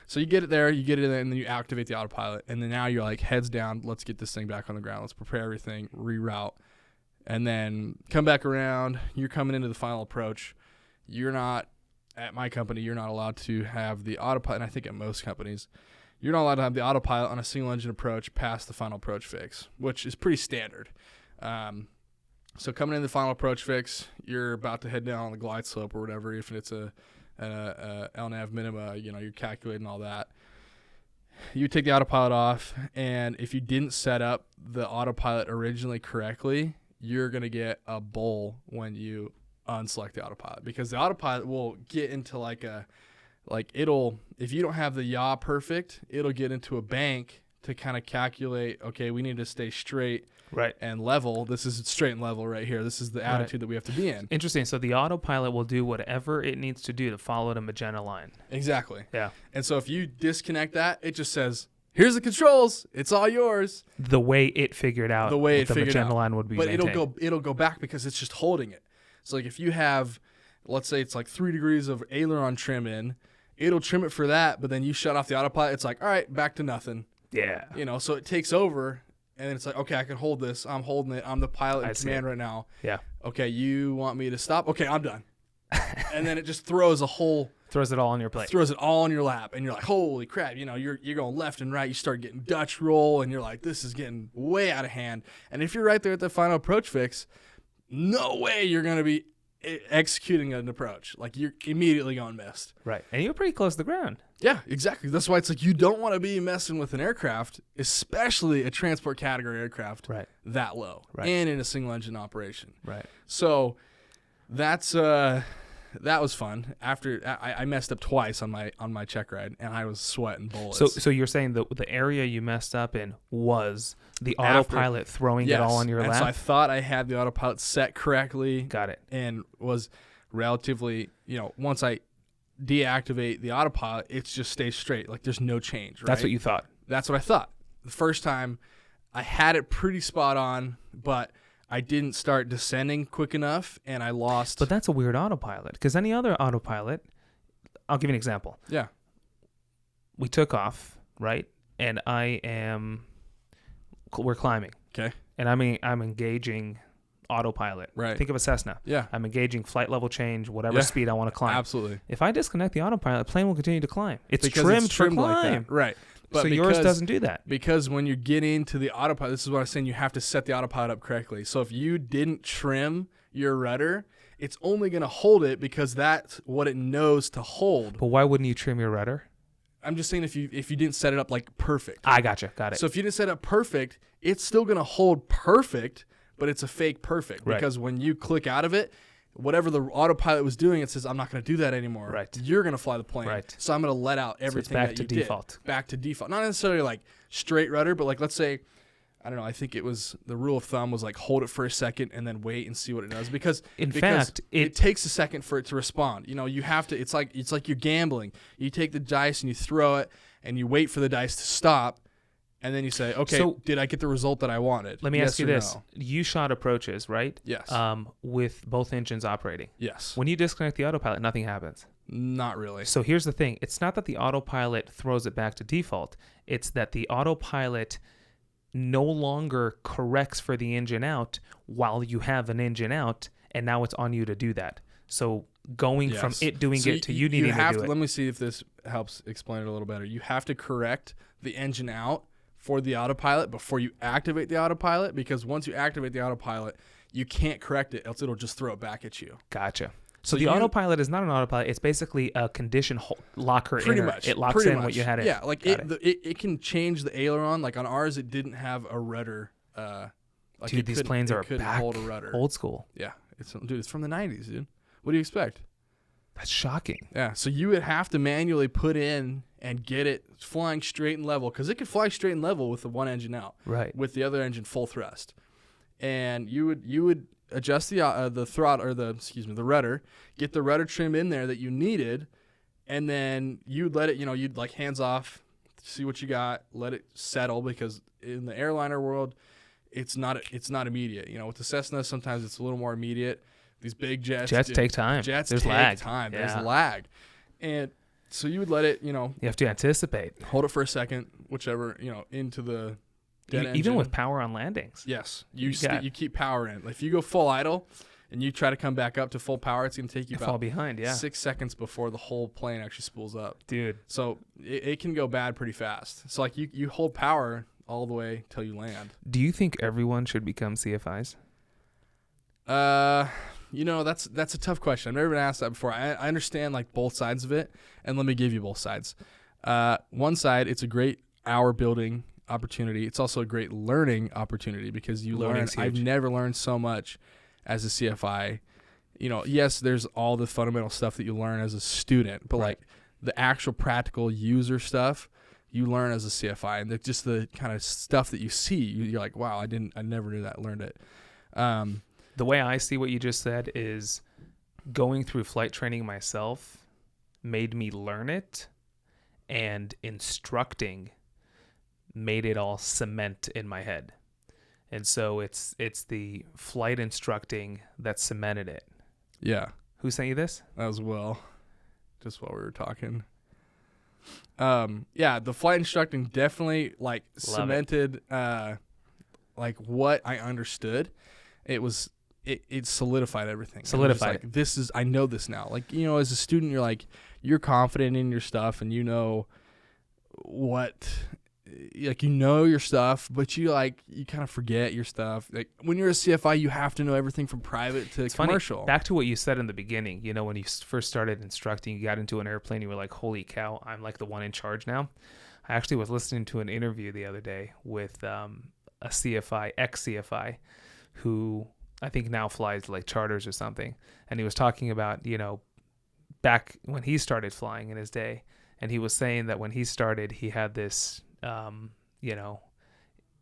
So you get it there, and then you activate the autopilot, and then now you're like, heads down, let's get this thing back on the ground. Let's prepare everything, reroute, and then come back around. You're coming into the final approach. You're not, at my company, you're not allowed to have the autopilot, and I think at most companies, you're not allowed to have the autopilot on a single engine approach past the final approach fix, which is pretty standard. So coming in the final approach fix, you're about to head down on the glide slope or whatever. If it's a LNAV minima, you know, you're calculating all that. You take the autopilot off, and if you didn't set up the autopilot originally correctly, you're going to get a bull when you unselect the autopilot, because the autopilot will get into if you don't have the yaw perfect, it'll get into a bank to kind of calculate, okay, we need to stay straight and level. This is straight and level right here. This is the attitude that we have to be in. Interesting. So the autopilot will do whatever it needs to do to follow the magenta line. Exactly. Yeah. And so if you disconnect that, it just says, here's the controls. It's all yours. The way it figured out the magenta line would be maintained. But it'll go back because it's just holding it. So like if you have, let's say it's like 3 degrees of aileron trim in, it'll trim it for that, but then you shut off the autopilot. It's like, all right, back to nothing. Yeah. You know, so it takes over, and then it's like, okay, I can hold this. I'm holding it. I'm the pilot in command right now. Yeah. Okay, you want me to stop? Okay, I'm done. And then it just throws it all on your plate. Throws it all on your lap, and you're like, holy crap! You know, you're going left and right. You start getting Dutch roll, and you're like, this is getting way out of hand. And if you're right there at the final approach fix, no way you're going to be executing an approach. Like, you're immediately going missed. Right. And you're pretty close to the ground. Yeah, exactly. That's why it's like you don't want to be messing with an aircraft, especially a transport category aircraft, Right. that low, Right. and in a single engine operation. Right. So that's that was fun. After I messed up twice on my check ride, and I was sweating bullets. So you're saying the area you messed up in was the autopilot throwing it all on your and lap? so I thought I had the autopilot set correctly. Got it. And was relatively, once I deactivate the autopilot, it just stays straight. Like, there's no change, right? That's what you thought. That's what I thought. The first time, I had it pretty spot on, but I didn't start descending quick enough, and I lost. But that's a weird autopilot, because any other autopilot, I'll give you an example. Yeah. We took off, right? And we're climbing. Okay. And I'm engaging autopilot. Right. Think of a Cessna. Yeah. I'm engaging flight level change, whatever speed I want to climb. Absolutely. If I disconnect the autopilot, the plane will continue to climb. It's Because trimmed for like climb. that. Right. But so yours doesn't do that. Because when you're getting to the autopilot, this is what I'm saying, you have to set the autopilot up correctly. So if you didn't trim your rudder, it's only going to hold it because that's what it knows to hold. But why wouldn't you trim your rudder? I'm just saying if you didn't set it up like perfect. I gotcha. Got it. So if you didn't set it up perfect, it's still going to hold perfect, but it's a fake perfect. Right. Because when you click out of it, whatever the autopilot was doing, it says, I'm not going to do that anymore. Right. You're going to fly the plane. Right. So I'm going to let out everything back that to you default. did. Back to default. Not necessarily like straight rudder, but like, let's say, I don't know, I think it was the rule of thumb was like hold it for a second and then wait and see what it does. Because it takes a second for it to respond. You have to, it's like you're gambling. You take the dice and you throw it and you wait for the dice to stop. And then you say, okay, so, did I get the result that I wanted? Let me ask you this. No? You shot approaches, right? Yes. With both engines operating. Yes. When you disconnect the autopilot, nothing happens. Not really. So here's the thing. It's not that the autopilot throws it back to default. It's that the autopilot no longer corrects for the engine out while you have an engine out, and now it's on you to do that. So going from it doing it to you needing to do it. Let me see if this helps explain it a little better. You have to correct the engine out for the autopilot before you activate the autopilot, because once you activate the autopilot, you can't correct it, else it'll just throw it back at you. Gotcha. So the autopilot is not an autopilot. It's basically a condition locker. Pretty much. It locks in what you had in. Yeah, like it can change the aileron. Like on ours, it didn't have a rudder. Dude, these planes are back hold a rudder. Old school. Yeah, it's from the 90s, dude. What do you expect? That's shocking. Yeah, so you would have to manually put in and get it flying straight and level, because it could fly straight and level with the one engine out, right? With the other engine full thrust, and you would adjust the throttle or the rudder, get the rudder trim in there that you needed, and then you'd let it, you'd like hands off, see what you got, let it settle, because in the airliner world, it's not immediate. With the Cessna, sometimes it's a little more immediate. These big jets take time. There's lag. Time. Yeah. There's lag. And so you would let it, you have to anticipate. Hold it for a second, whichever, into the dead engine. Even with power on landings. Yes. You keep power in. If you go full idle and you try to come back up to full power, it's going to take you about fall behind, 6 seconds before the whole plane actually spools up. Dude. So it can go bad pretty fast. So like you hold power all the way till you land. Do you think everyone should become CFIs? That's a tough question. I've never been asked that before. I understand like both sides of it, and let me give you both sides. One side, it's a great hour building opportunity. It's also a great learning opportunity, because you learn. I've never learned so much as a CFI. Yes, there's all the fundamental stuff that you learn as a student, but like the actual practical user stuff you learn as a CFI, and just the kind of stuff that you see, you're like, wow, I never knew that, learned it. The way I see what you just said is going through flight training myself made me learn it, and instructing made it all cement in my head. And so it's the flight instructing that cemented it. Yeah. Who sent you this? That was Will, just while we were talking. The flight instructing definitely like cemented like what I understood. It solidified everything. Solidified. Like, I know this now. Like, as a student, you're confident in your stuff, and what like you know your stuff, but you kind of forget your stuff. Like when you're a CFI, you have to know everything from private to commercial. Funny. Back to what you said in the beginning, when you first started instructing, you got into an airplane, you were like, holy cow, I'm like the one in charge now. I actually was listening to an interview the other day with a CFI, ex-CFI, who I think now flies like charters or something. And he was talking about, back when he started flying in his day. And he was saying that when he started, he had this,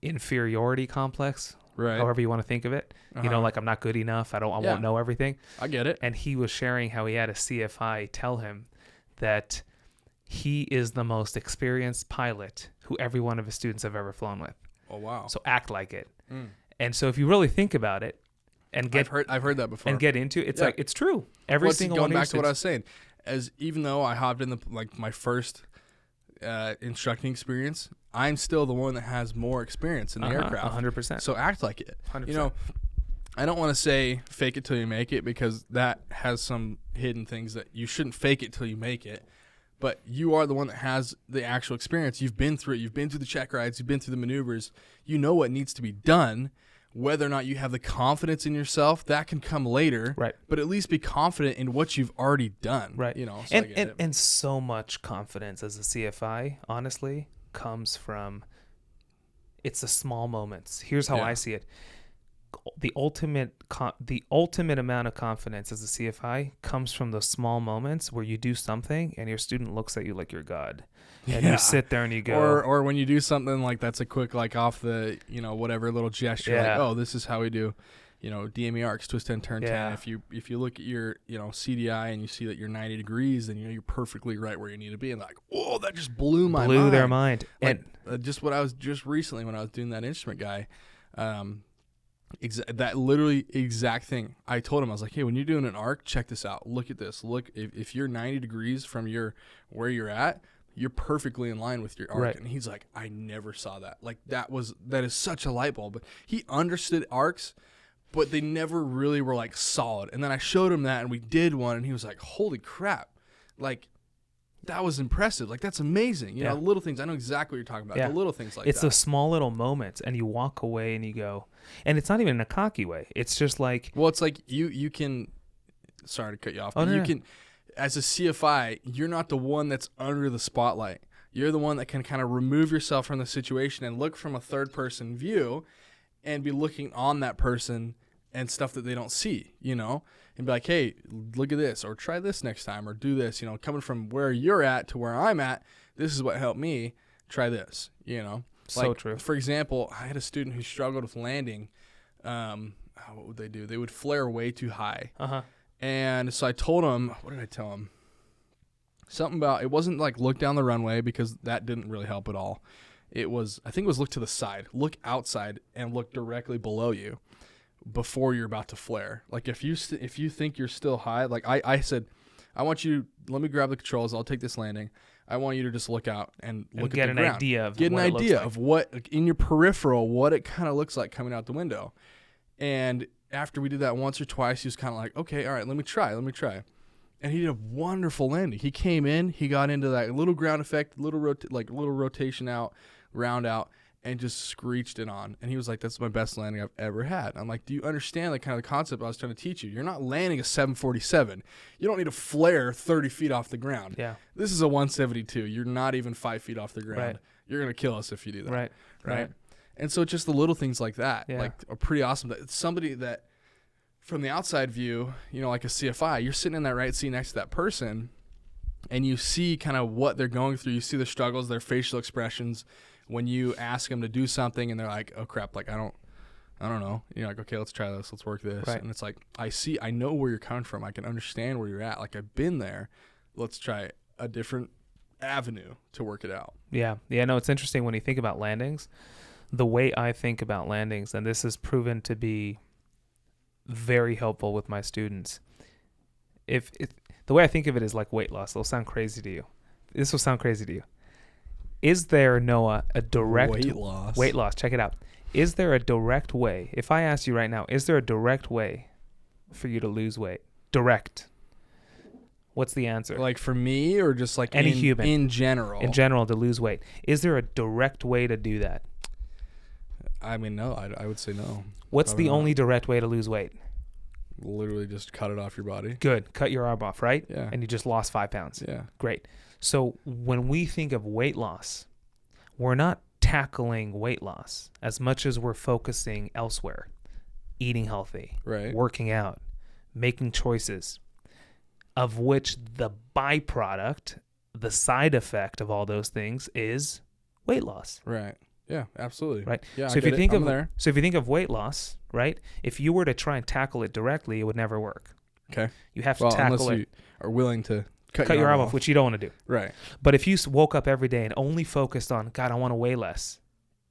inferiority complex, right? However you want to think of it. Like I'm not good enough. I won't know everything. I get it. And he was sharing how he had a CFI tell him that he is the most experienced pilot who every one of his students have ever flown with. Oh, wow. So act like it. And so if you really think about it and I've heard that before and get into it, it's like, it's true. Every single one of going your back to what I students. was saying, even though I hopped in my first instructing experience, I'm still the one that has more experience in the aircraft. 100%. So act like it. 100%. I don't want to say fake it till you make it, because that has some hidden things that you shouldn't fake it till you make it. But you are the one that has the actual experience. You've been through it. You've been through the check rides. You've been through the maneuvers. You know what needs to be done. Whether or not you have the confidence in yourself, that can come later. Right. But at least be confident in what you've already done. Right. So and so much confidence as a CFI, honestly, comes from, it's the small moments. Here's how I see it. The ultimate amount of confidence as a CFI comes from the small moments where you do something and your student looks at you like you're God, and you sit there and you go, or when you do something like that's a quick off the whatever little gesture, like, oh, this is how we do DME arcs, twist 10, turn 10. If you look at your CDI and you see that you're 90 degrees, then you're perfectly right where you need to be, and like, whoa, that just blew their mind. Like, just what I was just recently when I was doing that instrument guy. That literally exact thing. I told him, I was like, hey, when you're doing an arc, check this out. Look at this. Look, if you're 90 degrees from where you're at, you're perfectly in line with your arc. Right. And he's like, I never saw that. Like that is such a light bulb. But he understood arcs, but they never really were like solid. And then I showed him that and we did one, and he was like, holy crap. Like, that was impressive. Like, that's amazing. Little things. I know exactly what you're talking about. The little things like it's that. It's the small little moments, and you walk away and you go, and it's not even in a cocky way. It's just like, well, it's like you can. Sorry to cut you off. But you can, as a CFI, you're not the one that's under the spotlight. You're the one that can kind of remove yourself from the situation and look from a third person view, and be looking on that person and stuff that they don't see. And be like, hey, look at this, or try this next time, or do this. Coming from where you're at to where I'm at, this is what helped me. Try this. So true. For example, I had a student who struggled with landing. What would they do? They would flare way too high. And so I told him, what did I tell him? Something about, it wasn't like look down the runway, because that didn't really help at all. I think it was look to the side, look outside, and look directly below you before you're about to flare. Like if you think you're still high, like I said, let me grab the controls. I'll take this landing. I want you to just look out and look at the ground. Get an idea of what in your peripheral, what it kind of looks like coming out the window. And after we did that once or twice, he was kind of like, okay, all right, let me try. And he did a wonderful landing. He came in, he got into that little ground effect, little rotation out, round out, and just screeched it on. And he was like, that's my best landing I've ever had. I'm like, do you understand the kind of concept I was trying to teach you? You're not landing a 747. You don't need to flare 30 feet off the ground. Yeah. This is a 172. You're not even 5 feet off the ground. Right. You're going to kill us if you do that. Right. And so just the little things like that, are pretty awesome. That it's somebody that, from the outside view, like a CFI, you're sitting in that right seat next to that person, and you see kind of what they're going through. You see their struggles, their facial expressions. When you ask them to do something and they're like, oh crap, like I don't know. You're like, okay, let's try this. Let's work this. Right. And it's like, I know where you're coming from. I can understand where you're at. Like I've been there. Let's try a different avenue to work it out. Yeah. No, it's interesting when you think about landings. The way I think about landings, and this has proven to be very helpful with my students. The way I think of it is like weight loss. It'll sound crazy to you. This will sound crazy to you. Is there, Noah, a direct weight loss? Check it out. Is there a direct way? If I ask you right now, is there a direct way for you to lose weight? Direct. What's the answer? Like for me, or just like Any human. in general? In general, to lose weight. Is there a direct way to do that? I mean, no. I would say no. What's Probably the not. only direct way to lose weight? Literally just cut it off your body. Good. Cut your arm off, right? Yeah. And you just lost 5 pounds. Yeah. Great. So when we think of weight loss, we're not tackling weight loss as much as we're focusing elsewhere. Eating healthy, Right. working out, making choices, of which the byproduct, the side effect of all those things is weight loss. Right. Yeah, absolutely. Right. Yeah. So if you think I'm of there. so if you think of weight loss, right? If you were to try and tackle it directly, it would never work. Okay. You have to Well, tackle unless it. you are willing to cut Your arm off, which you don't want to do. Right. But if you woke up every day and only focused on, God, I want to weigh less,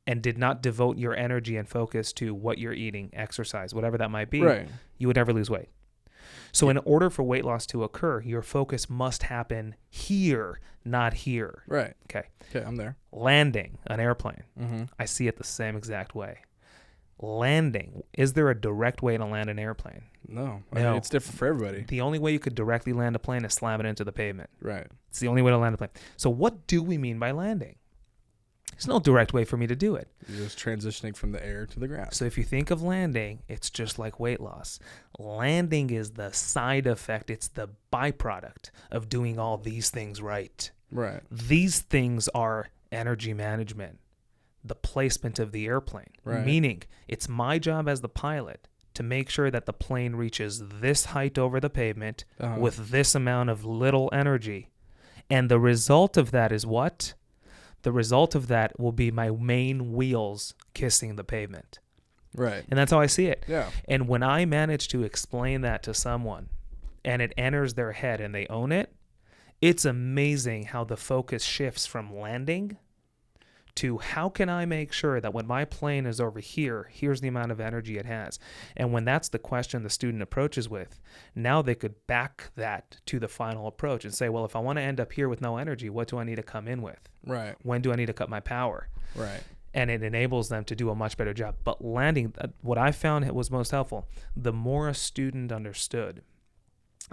and did not devote your energy and focus to what you're eating, exercise, whatever that might be, Right. you would never lose weight. So in order for weight loss to occur, your focus must happen here, not here. Right. Okay. Okay. I'm there. Landing an airplane, Mm-hmm. I see it the same exact way. Landing, is there a direct way to land an airplane? No. I No. mean, it's different for everybody. The only way you could directly land a plane is slam it into the pavement. Right. It's the only way to land a plane. So what do we mean by landing? There's no direct way for me to do it. You're just transitioning from the air to the ground. So if you think of landing, it's just like weight loss. Landing is the side effect. It's the byproduct of doing all these things right. Right. These things are energy management, the placement of the airplane, Right. meaning it's my job as the pilot to make sure that the plane reaches this height over the pavement Uh-huh. with this amount of little energy. And the result of that is what? The result of that will be my main wheels kissing the pavement. Right. And that's how I see it. Yeah. And when I manage to explain that to someone and it enters their head and they own it, it's amazing how the focus shifts from landing to how can I make sure that when my plane is over here, here's the amount of energy it has. And when that's the question the student approaches with, now they could back that to the final approach and say, well, if I want to end up here with no energy, what do I need to come in with? Right. When do I need to cut my power? Right. And it enables them to do a much better job. But landing, what I found was most helpful, the more a student understood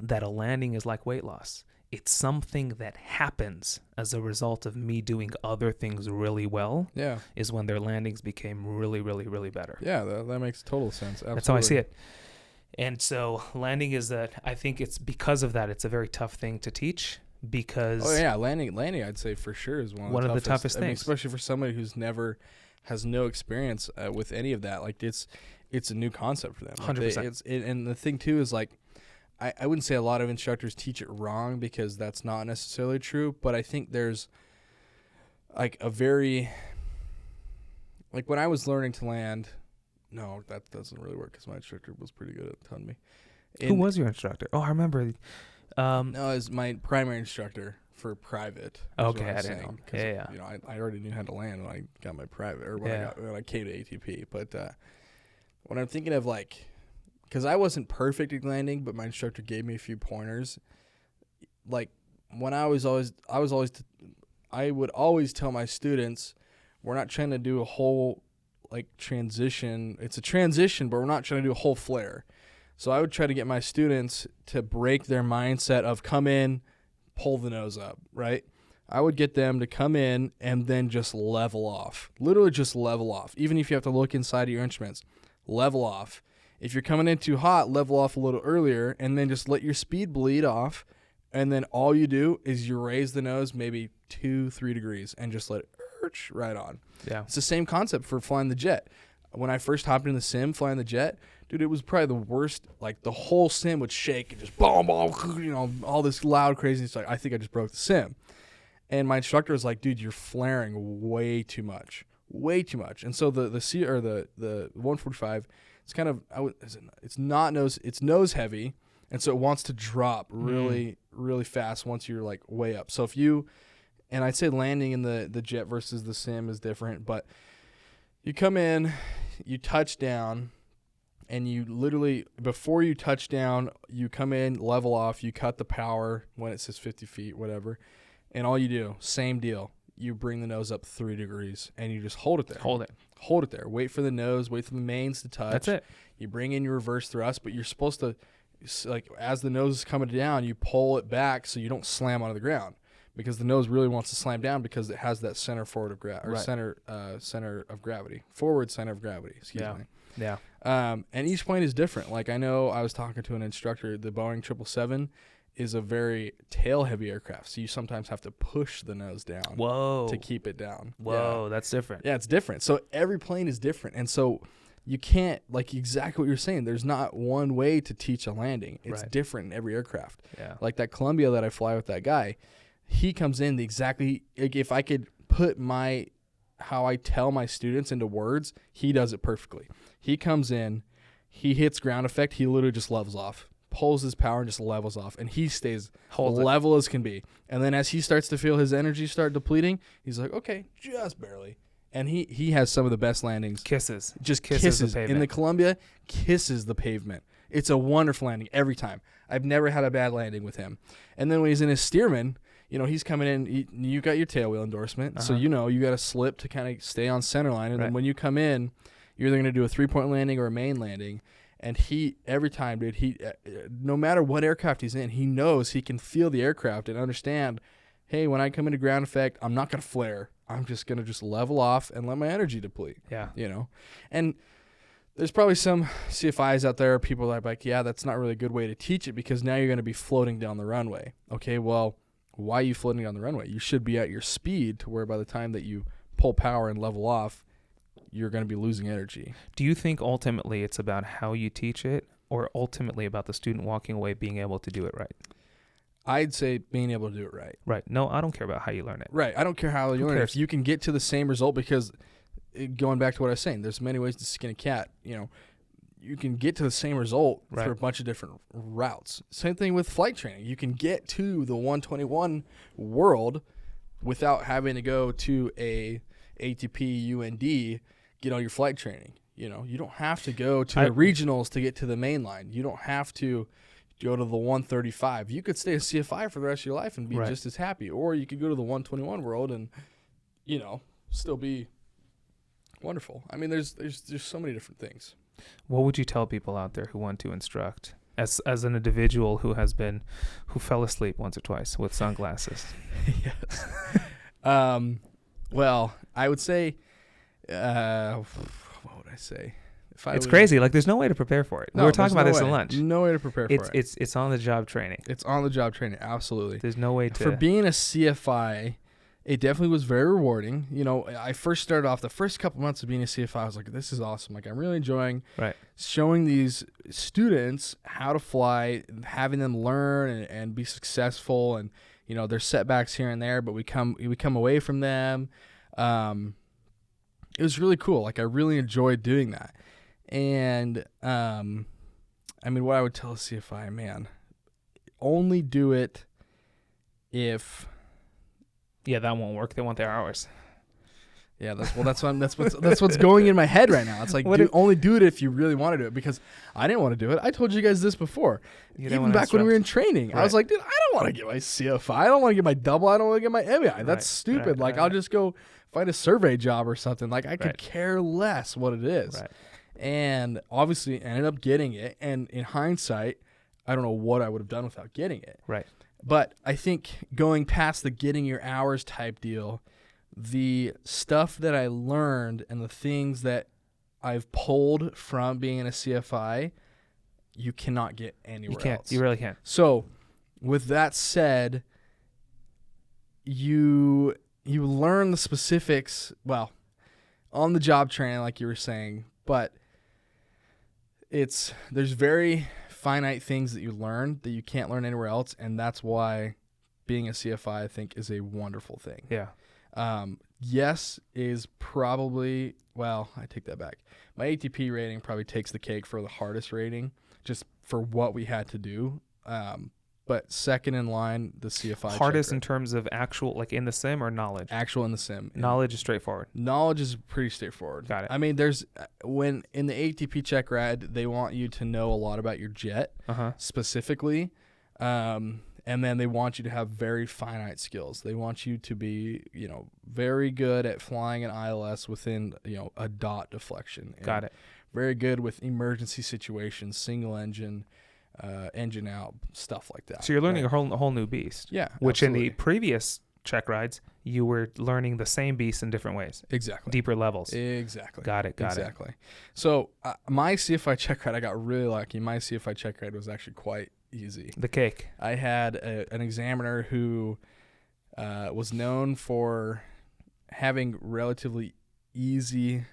that a landing is like weight loss, it's something that happens as a result of me doing other things really well, Yeah. is when their landings became really, really, really better. Yeah. That makes total sense. Absolutely. That's how I see it. And so landing is I think it's because of that, it's a very tough thing to teach because Oh yeah, landing. I'd say for sure is one of the toughest I mean, things. especially for somebody who's never has no experience with any of that. Like it's a new concept for them. Like 100%. And the thing too is like, I wouldn't say a lot of instructors teach it wrong because that's not necessarily true. But I think there's like a very like when I was learning to land. No, that doesn't really work because my instructor was pretty good at telling me. Who was your instructor? Oh, I remember. No, it was my primary instructor for private. is Okay, what I'm I didn't saying, know. 'cause, Yeah. You know, I already knew how to land when I got my private, or when I came to ATP. But when I'm thinking of like, because I wasn't perfect at landing, but my instructor gave me a few pointers. Like when I would always tell my students, we're not trying to do a whole like transition. It's a transition, but we're not trying to do a whole flare. So I would try to get my students to break their mindset of come in, pull the nose up, right? I would get them to come in and then just level off. Literally just level off. Even if you have to look inside of your instruments, level off. If you're coming in too hot, level off a little earlier and then just let your speed bleed off. And then all you do is you raise the nose maybe 2-3 degrees and just let it right on. Yeah. It's the same concept for flying the jet. When I first hopped in the sim flying the jet, dude, it was probably the worst. Like the whole sim would shake and just boom, boom, you know, all this loud craziness. Like I think I just broke the sim. And my instructor was like, dude, you're flaring way too much. And so the 145, it's kind of it's nose heavy, and so it wants to drop really really fast once you're like way up. So if you, and I'd say landing in the jet versus the sim is different, but you come in, you touch down, and you literally, before you touch down, you come in, level off, you cut the power when it says 50 feet, whatever, and all you do, same deal. You bring the nose up 3 degrees, and you just hold it there. Hold it. Wait for the nose, wait for the mains to touch. That's it. You bring in your reverse thrust, but you're supposed to, like as the nose is coming down, you pull it back so you don't slam onto the ground, because the nose really wants to slam down because it has that center forward of center of gravity, forward center of gravity. Excuse me. Yeah. And each plane is different. Like I know I was talking to an instructor. The Boeing 777 is a very tail heavy aircraft, so you sometimes have to push the nose down. Whoa. To keep it down. Whoa, that's different. Yeah, it's different. So every plane is different, and so you can't, like exactly what you're saying, there's not one way to teach a landing. It's different in every aircraft. Yeah. Like that Columbia that I fly with that guy, he comes in like if I could put how I tell my students into words, he does it perfectly. He comes in, he hits ground effect, he literally just levels off, pulls his power and just levels off, and he stays level as can be. And then as he starts to feel his energy start depleting, he's like, okay, just barely. And he has some of the best landings. Kisses. Just kisses the kisses. pavement. In the Columbia, kisses the pavement. It's a wonderful landing every time. I've never had a bad landing with him. And then when he's in his Stearman, he's coming in, you got your tail wheel endorsement, so you got to slip to kind of stay on center line. And then when you come in, you're either going to do a 3-point landing or a main landing. And every time, dude, no matter what aircraft he's in, he knows he can feel the aircraft and understand, hey, when I come into ground effect, I'm not going to flare. I'm just going to just level off and let my energy deplete. Yeah. And there's probably some CFIs out there, people that are like, yeah, that's not really a good way to teach it, because now you're going to be floating down the runway. Okay, well, why are you floating down the runway? You should be at your speed to where by the time that you pull power and level off, you're going to be losing energy. Do you think ultimately it's about how you teach it, or ultimately about the student walking away being able to do it right? I'd say being able to do it right. Right. No, I don't care about how you learn it. Right. I don't care how you learn it. If you can get to the same result, because going back to what I was saying, there's many ways to skin a cat. You can get to the same result through a bunch of different routes. Same thing with flight training. You can get to the 121 world without having to go to a ATP, UND, get all your flight training. You don't have to go to the regionals to get to the main line. You don't have to go to the 135. You could stay a CFI for the rest of your life and be just as happy. Or you could go to the 121 world and, still be wonderful. I mean, there's so many different things. What would you tell people out there who want to instruct, as an individual who fell asleep once or twice with sunglasses? Yes. Well, I would say, what would I say? It's crazy. Like, there's no way to prepare for it. No, we were talking about this at lunch. No way to prepare for it. It's on the job training. It's on the job training. Absolutely. There's no way to. For being a CFI, it definitely was very rewarding. I first started off the first couple months of being a CFI. I was like, this is awesome. Like, I'm really enjoying showing these students how to fly, having them learn and be successful. And, there's setbacks here and there, but we come away from them. It was really cool. Like, I really enjoyed doing that. And, what I would tell a CFI, man, only do it if. Yeah, that won't work. They want their hours. Yeah, that's what's going in my head right now. It's like, only do it if you really want to do it, because I didn't want to do it. I told you guys this before. Even back when we were in training. Right. I was like, dude, I don't want to get my CFI. I don't want to get my double. I don't want to get my MEI. That's stupid. I'll just go find a survey job or something. Like, I could care less what it is. Right. And obviously ended up getting it. And in hindsight, I don't know what I would have done without getting it. Right. But I think going past the getting your hours type deal, the stuff that I learned and the things that I've pulled from being in a CFI, you cannot get anywhere else. You really can't. So with that said, you learn the specifics, on the job training, like you were saying, but there's very finite things that you learn that you can't learn anywhere else, and that's why being a CFI, I think, is a wonderful thing. Yeah. Yes is probably, I take that back. My ATP rating probably takes the cake for the hardest rating, just for what we had to do. But second in line, the CFI. Hardest in terms of actual, like in the sim, or knowledge? Actual in the sim. Knowledge is straightforward. Knowledge is pretty straightforward. Got it. I mean, there's when in the ATP check rad, they want you to know a lot about your jet specifically, and then they want you to have very finite skills. They want you to be, very good at flying an ILS within, a dot deflection. Got it. Very good with emergency situations, single engine. engine out, stuff like that. So you're learning a whole new beast. Yeah, which absolutely. in the previous check rides, you were learning the same beast in different ways. Exactly. Deeper levels. Exactly. Got it. Exactly. So my CFI check ride, I got really lucky. My CFI check ride was actually quite easy. The cake. I had an examiner who was known for having relatively easy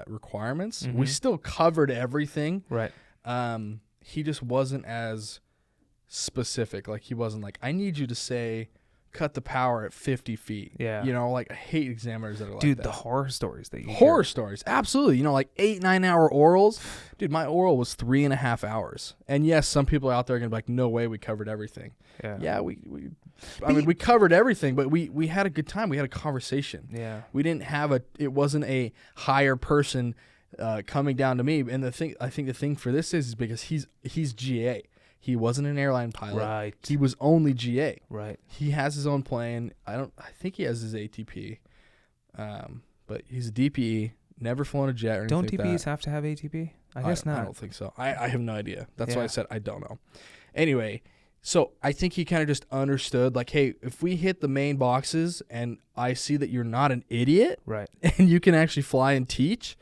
requirements. Mm-hmm. We still covered everything. Right. He just wasn't as specific. Like, he wasn't like, I need you to say cut the power at 50 feet. Yeah. You know, like, I hate examiners that are like Dude, that. the horror stories that you Horror hear. stories. Absolutely. You know, like 8-9 hour orals. Dude, my oral was 3.5 hours. And yes, some people out there are going to be like, no way, we covered everything. Yeah, we covered everything, but we had a good time. We had a conversation. Yeah. We didn't have it wasn't a higher person coming down to me. And I think the thing for this is because he's GA. He wasn't an airline pilot. Right. He was only GA. Right. He has his own plane. I think he has his ATP. But he's a DPE, never flown a jet or anything Don't like DPs that. have to have ATP? I guess not. I don't think so. I have no idea. That's why I Yeah. said I don't know. Anyway, so I think he kind of just understood, like, hey, if we hit the main boxes and I see that you're not an idiot Right. and you can actually fly and teach,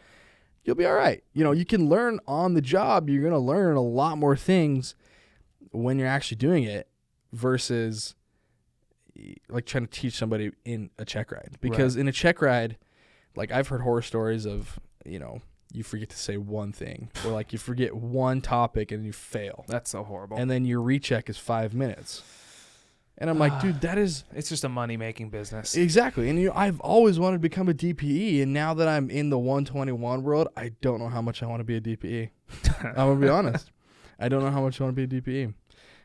you'll be all right. You know, you can learn on the job. You're going to learn a lot more things when you're actually doing it versus like trying to teach somebody in a check ride. Because in a check ride, like, I've heard horror stories of, you know, you forget to say one thing, or like you forget one topic and you fail. That's so horrible. And then your recheck is 5 minutes. And I'm like, dude, that is It's just a money-making business. exactly. And I've always wanted to become a DPE, and now that I'm in the 121 world, I don't know how much I want to be a DPE. I'm gonna be honest. I don't know how much I want to be a DPE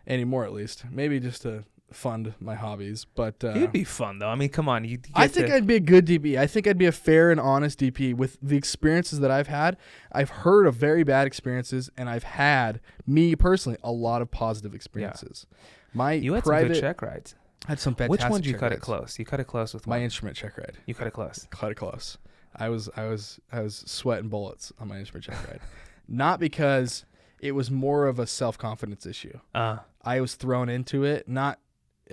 anymore, at least. Maybe just to fund my hobbies, but It'd be fun though. I mean, come on. I think I'd be a good DPE. I think I'd be a fair and honest DPE with the experiences that I've had. I've heard of very bad experiences, and I've had, me personally, a lot of positive experiences. You had some good check rides. Had some fantastic. Which one did you check cut it rides. close? You cut it close with My one. instrument check ride. You cut it close. Cut it close. I was sweating bullets on my instrument check ride. Not because it was more of a self-confidence issue. I was thrown into it.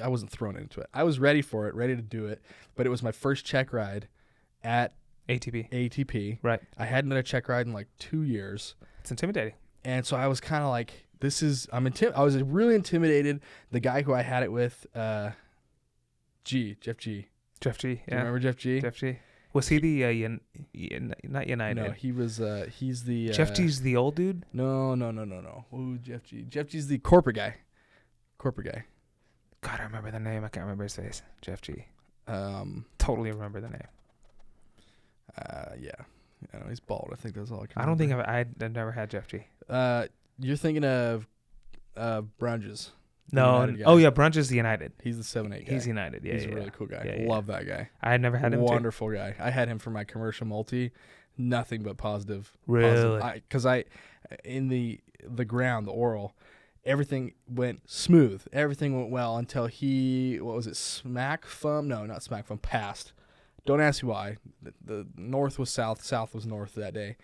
I wasn't thrown into it. I was ready for it, ready to do it, but it was my first check ride at ATP. Right. I hadn't done a check ride in like 2 years. It's intimidating. And so I was kind of like, I was really intimidated. The guy who I had it with, Jeff G. Jeff G. Do you remember Jeff G? Jeff G. Was he the not United? No, he's the Jeff G's the old dude. No. Ooh, Jeff G. Jeff G's the corporate guy. God, I remember the name. I can't remember his face. Jeff G. Totally remember the name. Yeah. I know he's bald. I think that's all I can I don't think remember. I've never had Jeff G. You're thinking of Brunges. No. Oh yeah, Brunch is the United. He's the 7-8 guy. He's United. Yeah, He's a really cool guy. Yeah, Love that guy. I had never had him. Wonderful guy. I had him for my commercial multi. Nothing but positive. Really? Because in the ground, the oral, everything went smooth. Everything went well until smack fum? No, not smack fum. Passed. Don't ask me why. The north was south, south was north that day.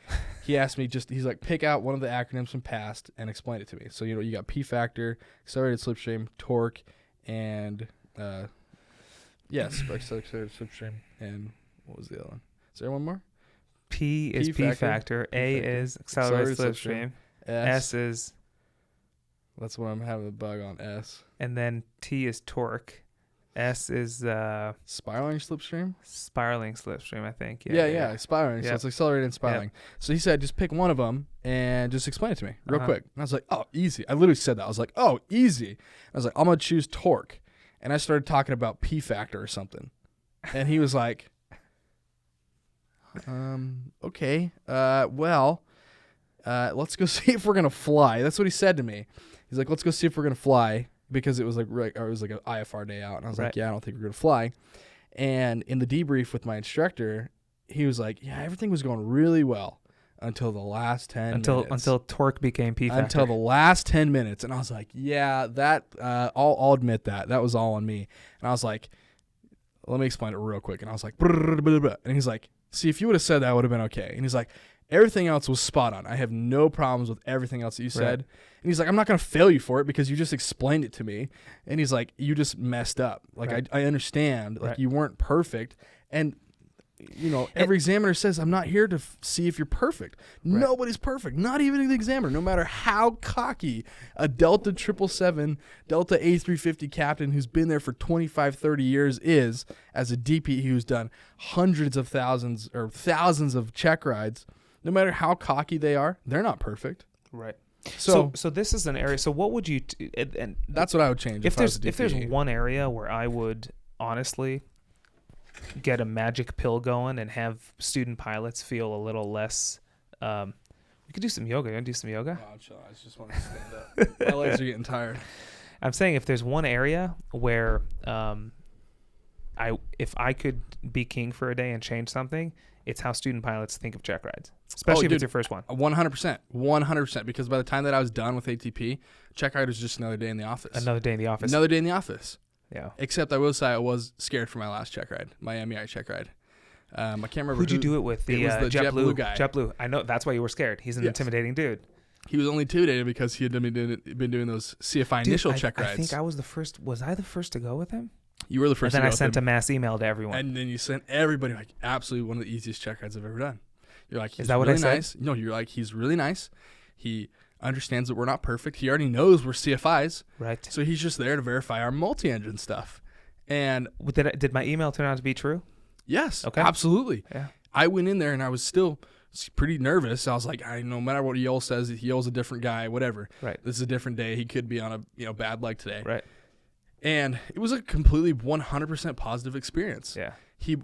He asked me he's like, pick out one of the acronyms from past and explain it to me. So, you got P factor, accelerated slipstream, torque, and accelerated slipstream. And what was the other one? Is there one more? P is P factor. A is accelerated slipstream. S is. That's what I'm having a bug on. S. And then T is torque. S is spiraling slipstream. Spiraling slipstream, I think. Yeah, spiraling. So it's accelerated and spiraling. Yep. So he said, just pick one of them and just explain it to me real quick. And I was like, oh, easy. I literally said that. I was like, oh, easy. I was like, I'm gonna choose torque, and I started talking about P factor or something, and he was like, okay, well, let's go see if we're gonna fly. That's what he said to me. He's like, let's go see if we're gonna fly. Because it was like an IFR day out, and I was like, yeah, I don't think we're gonna fly. And in the debrief with my instructor, he was like, yeah, everything was going really well until the last 10 minutes. Until torque became P factor. Until the last 10 minutes, and I was like, yeah, that I'll admit that was all on me. And I was like, let me explain it real quick. And I was like, and he's like, see, if you would have said that, would have been okay. And he's like, Everything else was spot on. I have no problems with everything else that you said. Right. And he's like, I'm not going to fail you for it because you just explained it to me. And he's like, you just messed up. Like, Right. I understand. Like, Right. you weren't perfect. And, every examiner says, I'm not here to see if you're perfect. Right. Nobody's perfect. Not even the examiner. No matter how cocky a Delta 777, Delta A350 captain who's been there for 25, 30 years is, as a DP who's done hundreds of thousands or thousands of check rides, no matter how cocky they are, they're not perfect. Right. So So this is an area. So what would you? And that's what I would change if I was there's a DP. one area where I would honestly get a magic pill going and have student pilots feel a little less. We could do some yoga. You want to do some yoga? Oh, chill. I just want to stand up. My legs are getting tired. I'm saying if there's one area where if I could be king for a day and change something, it's how student pilots think of check rides, especially if it's your first one. 100%. Because by the time that I was done with ATP, check ride was just another day in the office. Another day in the office. Another day in the office. Yeah. Except I will say I was scared for my last check ride, my MEI check ride. I can't remember Who'd you do it with? It was the JetBlue guy. JetBlue. I know. That's why you were scared. He's an intimidating dude. He was only intimidated because he had been doing those CFI initial check rides. I think I was the first. Was I the first to go with him? You were the first. And then to go I sent with a him. mass email to everyone. And then you sent everybody like absolutely one of the easiest check rides I've ever done. You're like, he's Is that what really I said? nice. No, you're like, he's really nice. He understands that we're not perfect. He already knows we're CFIs. Right. So he's just there to verify our multi-engine stuff. And Did my email turn out to be true? yes, Okay. absolutely. Yeah. I went in there and I was still pretty nervous. I was like, no matter what Yole says, Yole's a different guy, whatever. Right. This is a different day. He could be on a bad leg today. Right. And it was a completely 100% positive experience. Yeah.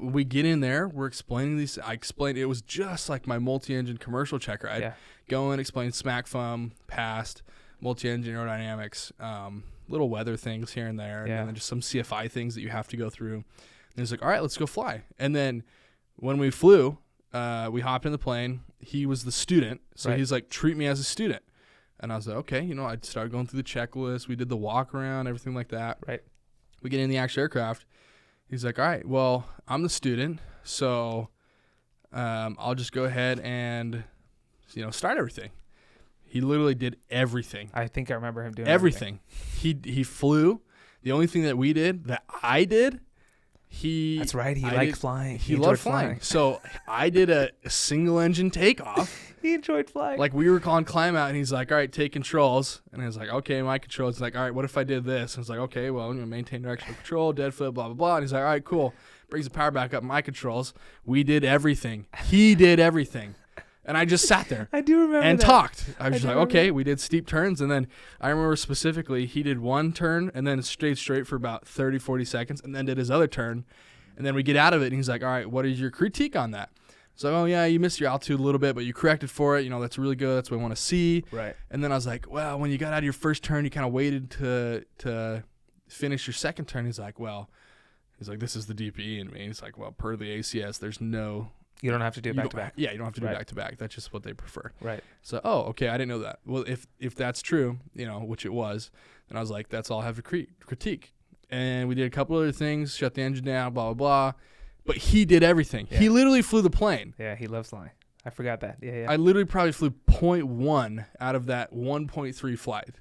We get in there, we're explaining these. I explained it was just like my multi-engine commercial check ride. Yeah. Go and explain SMAC FUM, past, multi-engine aerodynamics, little weather things here and there, Yeah. and then just some CFI things that you have to go through. And he's like, all right, let's go fly. And then when we flew, we hopped in the plane. He was the student, so Right. he's like, treat me as a student. And I was like, okay, I started going through the checklist. We did the walk around, everything like that. Right. We get in the actual aircraft. He's like, all right, well, I'm the student, so I'll just go ahead and, start everything. He literally did everything. I think I remember him doing Everything. He flew. The only thing that I did, That's right. He liked flying. He loved flying. So I did a single engine takeoff. He enjoyed flying. Like we were calling climb out, and he's like, all right, take controls. And I was like, okay, my controls. He's like, all right, what if I did this? And I was like, okay, well, maintain directional control, dead foot, blah, blah, blah. And he's like, all right, cool. Brings the power back up, my controls. We did everything. He did everything. And I just sat there. I do remember and that. talked. I was just do like, remember okay, we did steep turns. And then I remember specifically he did one turn and then stayed straight for about 30, 40 seconds and then did his other turn. And then we get out of it and he's like, all right, what is your critique on that? So, oh, yeah, you missed your altitude a little bit, but you corrected for it. That's really good. That's what I want to see. Right. And then I was like, well, when you got out of your first turn, you kind of waited to finish your second turn. He's like, this is the DPE in me. He's like, well, per the ACS, there's no... You don't have to do it back to back. Yeah, you don't have to do Right. back to back. That's just what they prefer. Right. So, okay, I didn't know that. Well, if that's true, which it was, then I was like, that's all I have to critique. And we did a couple other things, shut the engine down, blah, blah, blah. But he did everything. Yeah. He literally flew the plane. Yeah, he loves flying. I forgot that. Yeah. I literally probably flew 0.1 out of that 1.3 flight.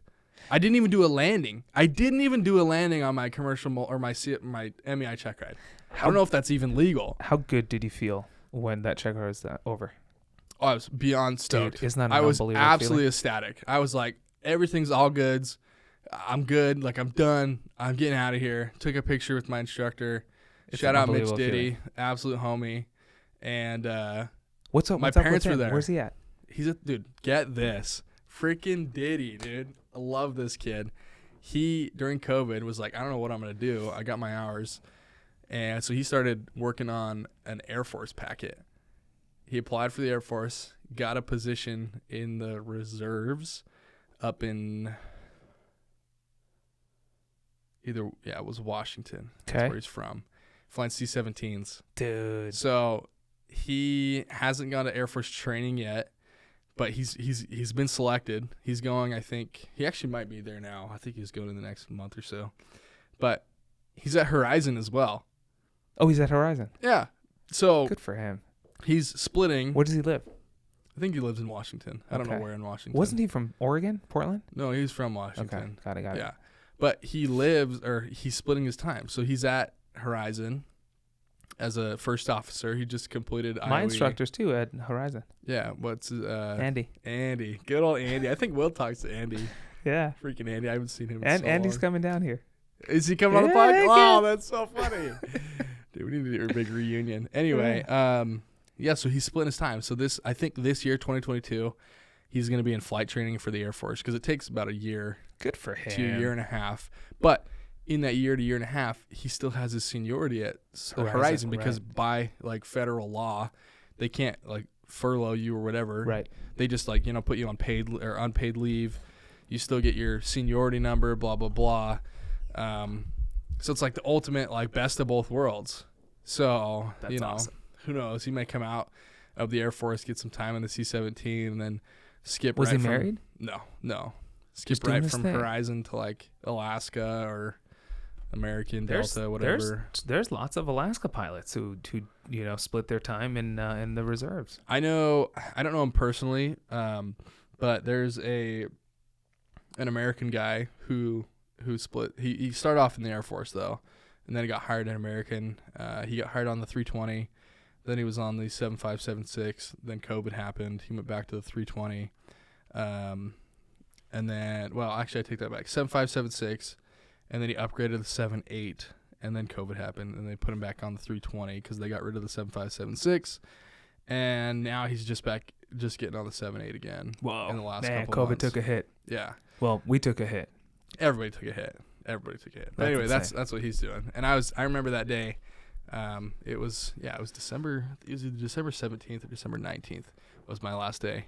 I didn't even do a landing. I didn't even do a landing on my commercial or my MEI check ride. I don't know if that's even legal. How good did you feel when that check ride was over? Oh, I was beyond stoked. Dude, isn't that an I was unbelievable absolutely feeling? ecstatic. I was like, everything's all goods. I'm good. Like, I'm done. I'm getting out of here. Took a picture with my instructor. It's Shout an out Mitch unbelievable Diddy, feeling. absolute homie. And What's up? my What's up parents with were him? there. Where's he at? He's dude, get this. Freaking Diddy, dude. I love this kid. He, during COVID, was like, I don't know what I'm going to do. I got my hours. And so he started working on an Air Force packet. He applied for the Air Force, got a position in the reserves up in it was Washington. That's Okay. where he's from. Flying C-17s. Dude. So he hasn't gone to Air Force training yet, but he's been selected. He's going, I think, he actually might be there now. I think he's going in the next month or so. But he's at Horizon as well. Oh, he's at Horizon. Yeah. So Good for him. he's splitting. Where does he live? I think he lives in Washington. I don't know Okay. where in Washington. Wasn't he from Oregon, Portland? No, he's from Washington. Okay, got it. Yeah. But he's splitting his time. So he's at Horizon as a first officer. He just completed My IOE. instructors too at Horizon. Yeah, what's Andy. Andy. Good old Andy. I think Will talks to Andy. Yeah. Freaking Andy. I haven't seen him in And so Andy's long. coming down here. Is he coming on the Yeah, podcast? yeah. Oh, that's so funny. Dude, we need to do a big reunion. Anyway, so he's splitting his time. So I think this year, 2022, he's going to be in flight training for the Air Force because it takes about a year Good for him. to a year and a half. But in that year to year and a half, he still has his seniority at Horizon because by like federal law, they can't like furlough you or whatever. Right. They just like, put you on paid or unpaid leave. You still get your seniority number, blah, blah, blah. So it's like the ultimate like best of both worlds. So, That's awesome. who knows? He might come out of the Air Force, get some time in the C-17, and then skip Was right he from, married? No. Skip Just doing right his from thing. Horizon to like Alaska or American Delta, whatever. There's lots of Alaska pilots who split their time in the reserves. I don't know him personally, but there's an American guy who split. He started off in the Air Force though, and then he got hired in American. He got hired on the 320, then he was on the 7576. Then COVID happened. He went back to the 320, and then actually I take that back. 7576, and then he upgraded the 78, and then COVID happened, and they put him back on the 320 because they got rid of the 7576, and now he's just getting on the 78 again. Whoa, in the last man, couple COVID months. took a hit. Yeah. Well, we took a hit. Everybody took a hit. But That's anyway, insane. that's what he's doing. And I remember that day. It was December. It was either December 17th or December 19th was my last day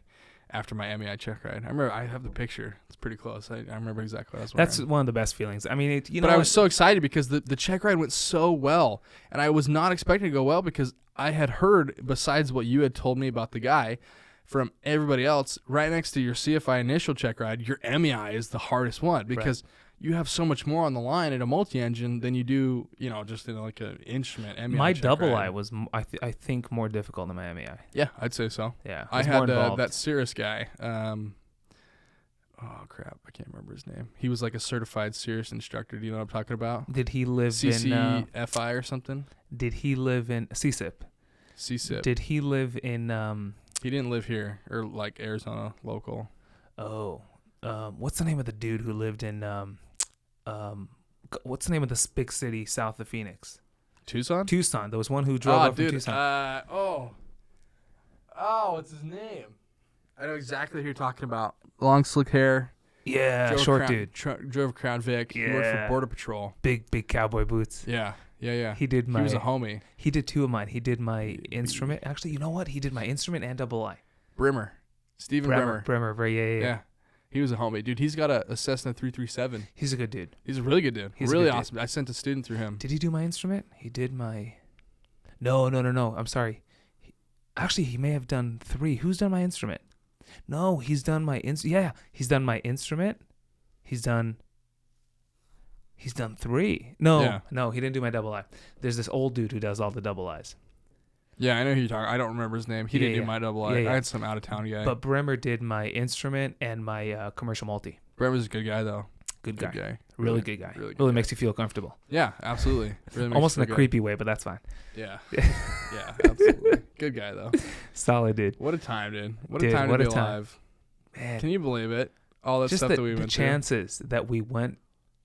after my MEI check ride. I remember I have the picture. It's pretty close. I remember exactly what I was wearing. That's one of the best feelings. I mean, But I was so excited because the check ride went so well, and I was not expecting to go well because I had heard, besides what you had told me about the guy, from everybody else, right next to your CFI initial check ride, your MEI is the hardest one because you have so much more on the line at a multi-engine than you do, just in like an instrument MEI. My check double ride. I was, I think, more difficult than my MEI. Yeah, I'd say so. Yeah, I was had more involved. that Cirrus guy. Oh crap, I can't remember his name. He was like a certified Cirrus instructor. Do you know what I'm talking about? Did he live in? CCFI or something? Did he live in CSIP? CSIP. Did he live in? He didn't live here or like Arizona local. Oh, what's the name of the dude who lived in? What's the name of this big city south of Phoenix? Tucson. There was one who drove up from dude. Tucson. What's his name? I know exactly who you're talking about. Long slick hair. Yeah, short dude. Drove Crown Vic. He worked for Yeah. Border Patrol. Big cowboy boots. Yeah. He did my. He was a homie. He did two of mine. He did my instrument. Actually, you know what? He did my instrument and double I. Brimmer. Stephen Brimmer. Bremer. Yeah. He was a homie. Dude, he's got a Cessna 337. He's a good dude. He's a really good dude. He's a really good dude. awesome. I sent a student through him. Did he do my instrument? He did my. No. I'm sorry. Actually, he may have done 3. Who's done my instrument? No, he's done my he's done my instrument. He's done 3. No, he didn't do my double I. There's this old dude who does all the double I's. Yeah, I know who you're talking. I don't remember his name. He didn't do my double I. Yeah. I had some out of town guy. But Bremer did my instrument and my commercial multi. Bremer's a good guy though. Good guy. Really Good guy. Really, good Really guy. makes you feel comfortable. Yeah, absolutely. Really makes Almost you in a feel good. creepy way, but that's fine. Yeah. Yeah, absolutely. Good guy though. Solid dude. What a time, dude. What Dude, a time what to be a time. alive. Man, Can you believe it? All that just stuff that we the went chances that we went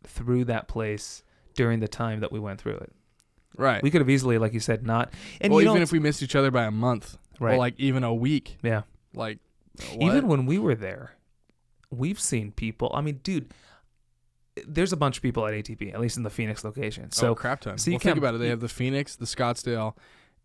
through that place during the time that we went through it. through. Right. We could have easily, like you said, not. And well, you know, even if we missed each other by a month, right? or like even a week, Yeah. like what? Even when we were there, we've seen people. I mean, dude, there's a bunch of people at ATP, at least in the Phoenix location. So crap ton. so you Well, think can't- about it. They have the Phoenix, the Scottsdale,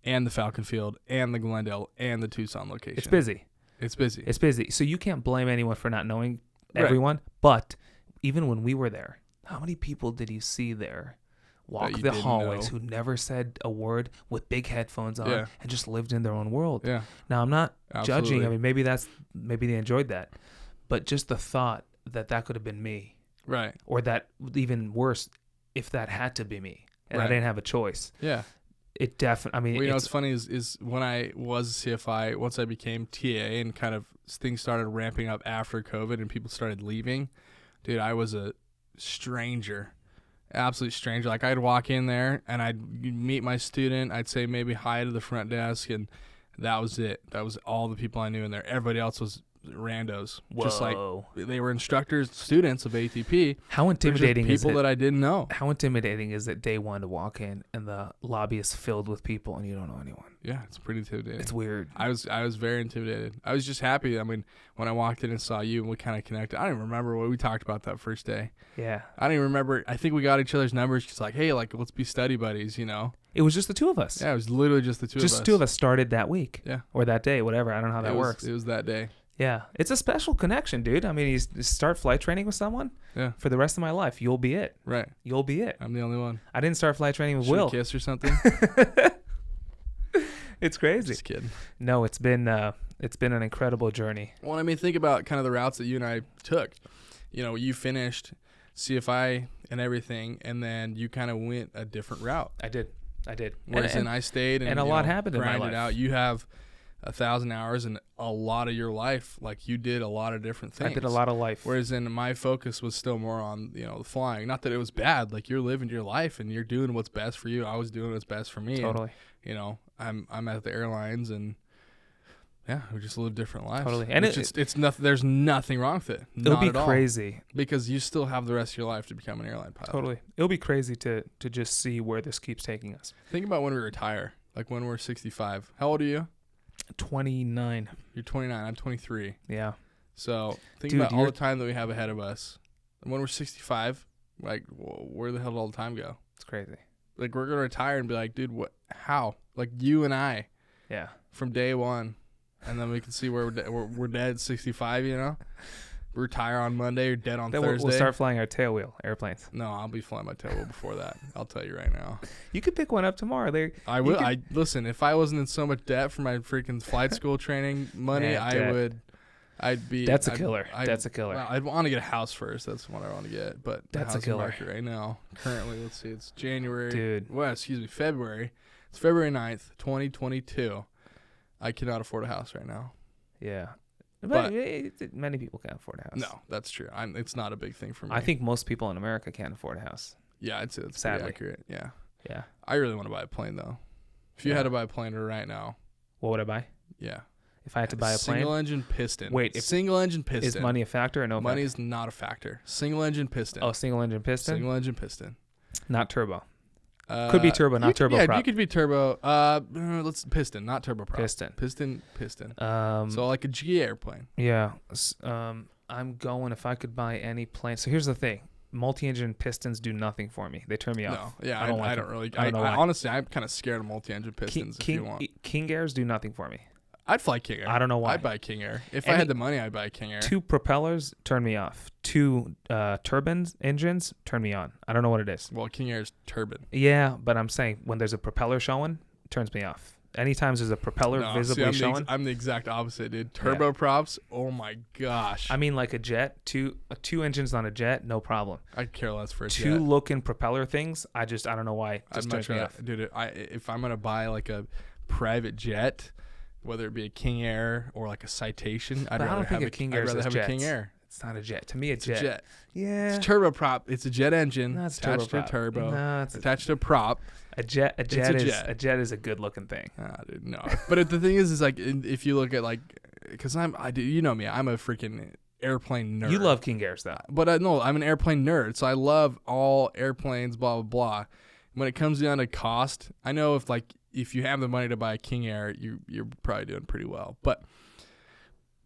and the Falcon Field, and the Glendale, and the Tucson location. it's busy. It's busy. It's busy. So you can't blame anyone for not knowing Right. everyone. But even when we were there, how many people did you see there walk you the didn't hallways know. who never said a word with big headphones on Yeah. and just lived in their own world? Yeah. Now, I'm not judging. Absolutely. I mean, maybe they enjoyed that. But just the thought that could have been me, Right. or that even worse, if that had to be me and I Right. didn't have a choice, Yeah. It definitely. I mean, well, you know what's funny is when I was a CFI, once I became TA and kind of things started ramping up after COVID and people started leaving, dude, I was a stranger, absolute stranger. Like I'd walk in there and I'd meet my student. I'd say maybe hi to the front desk, and that was it. That was all the people I knew in there. Everybody else was randos. Whoa. Just like they were instructors, students of ATP. How intimidating is it? People that I didn't know. How intimidating is it day one to walk in and the lobby is filled with people and you don't know anyone? Yeah, it's pretty intimidating. It's weird. I was very intimidated. I was just happy. I mean, when I walked in and saw you and we kind of connected, I don't even remember what we talked about that first day. Yeah. I don't even remember. I think we got each other's numbers. She's like, hey, like, let's be study buddies, you know? It was just the two of us. Yeah, it was literally just the two of us. Just two of us started that week. Yeah. Or that day, whatever. I don't know how that works. It was that day. Yeah. It's a special connection, dude. I mean, you start flight training with someone. Yeah. For the rest of my life, you'll be it. Right. You'll be it. I'm the only one. I didn't start flight training with Should we Will. kiss or something? It's crazy. Just kidding. No, it's been an incredible journey. Well, I mean, think about kind of the routes that you and I took. You know, you finished CFI and everything, and then you kind of went a different route. I did. Whereas then I stayed and a lot happened in my grinded life. out. You have 1,000 hours and a lot of your life. Like you did a lot of different things. I did a lot of life. Whereas then my focus was still more on, you know, the flying. Not that it was bad. Like you're living your life and you're doing what's best for you. I was doing what's best for me. Totally. And, you know, I'm at the airlines and yeah, we just live different lives. Totally. And it's nothing. There's nothing wrong with it. It'll Not be at all. crazy. Because you still have the rest of your life to become an airline pilot. Totally. It'll be crazy to just see where this keeps taking us. Think about when we retire. Like when we're 65. How old are you? 29. You're 29. I'm 23. Yeah. So think Dude, about all the time that we have ahead of us. And when we're 65, like, where the hell did all the time go? It's crazy. Like, we're going to retire and be like, dude, what? How? Like, you and I. Yeah. From day one. And then we can see where we're dead at 65, you know? We retire on Monday or dead on Then Thursday. we'll start flying our tail wheel airplanes. No, I'll be flying my tail wheel before that. I'll tell you right now. You could pick one up tomorrow. I will. Listen, if I wasn't in so much debt for my freaking flight school training money, Man, I'd be. That's a killer. That's a killer. Well, I'd want to get a house first. That's what I want to get. But that's the a killer. market right now. Currently, let's see, it's January. Dude. Well, excuse me, February. It's February 9th, 2022. I cannot afford a house right now. Yeah. But many people can't afford a house. No, that's true. It's not a big thing for me. I think most people in America can't afford a house. Yeah, it's pretty Sadly. accurate. Yeah. Yeah. I really want to buy a plane though. If you had to buy a plane right now. What would I buy? Yeah. If I had to buy a plane? Single engine piston. Wait, single engine piston. Is money a factor or no Money factor? is not a factor. Single engine piston. Oh, single engine piston? Single engine piston. Not turbo. Could be turbo, not turbo prop. Yeah, you could be turbo. Let's piston, not turbo prop. Piston. Piston. So like a G airplane. Yeah. I'm going, if I could buy any plane. So here's the thing. Multi-engine pistons do nothing for me. They turn me off. No, yeah, I don't like really. I don't know why. Honestly, I'm kind of scared of multi-engine pistons. If you want, King Airs do nothing for me. I'd fly King Air. I don't know why. I'd buy King Air. If I had the money, I'd buy King Air. 2 propellers turn me off. 2 turbines, engines turn me on. I don't know what it is. Well, King Air's turbine. Yeah, but I'm saying when there's a propeller showing, it turns me off. Anytime there's a propeller visibly showing. I'm the exact opposite, dude. Turbo props, oh my gosh. I mean, like a jet, two engines on a jet, no problem. I'd care less for a jet. 2 looking propeller things, I don't know why. Just turns me off. Dude, if I'm going to buy like a private jet, whether it be a King Air or like a Citation, I'd rather have a King Air. It's not a jet. To me, It's a jet. Yeah. It's turbo prop. It's a jet engine That's attached to a turbo. No, it's attached to a prop. A jet is a good looking thing. Dude, no. But the thing is like if you look at like, because you know me, I'm a freaking airplane nerd. You love King Airs though. But no, I'm an airplane nerd, so I love all airplanes. Blah blah blah. When it comes down to cost, I know if you have the money to buy a King Air, you're probably doing pretty well. But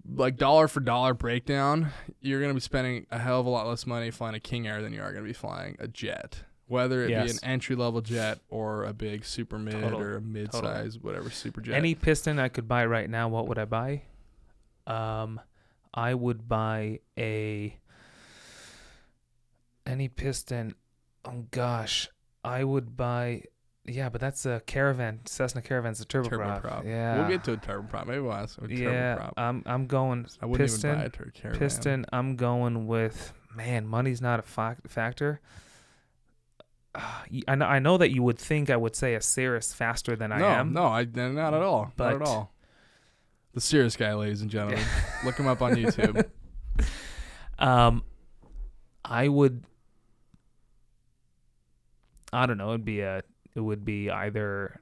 like dollar for dollar breakdown, you're going to be spending a hell of a lot less money flying a King Air than you are going to be flying a jet. Whether it be an entry-level jet or a big super mid or a mid-size, whatever, super jet. Any piston I could buy right now, what would I buy? I would buy any piston. Oh, gosh. I would buy... Yeah, but that's a Caravan. Cessna Caravan's a turboprop. Yeah. We'll get to a turboprop. Maybe we'll ask a turboprop. I'm going I wouldn't piston, even buy a Caravan. Piston, I'm going with... Man, money's not a factor. I know that you would think I would say a Cirrus faster than I am. No, not at all. But not at all. The Cirrus guy, ladies and gentlemen. Look him up on YouTube. I would. I don't know. It would be either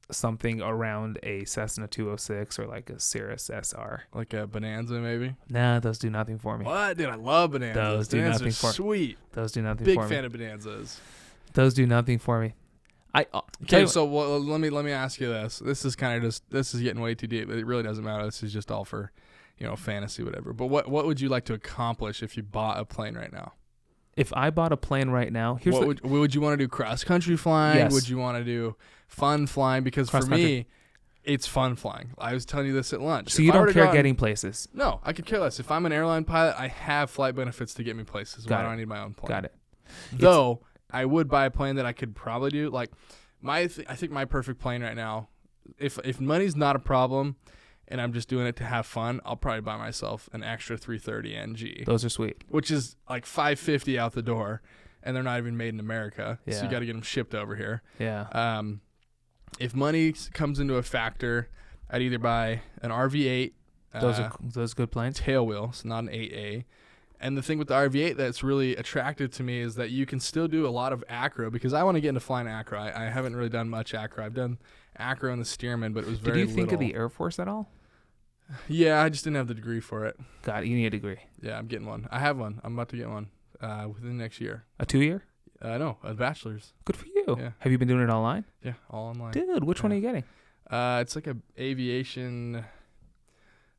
something around a Cessna 206 or like a Cirrus SR. Like a Bonanza, maybe? Nah, those do nothing for me. What? Dude, I love Bonanzas. Those do Bonanzas nothing are for me. sweet. Those do nothing Big for me. fan of Bonanzas. Those do nothing for me. Okay, so let me ask you this. This is getting way too deep. It really doesn't matter. This is just all for, fantasy, whatever. But what would you like to accomplish if you bought a plane right now? If I bought a plane right now, would you want to do cross country flying? Yes. Would you want to do fun flying? Because for me, it's fun flying. I was telling you this at lunch. So you don't care getting places? No, I could care less. If I'm an airline pilot, I have flight benefits to get me places. Why don't I need my own plane? Got it. Though I would buy a plane that I could probably do. Like I think my perfect plane right now, if money's not a problem, and I'm just doing it to have fun, I'll probably buy myself an extra 330 NG. Those are sweet. Which is like $550 out the door, and they're not even made in America. Yeah. So you got to get them shipped over here. Yeah. If money comes into a factor, I'd either buy an RV8. Those good planes. Tailwheel, so not an 8A. And the thing with the RV8 that's really attractive to me is that you can still do a lot of acro, because I want to get into flying acro. I haven't really done much acro. I've done acro in the Stearman, but it was very little. Did you think of the Air Force at all? Yeah, I just didn't have the degree for it. God, you need a degree. Yeah, I'm getting one. I have one. I'm about to get one within the next year. A 2-year? No, a bachelor's. Good for you. Yeah. Have you been doing it online? Yeah, all online. Dude, which one are you getting? It's like a aviation,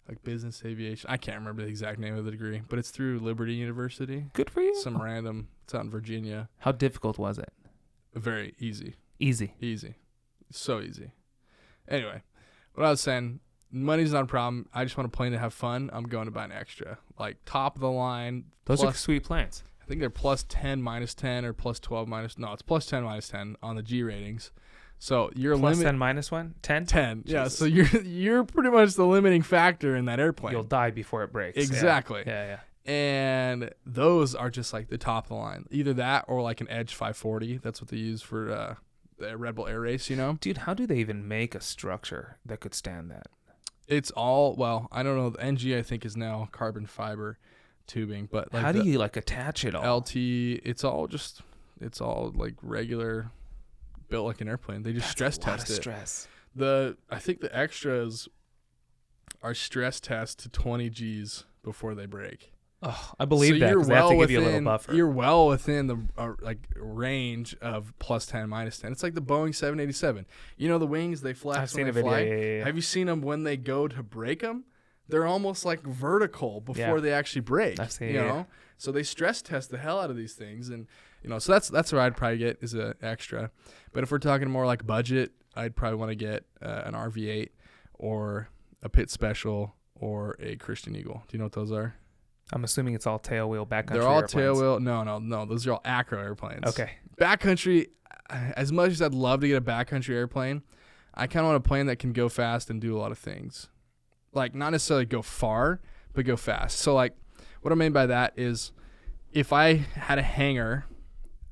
like business aviation. I can't remember the exact name of the degree, but it's through Liberty University. Good for you. It's out in Virginia. How difficult was it? Very easy. Easy. So easy. Anyway, what I was saying, money's not a problem. I just want a plane to have fun. I'm going to buy an extra. Like top of the line. Those are sweet planes. I think they're plus 10, minus 10, or plus 12, minus. No, it's plus 10, minus 10 on the G ratings. So you're plus 10 minus 1? 10? 10. Jesus. Yeah, so you're pretty much the limiting factor in that airplane. You'll die before it breaks. Exactly. Yeah. And those are just like the top of the line. Either that or like an Edge 540. That's what they use for the Red Bull Air Race, Dude, how do they even make a structure that could stand that? It's all, well, I don't know. The NG, I think, is now carbon fiber tubing. But like how do you attach it all? LT, it's all like regular, built like an airplane. They just stress test it. Stress. I think the extras are stress test to 20 Gs before they break. Oh, I believe that, because they have to give you a little buffer. You're well within the range of plus 10, minus 10. It's like the Boeing 787. The wings, they flex when they fly. Yeah. Have you seen them when they go to break them? They're almost like vertical before they actually break. I've seen it. So they stress test the hell out of these things, and so that's what I'd probably get is an extra. But if we're talking more like budget, I'd probably want to get an RV8 or a Pit Special or a Christian Eagle. Do you know what those are? I'm assuming it's all tailwheel backcountry. They're all airplanes. tailwheel. No. Those are all acro airplanes. Okay. Backcountry, as much as I'd love to get a backcountry airplane, I kind of want a plane that can go fast and do a lot of things. Like, not necessarily go far, but go fast. So, like, what I mean by that is if I had a hangar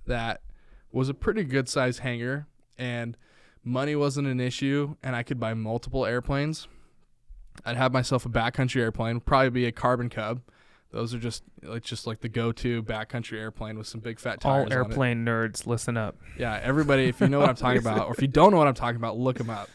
that was a pretty good size hangar and money wasn't an issue and I could buy multiple airplanes, I'd have myself a backcountry airplane, probably be a Carbon Cub. Those are just like the go-to backcountry airplane with some big fat tires. All airplane nerds, listen up. Yeah, everybody, if you know what I'm talking about, or if you don't know what I'm talking about, look them up.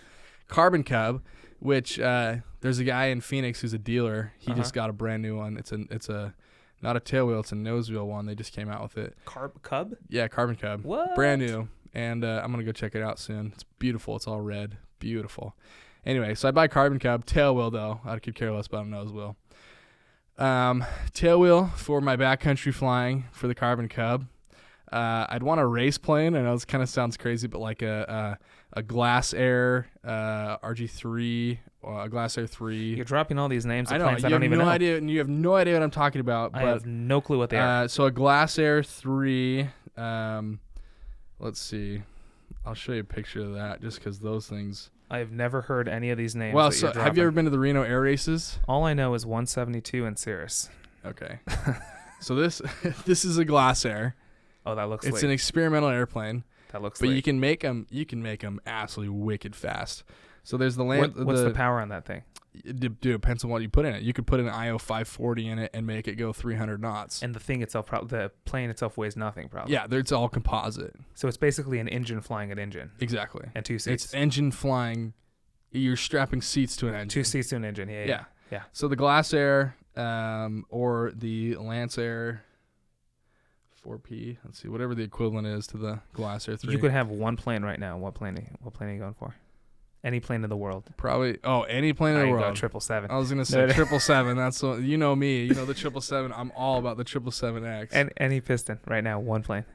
Carbon Cub, which there's a guy in Phoenix who's a dealer. He just got a brand new one. It's a not a tailwheel, it's a nosewheel one. They just came out with it. Cub? Yeah, Carbon Cub. What? Brand new. And I'm gonna go check it out soon. It's beautiful. It's all red. Beautiful. Anyway, so I buy Carbon Cub. Tailwheel though, I could care less about a nosewheel. Tailwheel for my backcountry flying for the Carbon Cub. I'd want a race plane. I know this kind of sounds crazy, but like a Glass Air RG3 or a Glass Air 3. You're dropping all these names of I know. planes I don't even know. You have no idea what I'm talking about. I have no clue what they are. So a Glass Air 3. Let's see. I'll show you a picture of that just because those things. I have never heard any of these names. Well, so have you ever been to the Reno Air Races? All I know is 172 and Cirrus. Okay. So this is a Glass Air. Oh, that looks It's sweet. an experimental airplane, That looks but sweet. you can make them absolutely wicked fast. So there's the land. What's the power on that thing? It depends on what you put in it. You could put an IO 540 in it and make it go 300 knots. And the thing itself, the plane itself weighs nothing, probably. Yeah, it's all composite. So it's basically an engine flying an engine. Exactly. And 2 seats. It's engine flying. You're strapping seats to an engine. 2 seats to an engine. Yeah. So the Glass Air or the Lance Air 4P, let's see, whatever the equivalent is to the Glass Air 3. You could have one plane right now. What plane are you going for? Any plane in the world. Probably. Oh, any plane in the world. 777. I was gonna say 777. That's what, you know me. You know the 777. I'm all about the 777X. And any piston right now. One plane.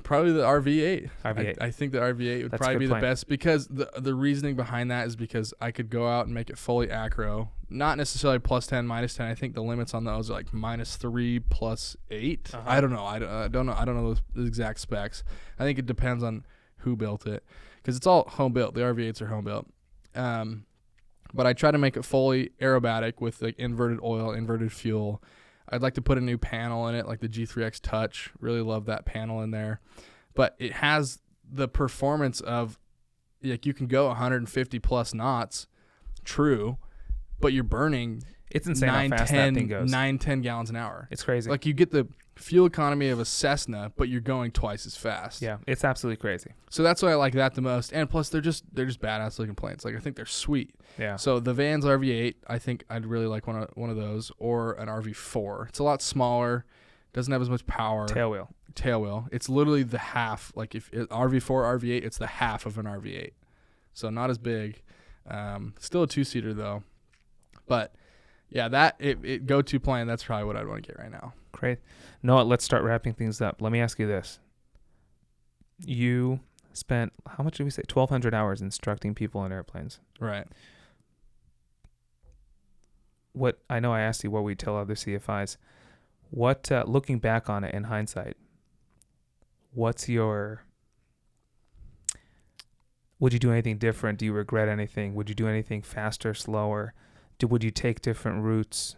Probably the RV8. RV8. I think the RV8 would That's probably a good be plane. the best because the reasoning behind that is because I could go out and make it fully acro. Not necessarily plus 10, minus 10. I think the limits on those are like -3, +8. Uh-huh. I don't know. I don't know. I don't know the exact specs. I think it depends on who built it because it's all home built. The RV8s are home built. But I try to make it fully aerobatic with like inverted oil, inverted fuel. I'd like to put a new panel in it, like the G3X Touch. Really love that panel in there. But it has the performance of, like, you can go 150 plus knots, true, but you're burning It's insane how fast that thing goes. 9-10 gallons an hour. It's crazy. Like, you get the fuel economy of a Cessna, but you're going twice as fast. Yeah, it's absolutely crazy. So that's why I like that the most. And plus, they're just badass looking planes. Like, I think they're sweet. Yeah. So the Vans RV8, I think I'd really like one of those, or an RV4. It's a lot smaller, doesn't have as much power. Tail wheel. It's literally the half. Like if RV4, RV8, it's the half of an RV8. So not as big. Still a 2-seater though. But yeah, that it go-to plane. That's probably what I'd want to get right now. Great. Noah, let's start wrapping things up. Let me ask you this. You spent, how much did we say? 1,200 hours instructing people in airplanes. Right. What I know I asked you what we tell other CFIs. What, looking back on it in hindsight, would you do anything different? Do you regret anything? Would you do anything faster, slower? Would you take different routes?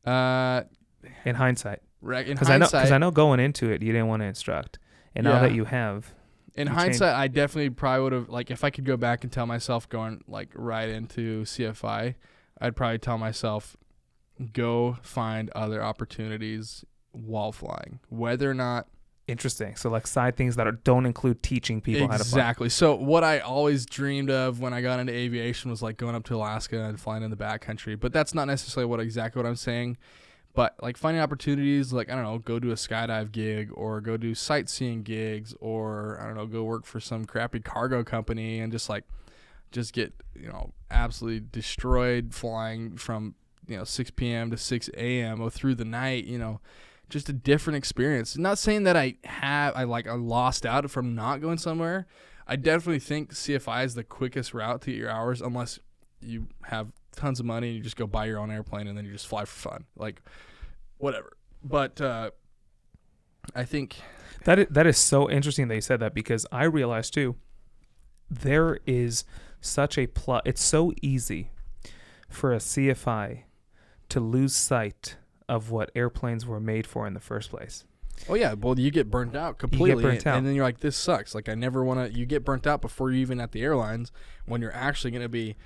In hindsight. Right. In Because hindsight, I know going into it, you didn't want to instruct. And now that you have. In hindsight, I definitely probably would have, like, if I could go back and tell myself going, like, right into CFI, I'd probably tell myself, go find other opportunities while flying. Whether or not. Interesting. So, like, side things that don't include teaching people how to fly. Exactly. So what I always dreamed of when I got into aviation was, like, going up to Alaska and flying in the backcountry. But that's not necessarily exactly what I'm saying. But, like, finding opportunities, like, I don't know, go do a skydive gig or go do sightseeing gigs or, I don't know, go work for some crappy cargo company and just get, absolutely destroyed flying from, 6 p.m. to 6 a.m. or through the night, just a different experience. Not saying that I lost out from not going somewhere. I definitely think CFI is the quickest route to get your hours unless you have tons of money and you just go buy your own airplane and then you just fly for fun, like whatever. But I think that is so interesting that you said that, because I realized too there is such a it's so easy for a CFI to lose sight of what airplanes were made for in the first place. Oh yeah, well, you get burnt out completely, and then you're like, this sucks. Like, I never want to. You get burnt out before you're even at the airlines when you're actually going to be,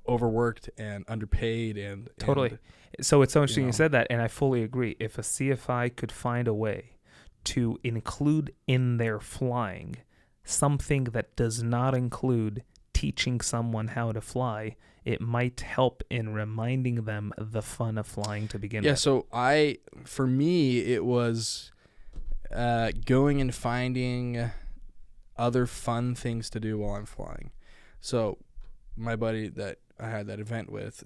overworked and underpaid and totally. So it's so interesting you said that, and I fully agree. If a CFI could find a way to include in their flying something that does not include teaching someone how to fly, it might help in reminding them the fun of flying to begin with. Yeah, so for me, it was going and finding other fun things to do while I'm flying. So my buddy that I had that event with,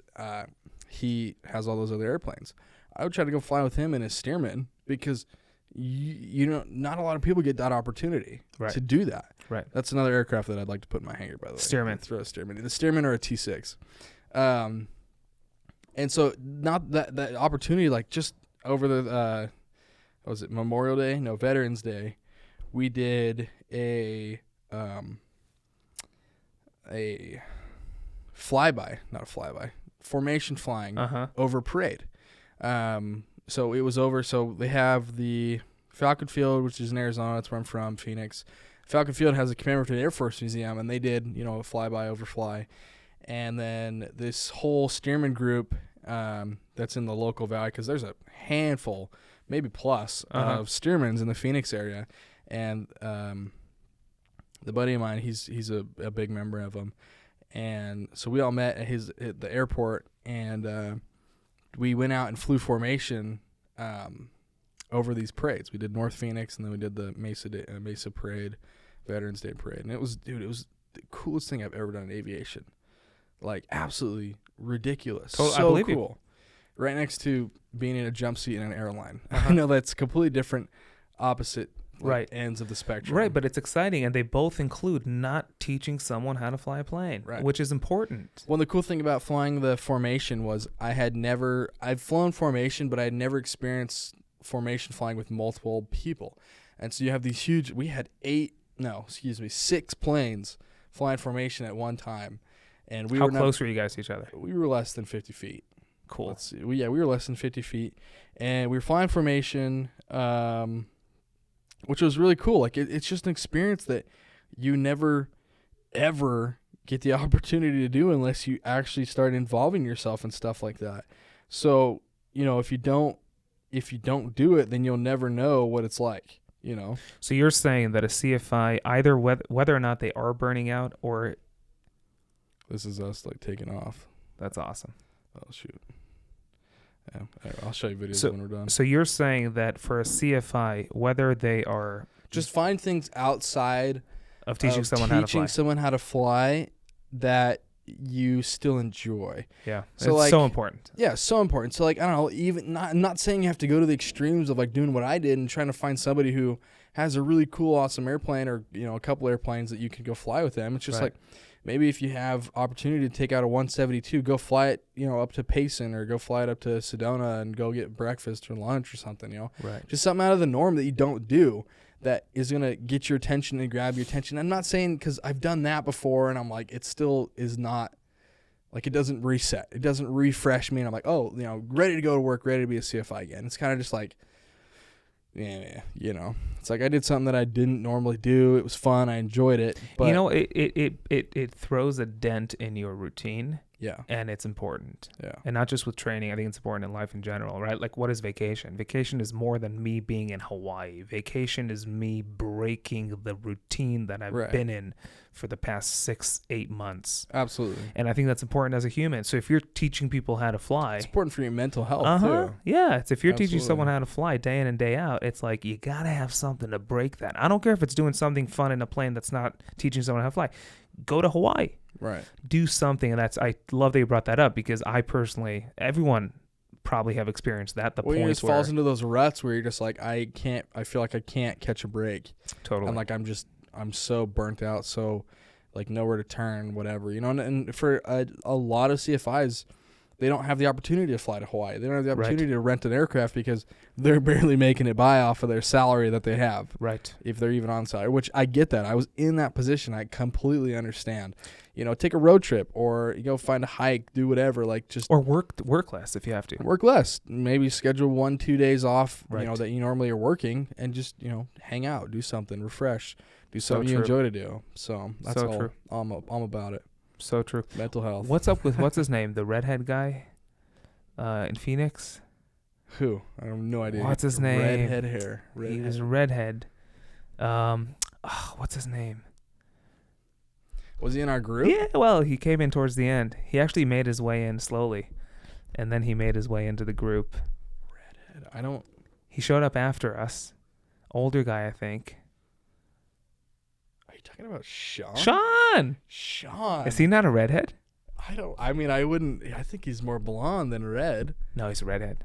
he has all those other airplanes. I would try to go fly with him in a Stearman because not a lot of people get that opportunity to do that. Right. That's another aircraft that I'd like to put in my hangar, by the way. Stearman. Throw a Stearman. The Stearman or a T6. And so not that opportunity, like just over the, what was it, Memorial Day? No, Veterans Day. We did a formation flying over parade. So it was over. So they have the Falcon Field, which is in Arizona, that's where I'm from, Phoenix. Falcon Field has a commemorative Air Force Museum, and they did, a flyby, overfly. And then this whole Stearman group that's in the local valley, because there's a handful, maybe plus, of Stearmans in the Phoenix area. And the buddy of mine, he's a big member of them. And so we all met at the airport, and we went out and flew formation over these parades. We did North Phoenix, and then we did the Mesa Parade, Veterans Day Parade. And it was the coolest thing I've ever done in aviation. Like, absolutely ridiculous. Totally, so I believe cool. You. Right next to being in a jump seat in an airline. I know that's completely different, opposite ends of the spectrum. Right, but it's exciting, and they both include not teaching someone how to fly a plane, which is important. Well, the cool thing about flying the formation was I've flown formation, but I had never experienced formation flying with multiple people. And so you have these we had 6 planes flying formation at one time. And How close were you guys to each other? We were less than 50 feet. Cool. Let's see. We were less than 50 feet. And we were flying formation, which was really cool. Like, it's just an experience that you never, ever get the opportunity to do unless you actually start involving yourself in stuff like that. So, if you don't do it, then you'll never know what it's like, So you're saying that a CFI, either whether or not they are burning out or... This is us, like, taking off. That's awesome. Oh, shoot. Yeah, I'll show you videos when we're done. So you're saying that for a CFI, whether they are... Just find things outside of teaching someone how to fly that you still enjoy. Yeah, so it's so important. Yeah, so important. So, like, I don't know, even I'm not saying you have to go to the extremes of, like, doing what I did and trying to find somebody who has a really cool, awesome airplane or, a couple airplanes that you can go fly with them. It's just like... Maybe if you have opportunity to take out a 172, go fly it, up to Payson or go fly it up to Sedona and go get breakfast or lunch or something, Right. Just something out of the norm that you don't do that is going to get your attention and grab your attention. I'm not saying because I've done that before and I'm like, it still is not, like, it doesn't reset. It doesn't refresh me and I'm like, oh, ready to go to work, ready to be a CFI again. It's kind of just like, yeah, it's like I did something that I didn't normally do. It was fun. I enjoyed it. But it throws a dent in your routine. Yeah. And it's important. Yeah. And not just with training. I think it's important in life in general, right? Like, what is vacation? Vacation is more than me being in Hawaii. Vacation is me breaking the routine that I've been in for the past 6-8 months. Absolutely. And I think that's important as a human. So if you're teaching people how to fly... It's important for your mental health, too. Yeah. It's if you're teaching someone how to fly day in and day out, it's like you got to have something to break that. I don't care if it's doing something fun in a plane that's not teaching someone how to fly. Go to Hawaii. Right. Do something. And I love that you brought that up because I personally, everyone probably have experienced that. The point just falls into those ruts where you're just like, I feel like I can't catch a break. Totally. I'm like, I'm so burnt out, so like nowhere to turn, whatever, and for a lot of CFIs, they don't have the opportunity to fly to Hawaii. They don't have the opportunity to rent an aircraft because they're barely making it by off of their salary that they have. Right. If they're even on salary, which I get that. I was in that position. I completely understand. Take a road trip or find a hike, do whatever, like just or work less if you have to. Work less. Maybe schedule 1-2 days off, that you normally are working and just, hang out, do something, refresh, do something you enjoy to do. So that's all. True. I'm about it. So true. Mental health. What's up with what's his name? The redhead guy in Phoenix? Who? I have no idea. What's his name? Redhead hair. He was a redhead. What's his name? Was he in our group? Yeah, well, he came in towards the end. He actually made his way in slowly, and then he made his way into the group. Redhead. He showed up after us. Older guy, I think. Are you talking about Sean? Sean! Is he not a redhead? I wouldn't. I think he's more blonde than red. No, he's a redhead.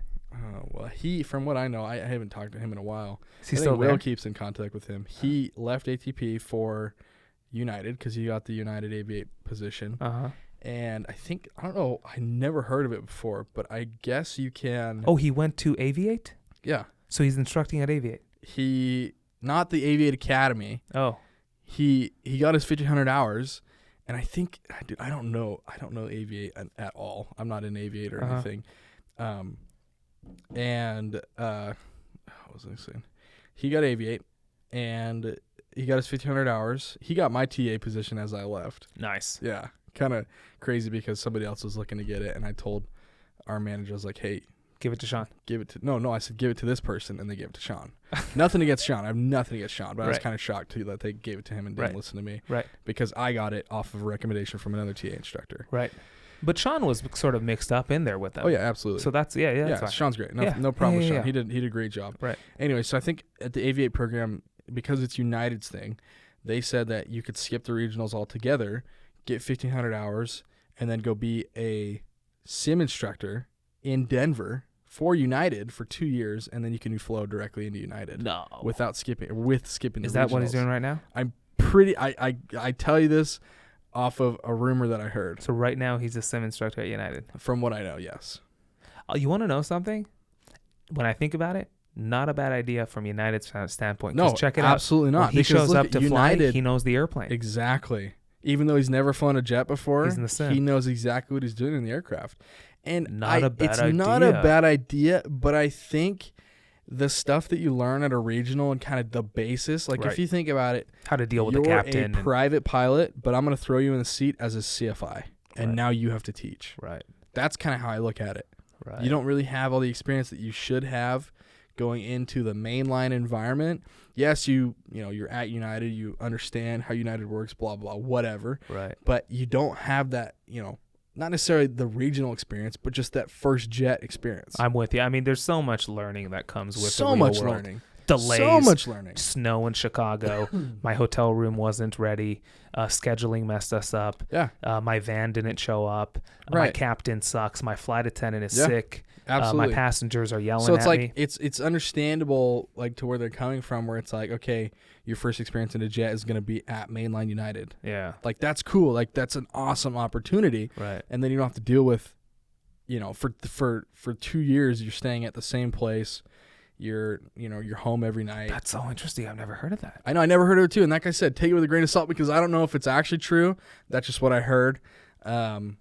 Well, from what I know, I haven't talked to him in a while. Is he still there? Will keeps in contact with him. He left ATP for United because he got the United Aviate position. And I don't know, I never heard of it before, but I guess you can. Oh, he went to Aviate? Yeah. So he's instructing at Aviate. Not the Aviate Academy. Oh. He got his 1,500 hours, and I think, dude, I don't know Aviate at all. I'm not an Aviate or anything. What was I saying? he got Aviate, and he got his 1,500 hours. He got my TA position as I left. Nice. Yeah, kind of crazy because somebody else was looking to get it, and I told our manager, I was like, hey, Give it to Sean. give it to no, I said give it to this person, and they gave it to Sean. Nothing against Sean. I have nothing against Sean, but I was Right. kind of shocked too that they gave it to him and didn't Right. listen to me. Right. Because I got it off of a recommendation from another TA instructor. Right. But Sean was sort of mixed up in there with them. Oh yeah, absolutely. So that's that's fine. Sean's great. No, Yeah. no problem Yeah, with yeah, Sean. He did a great job. Right. Anyway, so I think at the Aviate program, because it's United's thing, they said that you could skip the regionals altogether, get 1,500 hours, and then go be a sim instructor in Denver for United for 2 years, and then you can flow directly into United No. without skipping skipping. Is the that what he's regionals. doing right now? I tell you this off of a rumor that I heard. So right now he's a sim instructor at United. From what I know, yes. You want to know something? When I think about it, not a bad idea from United's standpoint. 'Cause No, check it out. absolutely not. When he Because shows look up at to United, fly, he knows the airplane. Exactly. Even though he's never flown a jet before, He's in the sim. he knows exactly what he's doing in the aircraft. And Not a bad it's idea. not a bad idea, but I think the stuff that you learn at a regional and kind of the basis, like Right. if you think about it, How to deal with you're the captain. a private pilot, but I'm going to throw you in the seat as a CFI, and Right. now you have to teach. Right. That's kind of how I look at it. Right. You don't really have all the experience that you should have going into the mainline environment. Yes, you're at United, you understand how United works, blah, blah, whatever. Right. But you don't have that, not necessarily the regional experience, but just that first jet experience. I'm with you. I mean, there's so much learning that comes with so the real much world. learning. Delays. So much learning. Snow in Chicago. My hotel room wasn't ready. Scheduling messed us up. Yeah, My van didn't show up. My Right. captain sucks. My flight attendant is Yeah, sick. absolutely. My passengers are yelling So it's at like me. it's understandable, like, to where they're coming from, where it's like, okay, your first experience in a jet is going to be at Mainline United. Yeah. Like, that's cool. Like, that's an awesome opportunity. Right. And then you don't have to deal with, for 2 years you're staying at the same place. You're home every night. That's so interesting. I've never heard of that. I know, I never heard of it too, and like I said, take it with a grain of salt because I don't know if it's actually true. That's just what I heard. And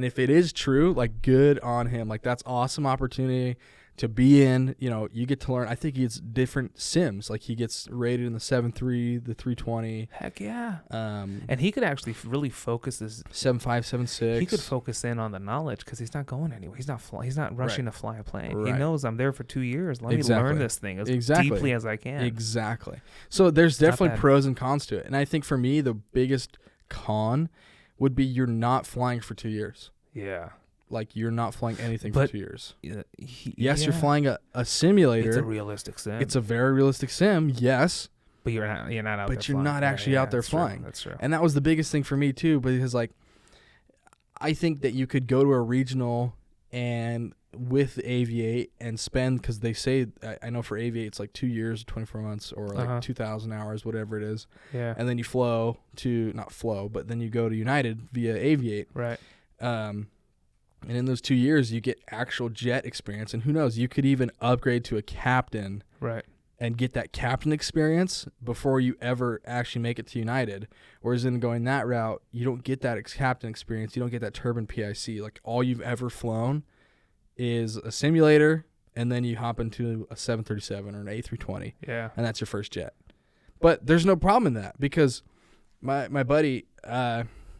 if it is true, like, good on him. Like, that's awesome opportunity to be in. You get to learn. I think he gets different sims. Like, he gets rated in the 7.3, the 320, Heck yeah. 7.5, And he could actually really focus his. 7.6. He could focus in on the knowledge because he's not going anywhere. He's not rushing to fly a plane. He Right. knows I'm there for 2 years. Let me Exactly. learn this thing as Exactly. deeply as I can. Exactly. So there's not definitely bad. pros and cons to it. And I think for me, the biggest con would be you're not flying for 2 years. Yeah. Like, you're not flying anything But- for 2 years. Yes, Yes, you're flying a simulator. It's a realistic sim. It's a very realistic sim, yes. but you're not out there. But you're flying. not actually out there that's true. flying. That's true. And that was the biggest thing for me too, because, like, I think that you could go to a regional and with Aviate and spend, because they say, I know for Aviate it's like 2 years, 24 months, or like 2,000 hours, whatever it is. Yeah. And then you but then you go to United via Aviate. Right. And in those 2 years, you get actual jet experience. And who knows, you could even upgrade to a captain Right. and get that captain experience before you ever actually make it to United. Whereas in going that route, you don't get that captain experience. You don't get that turbine PIC. Like, all you've ever flown is a simulator, and then you hop into a 737 or an A320, Yeah. and that's your first jet. But there's no problem in that because my buddy,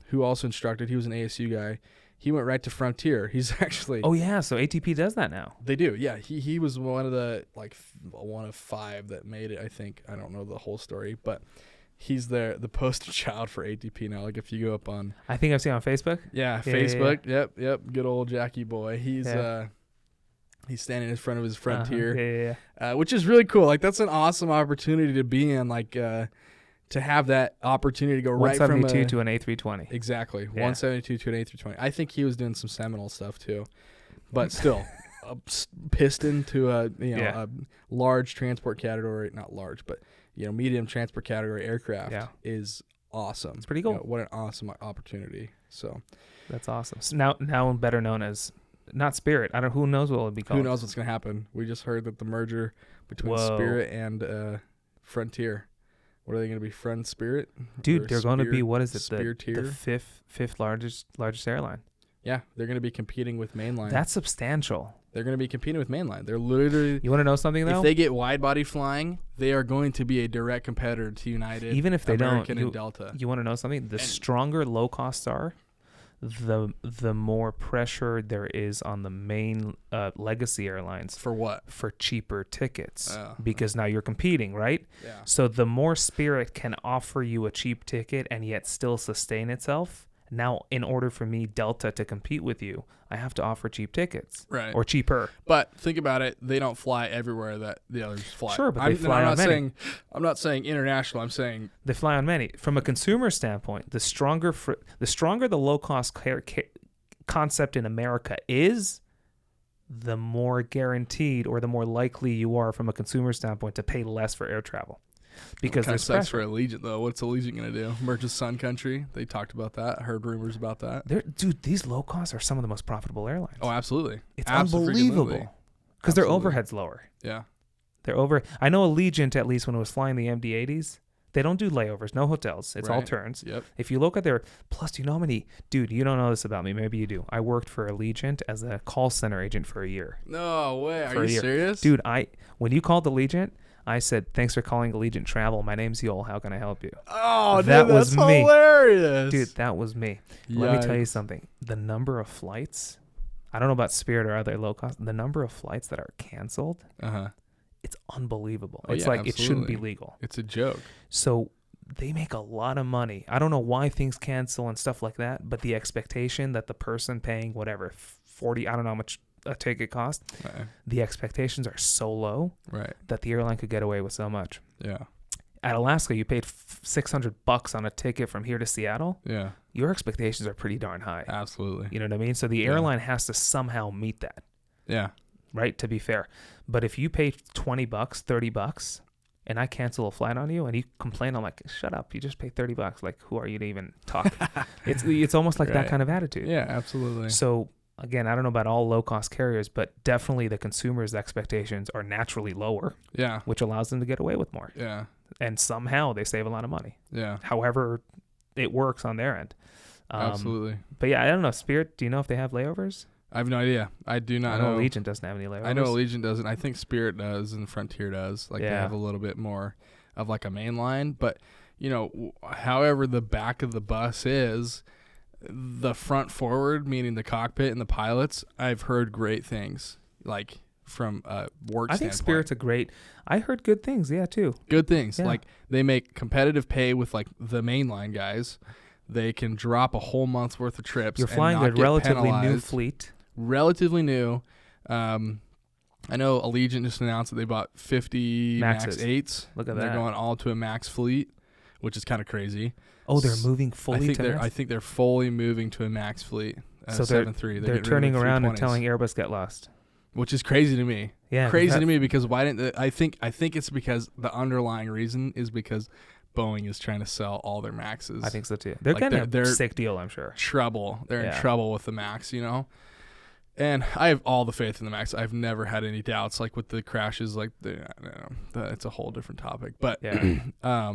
who also instructed, he was an ASU guy. He went right to Frontier. He's actually... Oh yeah. So ATP does that now. They do, yeah. He was one of 5 that made it, I think. I don't know the whole story, but he's the poster child for ATP now. Like, if you go up on... I think I've seen on Facebook. Yeah, Facebook. Yep. Good old Jackie boy. He's standing in front of his Frontier, Yeah. which is really cool. Like, that's an awesome opportunity to be in, like, to have that opportunity to go right from 172 to an A320. Exactly. Yeah. 172 to an A320. I think he was doing some Seminole stuff too. But still, a piston to a large transport category, not large, but medium transport category aircraft is awesome. It's pretty cool. What an awesome opportunity. So That's awesome. So now better known as not Spirit. Who knows what it'll be called. who knows what's going to happen? We just heard that the merger between Spirit and Frontier. What are they going to be? Friend Spirit? Dude, they're going to be, what is it? The fifth largest airline. Yeah, they're going to be competing with Mainline. That's substantial. They're going to be competing with Mainline. They're literally... You want to know something, though? If they get wide body flying, they are going to be a direct competitor to United, even if they American, don't. and Delta. You want to know something? The stronger low costs are, the more pressure there is on the main legacy airlines For what? for cheaper tickets, Oh. because now you're competing, right? Yeah. So the more Spirit can offer you a cheap ticket and yet still sustain itself, now in order for me, Delta, to compete with you, I have to offer cheap tickets. Right. Or cheaper. But think about it. They don't fly everywhere that the others fly. Sure, but they fly on many. I'm not saying international. I'm saying They fly on many. From a consumer standpoint, the stronger the low cost concept in America is, the more guaranteed or the more likely you are from a consumer standpoint to pay less for air travel. Because kind of there's sucks pressure. for Allegiant, though. What's Allegiant going to do? Merge with Sun Country? They talked about that. I heard rumors about that. Dude, these low costs are some of the most profitable airlines. Oh, absolutely. It's Absolutely. unbelievable. Because their Absolutely. overhead's lower. Yeah. I know Allegiant, at least when it was flying the MD-80s, they don't do layovers, no hotels. It's all Right. turns. Yep. If you look at their, plus, you know how many, dude, you don't know this about me. Maybe you do. I worked for Allegiant as a call center agent for a year. No way. For Are a you year. serious? Dude, when you called Allegiant, I said, thanks for calling Allegiant Travel. My name's Yoel. How can I help you? Oh, That dude, was that's me. hilarious. Dude, that was me. Let me tell you something. The number of flights, I don't know about Spirit or other low cost, the number of flights that are canceled, Uh-huh. it's unbelievable. Oh, It's yeah, like it shouldn't be absolutely. legal. It's a joke. So they make a lot of money. I don't know why things cancel and stuff like that, but the expectation that the person paying whatever 40, I don't know how much a ticket cost, the expectations are so low Right. that the airline could get away with so much. Yeah. At Alaska, you paid $600 on a ticket from here to Seattle. Yeah. Your expectations are pretty darn high. Absolutely. You know what I mean? So the Yeah. airline has to somehow meet that, Yeah. right? To be fair. But if you pay $20, $30, and I cancel a flight on you and you complain, I'm like, shut up. You just paid $30. Like, who are you to even talk? It's almost like that Right. kind of attitude. Yeah, absolutely. So again, I don't know about all low cost carriers, but definitely the consumer's expectations are naturally lower, Yeah. which allows them to get away with more. Yeah. And somehow they save a lot of money. Yeah. However it works on their end. Absolutely. But yeah, I don't know. Spirit, do you know if they have layovers? I have no idea. I do I not know know. Allegiant doesn't have any layovers. I know Allegiant doesn't. I think Spirit does and Frontier does. Like they Yeah. have a little bit more of like a main line. But, you know, however the back of the bus is, the front forward, meaning the cockpit and the pilots, I've heard great things. Like from a work I think standpoint. Spirit's a great. I heard good things, yeah, too. Good things. Yeah. Like they make competitive pay with like the mainline guys. They can drop a whole month's worth of trips. You're and flying not a get relatively new penalized. fleet. Relatively new. I know Allegiant just announced that they bought 50 Maxes. Max 8s. Look at and that. They're going all to a Max fleet, which is kind of crazy. Oh, they're moving fully I think to they're Max? I think they're fully moving to a Max fleet. So they're 7-3. They're turning around and telling Airbus get lost. which is crazy to me. Yeah, Crazy to me because why didn't I think it's because the underlying reason is because Boeing is trying to sell all their Maxes. I think so too. They're Like, getting they're- a sick deal, I'm sure. trouble. They're Yeah. in trouble with the Max, you know. And I have all the faith in the Max. I've never had any doubts. Like with the crashes, like it's a whole different topic. But Yeah.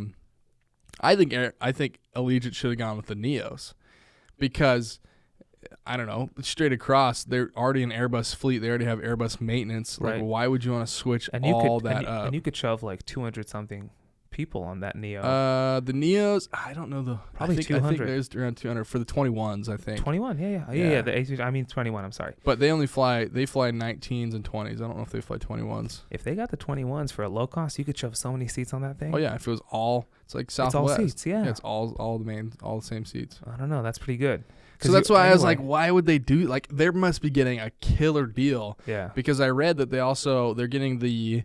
I think Allegiant should have gone with the Neos because I don't know, straight across they're already an Airbus fleet. They already have Airbus maintenance. Like Right. why would you want to switch And you all could that up? and you could shove like 200 something people on that Neo. The Neos, I don't know Probably I think 200. there's around 200 for the 21s. I think. 21, yeah. Yeah. The A3, I mean 21. I'm sorry. But they fly 19s and 20s. I don't know if they fly 21s. If they got the 21s for a low cost, you could shove so many seats on that thing. Oh yeah, if it was it's like It's Southwest. all seats, yeah. It's all the same seats. I don't know. That's pretty good. So that's why I was like, anyway, why would they do like? They must be getting a killer deal yeah. because I read that they're getting the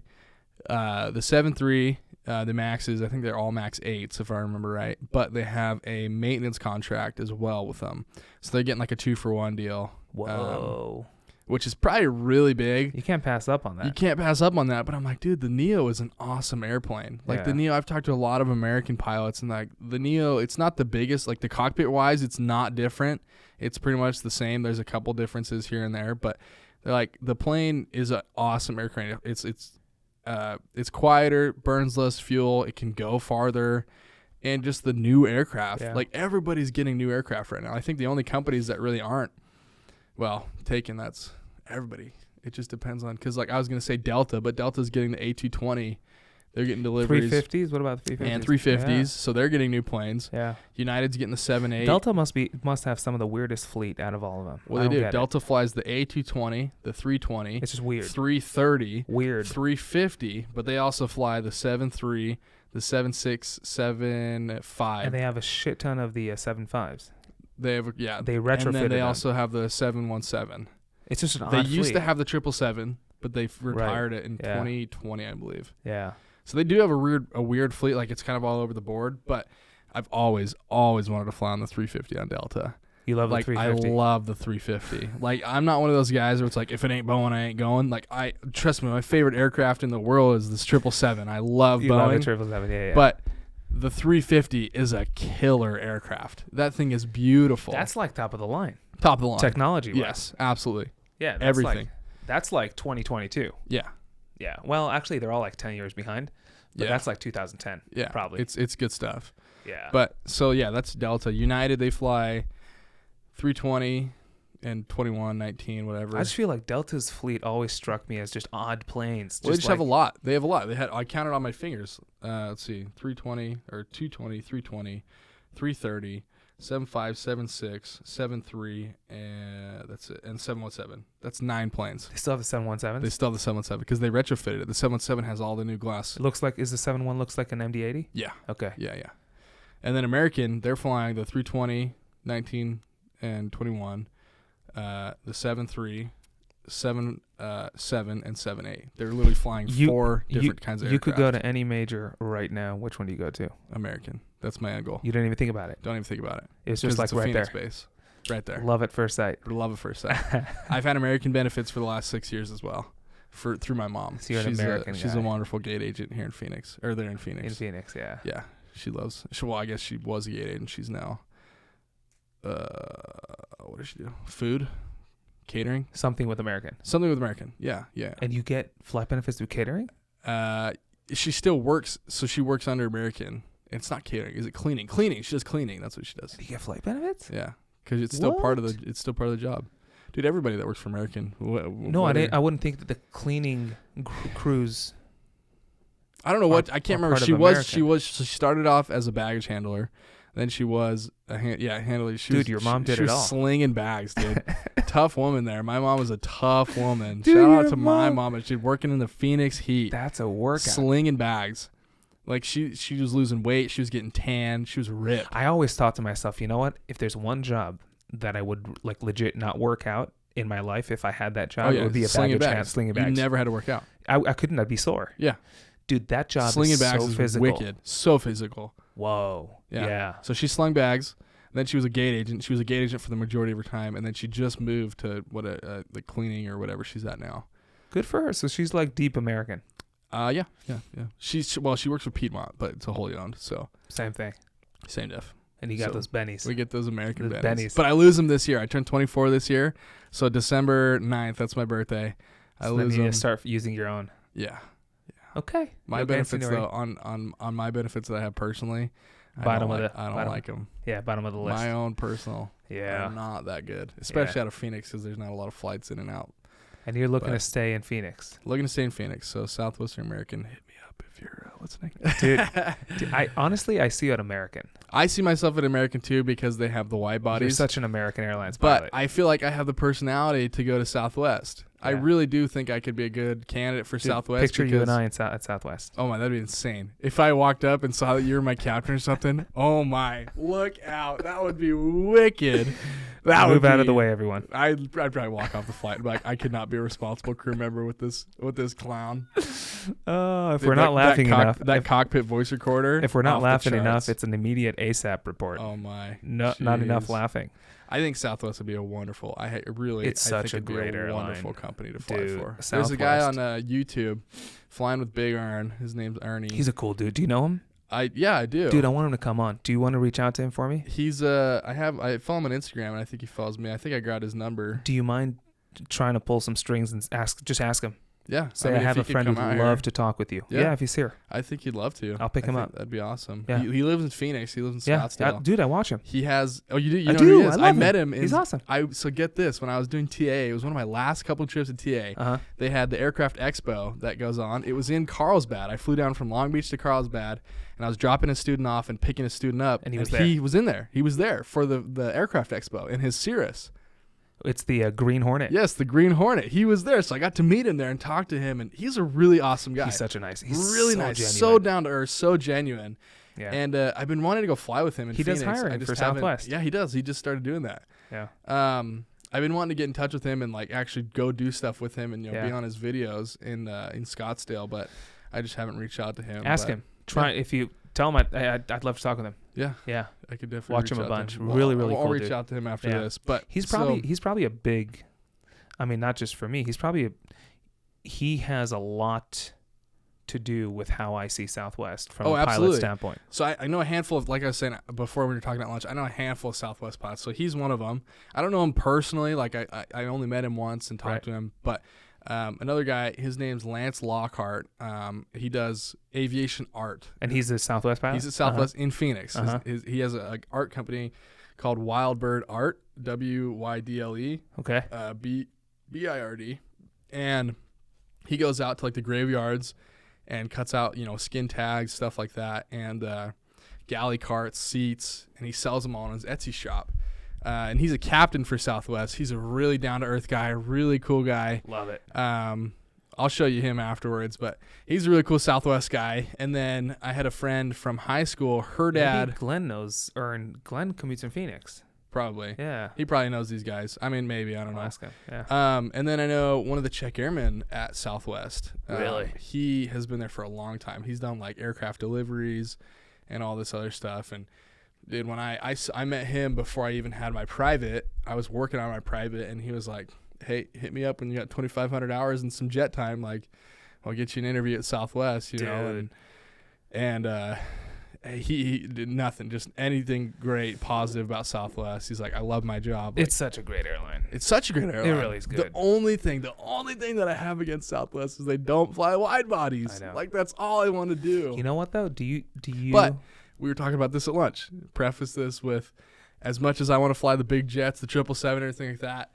7.3, the Maxes. I think they're all Max 8s if I remember right. But they have a maintenance contract as well with them, so they're getting like a 2-for-1 deal. Whoa. Which is probably really big. You can't pass up on that. You can't pass up on that, but I'm like, dude, the Neo is an awesome airplane. Like the Yeah. Neo, I've talked to a lot of American pilots, and like the Neo, it's not the biggest. Like the cockpit wise, it's not different. It's pretty much the same. There's a couple differences here and there, but they're like the plane is an awesome airplane. It's quieter, burns less fuel, it can go farther, and just the new aircraft. Yeah. Like everybody's getting new aircraft right now. I think the only companies that really aren't, that's everybody. It just depends on, because like I was going to say Delta, but Delta's getting the A220 They're getting deliveries. 350s? What about the 350s? And 350s. Yeah. So they're getting new planes. Yeah. United's getting the 787. Delta must have some of the weirdest fleet out of all of them. Well, they do. Delta flies the A220, the 320. It's just weird. 330. Weird. 350, but they also fly the 73, the 76, 75. And they have a shit ton of the 75s. They have, yeah. They retrofitted And then they them. also have the 717. It's just an odd They used fleet. to have the 777, but they retired it in Yeah. 2020, I believe. Yeah. So they do have a weird fleet, like it's kind of all over the board. But I've always wanted to fly on the 350 on Delta. You love Like the 350. I love the 350. Like I'm not one of those guys where it's like if it ain't Boeing, I ain't going. Like trust me, my favorite aircraft in the world is this 777. I love you Boeing. love the 777. Yeah, yeah. But the 350 is a killer aircraft. That thing is beautiful. That's like top of the line. top of the line. Technology. Yes, absolutely. Yeah. That's Everything. That's like 2022. Yeah. Yeah. Well, actually, they're all like 10 years behind. But Yeah. that's like 2010. Yeah. Probably. It's good stuff. Yeah. But so yeah, that's Delta. United, they fly 320 and 21, 19, whatever. I just feel like Delta's fleet always struck me as just odd planes. Well, they just have a like- lot. They have a lot. I counted on my fingers. Let's see, 320 or 220, 320, 330, 75, 76, 73, and that's it. And 717. That's 9 planes. They still have the 717s. They still have the 717 because they retrofitted it. The 717 has all the new glass. It looks like, is the 71 looks like an MD-80? Yeah. Okay. Yeah. And then American, they're flying the 320, 19, and 21, the 73, 7, 7, and 78. They're literally flying 4 different kinds of aircraft. You could go to any major right now. Which one do you go to? American. That's my end goal. You didn't even think about it. Don't even think about it. It's just like it's a right Phoenix there. base. Right there. Love at first sight. Love it first sight. I've had American benefits for the last 6 years as well, through my mom. So you're an American She's guy. a wonderful gate agent here in Phoenix, or there in Phoenix. In Phoenix, yeah. Yeah, she loves. Well, I guess she was a gate agent. She's now. What does she do? Food, catering, Something with American. something with American. Yeah. And you get flight benefits through catering? She still works, so she works under American. It's not catering. Is it cleaning? Cleaning. She does cleaning. That's what she does. Do you get flight benefits? Yeah, because it's still part of What? the. It's still part of the job. Dude, everybody that works for American. No, I wouldn't think that the cleaning crews. I don't know what. I can't are remember. part of She started off as a baggage handler. Then she was handler. Dude, your mom did she it was all. slinging bags, dude. Tough woman there. My mom was a tough woman. Dude, Shout out your to my mom. mom. She's working in the Phoenix heat, That's a workout. slinging bags. Like she was losing weight. She was getting tan. She was ripped. I always thought to myself, you know what? If there's one job that I would like legit not work out in my life, if I had that job, it would be a slinging baggage hand, bags. slinging You bags. never had to work out. I couldn't. I'd be sore. Yeah, Dude, that job slinging is bags so is physical. wicked. So physical. Whoa. Yeah. So she slung bags. Then she was a gate agent. She was a gate agent for the majority of her time, and then she just moved to the cleaning or whatever she's at now. Good for her. So she's like deep American. Yeah. She works for Piedmont, but it's a wholly owned, so Same thing. same diff. And you got So those bennies. We get those American Those bennies. bennies. But I lose them this year. I turned 24 this year, so December 9th, that's my birthday. I So lose then you them. need to start using your own. Yeah. Okay. My No benefits fancy though, on my benefits that I have personally, Bottom of I the- don't bottom. like them. Yeah, bottom of the list. My own personal, Yeah. are not that good, especially out of Phoenix because there's not a lot of flights in and out. And you're looking But- to stay in Phoenix. Looking to stay in Phoenix, so Southwestern American, hit me up if you're listening. Dude, I honestly see you at American. I see myself at American too because they have the wide You're bodies. such an American Airlines But pilot. I feel like I have the personality to go to Southwest. I Yeah. really do think I could be a good candidate for Dude, Southwest. Picture you and because- I at Southwest. Oh my, that'd be insane. If I walked up and saw that you were my captain or something, oh my, look out. That would be wicked. That would Move out of be- the way, everyone. I'd probably walk off the flight and be like, I could not be a responsible crew member with this clown. Oh, if we're not laughing enough. That cockpit voice recorder. If we're not off the laughing enough, charts. it's an immediate ASAP report. Oh my. No, not enough Jeez. laughing. I think Southwest would be a wonderful. It's I such think a it'd be great airline. wonderful company to fly Dude, for. There's a guy on Southwest. YouTube, flying with Big Earn. His name's Ernie. He's a cool dude. Do you know him? I do. Dude, I want him to come on. Do you want to reach out to him for me? He's I follow him on Instagram and I think he follows me. I think I got his number. Do you mind trying to pull some strings and ask him? Yeah. Say I have a friend who'd love to talk with you. Yeah, if he's here. I think he'd love to. I'll pick him up. That'd be awesome. Yeah. He lives in Phoenix. He lives in Scottsdale. Yeah, dude, I watch him. He has. Oh, you do. You I know do. who he is. I love I him. met him. He's awesome. So get this. When I was doing TA, it was one of my last couple of trips at TA. They had the Aircraft Expo that goes on. It was in Carlsbad. I flew down from Long Beach to Carlsbad, and I was dropping a student off and picking a student up. And he was there. He was in there. He was there for the Aircraft Expo in his Cirrus. It's the Green Hornet. Yes, the Green Hornet. He was there, so I got to meet him there and talk to him. And he's a really awesome guy. He's such a nice. He's really so nice, genuine. so down to earth, so genuine. Yeah. And I've been wanting to go fly with him in Phoenix. He does hiring for Southwest. Yeah, he does. He just started doing that. Yeah. I've been wanting to get in touch with him and like actually go do stuff with him and be on his videos in Scottsdale, but I just haven't reached out to him. Ask him. Try if you tell him I'd love to talk with him. Yeah. Yeah. I could definitely watch him a bunch. Really cool. I'll reach out to him after this. But he's probably a big. I mean, not just for me. He has a lot to do with how I see Southwest from a pilot standpoint. So I know a handful of, like I was saying before we were talking at lunch, I know a handful of Southwest pilots. So he's one of them. I don't know him personally. Like I only met him once and talked to him. But another guy, his name's Lance Lockhart. He does aviation art. And he's a Southwest pilot? He's a Southwest in Phoenix. He has an art company called Wild Bird Art, WYDLE. Okay. BIRD. And he goes out to like the graveyards and cuts out, skin tags, stuff like that, and galley carts, seats, and he sells them all in his Etsy shop. And he's a captain for Southwest. He's a really down-to-earth guy, really cool guy. Love it. I'll show you him afterwards, but he's a really cool Southwest guy. And then I had a friend from high school. Her dad. Maybe Glenn knows, or Glenn commutes in Phoenix. Probably. Yeah. He probably knows these guys. I mean, maybe. I don't know. Ask him. Yeah. And then I know one of the check airmen at Southwest. Really? He has been there for a long time. He's done like aircraft deliveries and all this other stuff. And dude, when I met him before I even had my private, I was working on my private, and he was like, "Hey, hit me up when you got 2,500 hours and some jet time. Like, I'll get you an interview at Southwest." know, and he did nothing, just anything great, positive about Southwest. He's like, "I love my job." Like, it's such a great airline. It's such a great airline. It really is good. The only thing that I have against Southwest is they don't fly wide bodies. I know. Like, that's all I want to do. You know what though? Do you? But we were talking about this at lunch. Preface this with, as much as I want to fly the big jets, the 777, everything like that,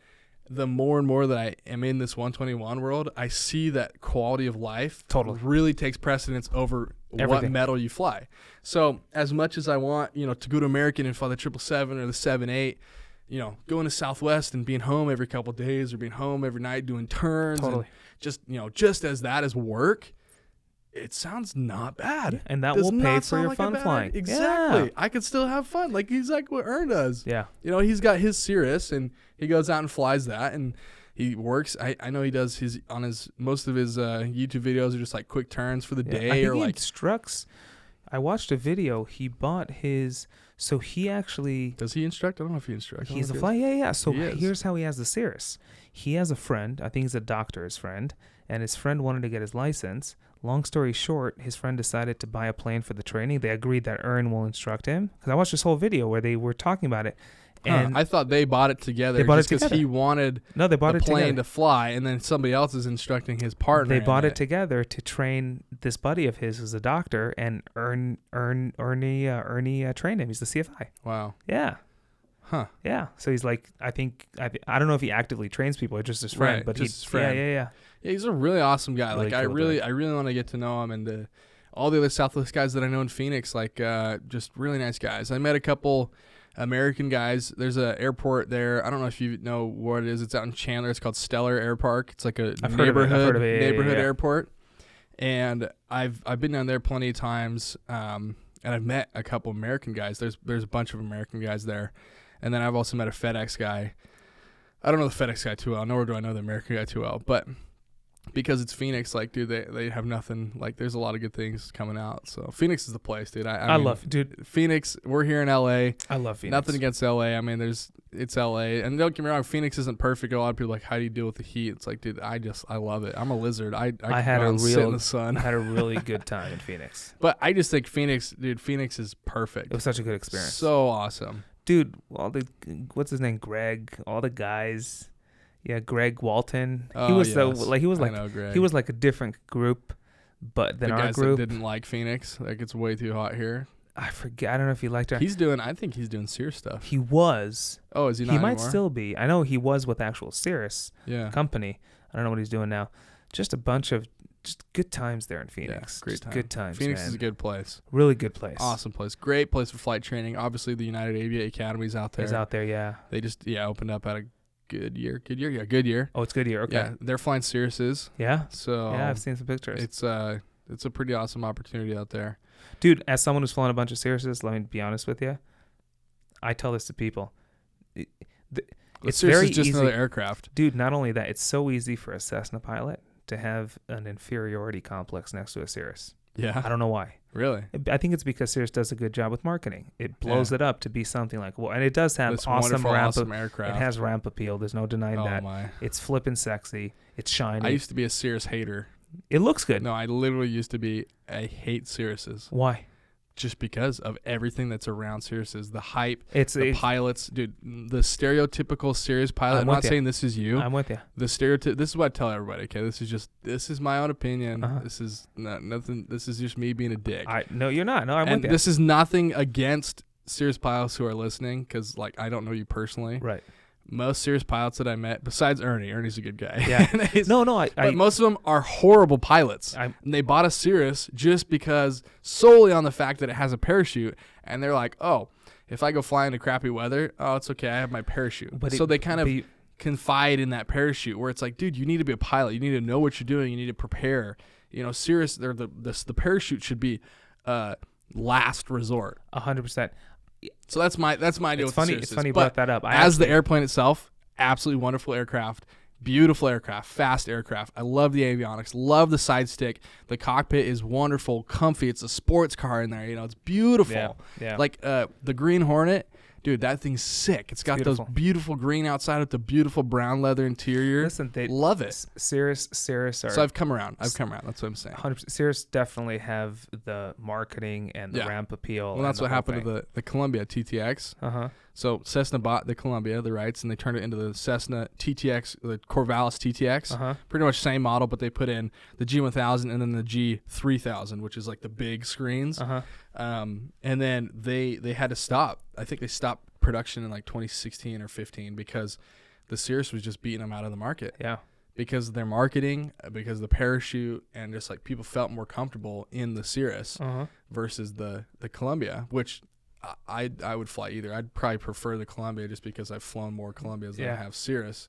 the more and more that I am in this 121 world, I see that quality of life really takes precedence over what metal you fly. So as much as I want, to go to American and fly the 777 or the 78, going to Southwest and being home every couple of days or being home every night doing turns, and just as that is work, it sounds not bad. And that will pay for your fun flying. Exactly. Yeah. I could still have fun. Like, he's like what Ern does. Yeah. He's got his Cirrus, and he goes out and flies that, and he works. I know he does most of his YouTube videos are just like quick turns for the day. I think or he like instructs. I watched a video. He bought his. So he actually. Does he instruct? I don't know if he instructs. He's a fly. Yeah. So here's how he has the Cirrus. He has a friend. I think he's a doctor, his friend. And his friend wanted to get his license. Long story short, his friend decided to buy a plane for the training. They agreed that Ern will instruct him. Because I watched this whole video where they were talking about it. And I thought they bought it together. They bought it because together. he wanted they bought the it plane together. to fly, and then somebody else is instructing his partner. They bought it together to train this buddy of his who's a doctor, and Ernie trained him. He's the CFI. Wow. Yeah. Huh. Yeah. So he's like, I don't know if he actively trains people. It's just his friend, Right, but just his friend. Yeah. Yeah, he's a really awesome guy. Really like, cool I really want to get to know him, and all the other Southwest guys that I know in Phoenix, like just really nice guys. I met a couple American guys. There's an airport there. I don't know if you know what it is. It's out in Chandler. It's called Stellar Air Park. It's like a neighborhood airport. And I've been down there plenty of times. And I've met a couple American guys. There's a bunch of American guys there. And then I've also met a FedEx guy. I don't know the FedEx guy too well, nor do I know the American guy too well. But because it's Phoenix, like, dude, they have nothing. Like, there's a lot of good things coming out. So Phoenix is the place, dude. I mean, love, dude. Phoenix. We're here in LA. I love Phoenix. Nothing against LA. I mean, it's LA, and don't get me wrong, Phoenix isn't perfect. A lot of people are like, how do you deal with the heat? It's like, dude, I love it. I'm a lizard. I sit in the sun. I had a really good time in Phoenix. But I just think Phoenix is perfect. It was such a good experience. So awesome. Dude, what's his name? Greg, all the guys. Yeah, Greg Walton. He Oh, was yes. he was I like know Greg. he was like a different group, but the then our guys group. that didn't like Phoenix. Like it's way too hot here. I forget. I don't know if he liked our. I think he's doing Sears stuff. He was. Oh, is he not He might anymore? still be. I know he was with actual Cirrus Yeah. company. I don't know what he's doing now. Just a bunch of just good times there in Yeah, Phoenix. great Just time. good times. Phoenix man. is a good place. Really good place. Awesome place. Great place for flight training. Obviously, the United Aviate Academy's out there. He's out there, yeah. They just opened up at a good year. Good year. Yeah, good year. Oh, it's good here. Okay. Yeah, they're flying Cirruses. Yeah. So Yeah, I've seen some pictures. it's a pretty awesome opportunity out there. Dude, as someone who's flown a bunch of Cirruses, let me be honest with you. I tell this to people. It's Cirrus very is just easy. another aircraft. Dude, not only that, it's so easy for a Cessna pilot to have an inferiority complex next to a Cirrus. Yeah. I don't know why. Really? I think it's because Cirrus does a good job with marketing. It blows it up to be something like, well, and it does have This awesome wonderful, ramp. awesome aircraft. It has ramp appeal. There's no denying Oh that. my! It's flippin' sexy. It's shiny. I used to be a Cirrus hater. It looks good. No, I literally used to be. I hate Cirruses Why? just because of everything that's around Cirruses. The hype, It's the pilots, dude. The stereotypical Cirrus pilot. I'm with not ya. saying this is you. I'm with you. The stereotype. This is what I tell everybody. Okay, this is my own opinion. Uh-huh. This is nothing. This is just me being a dick. No, you're not. No, I'm and with you. this is nothing against Cirrus pilots who are listening, because like I don't know you personally. Right. Most Cirrus pilots that I met, besides Ernie's a good guy. Yeah. He's- No, but most of them are horrible pilots. I'm And they bought a Cirrus just because solely on the fact that it has a parachute, and they're like, oh, if I go fly into crappy weather, oh, it's okay, I have my parachute. So they kind of confide in that parachute, where it's like, dude, you need to be a pilot. You need to know what you're doing. You need to prepare. You know, Cirrus, the parachute should be last resort. 100%. So that's my deal It's with funny. the Cirruses. It's funny you But brought that up. as the airplane itself, absolutely wonderful aircraft. Beautiful aircraft, fast aircraft. I love the avionics, love the side stick. The cockpit is wonderful, comfy. It's a sports car in there. You know, it's beautiful. Yeah. Like the Green Hornet, dude, that thing's sick. It's got beautiful. those beautiful green outside with the beautiful brown leather interior. Listen, they love it. Cirrus are. So I've come around. That's what I'm saying. 100%. Cirrus definitely have the marketing and the ramp appeal. Well, that's what happened to the Columbia TTX. So Cessna bought the Columbia, the rights, and they turned it into the Cessna TTX, the Corvallis TTX. Pretty much same model, but they put in the G1000 and then the G3000, which is like the big screens. And then they had to stop. I think they stopped production in like 2016 or 15 because the Cirrus was just beating them out of the market. Yeah. Because of their marketing, because of the parachute, and just like people felt more comfortable in the Cirrus versus the Columbia, which I would fly either. I'd probably prefer the Columbia just because I've flown more Columbias than I have Cirrus.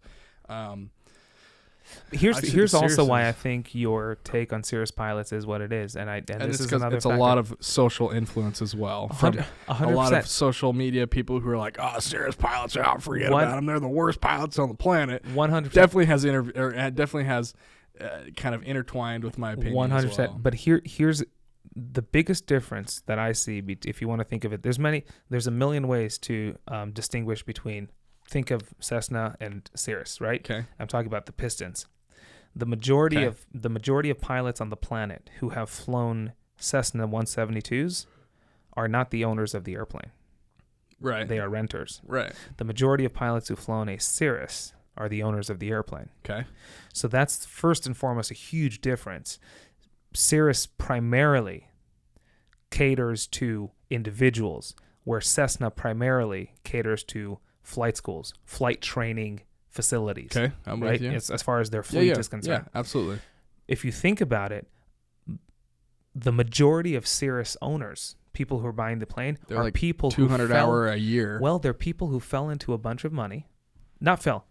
Here's also why I think your take on Cirrus pilots is what it is, and this is another. It's a lot of social influence as well from 100%. A lot of social media people who are like, "Oh, Cirrus pilots are out. Forget about them. They're the worst pilots on the planet." 100% definitely has kind of intertwined with my opinion. 100%. As well. But here's the biggest difference that I see. If you want to think of it, there's a million ways to distinguish between. Think of Cessna and Cirrus, right? Okay. I'm talking about the pistons. The majority of pilots on the planet who have flown Cessna 172s are not the owners of the airplane. Right. They are renters. Right. The majority of pilots who've flown a Cirrus are the owners of the airplane. Okay. So that's first and foremost a huge difference. Cirrus primarily caters to individuals, where Cessna primarily caters to flight schools, flight training facilities. Okay, I'm with you. As far as their fleet is concerned. Yeah, absolutely. If you think about it, the majority of Cirrus owners, people who are buying the plane, they're are like people 200 who hour a year. Well, they're people who fell into a bunch of money.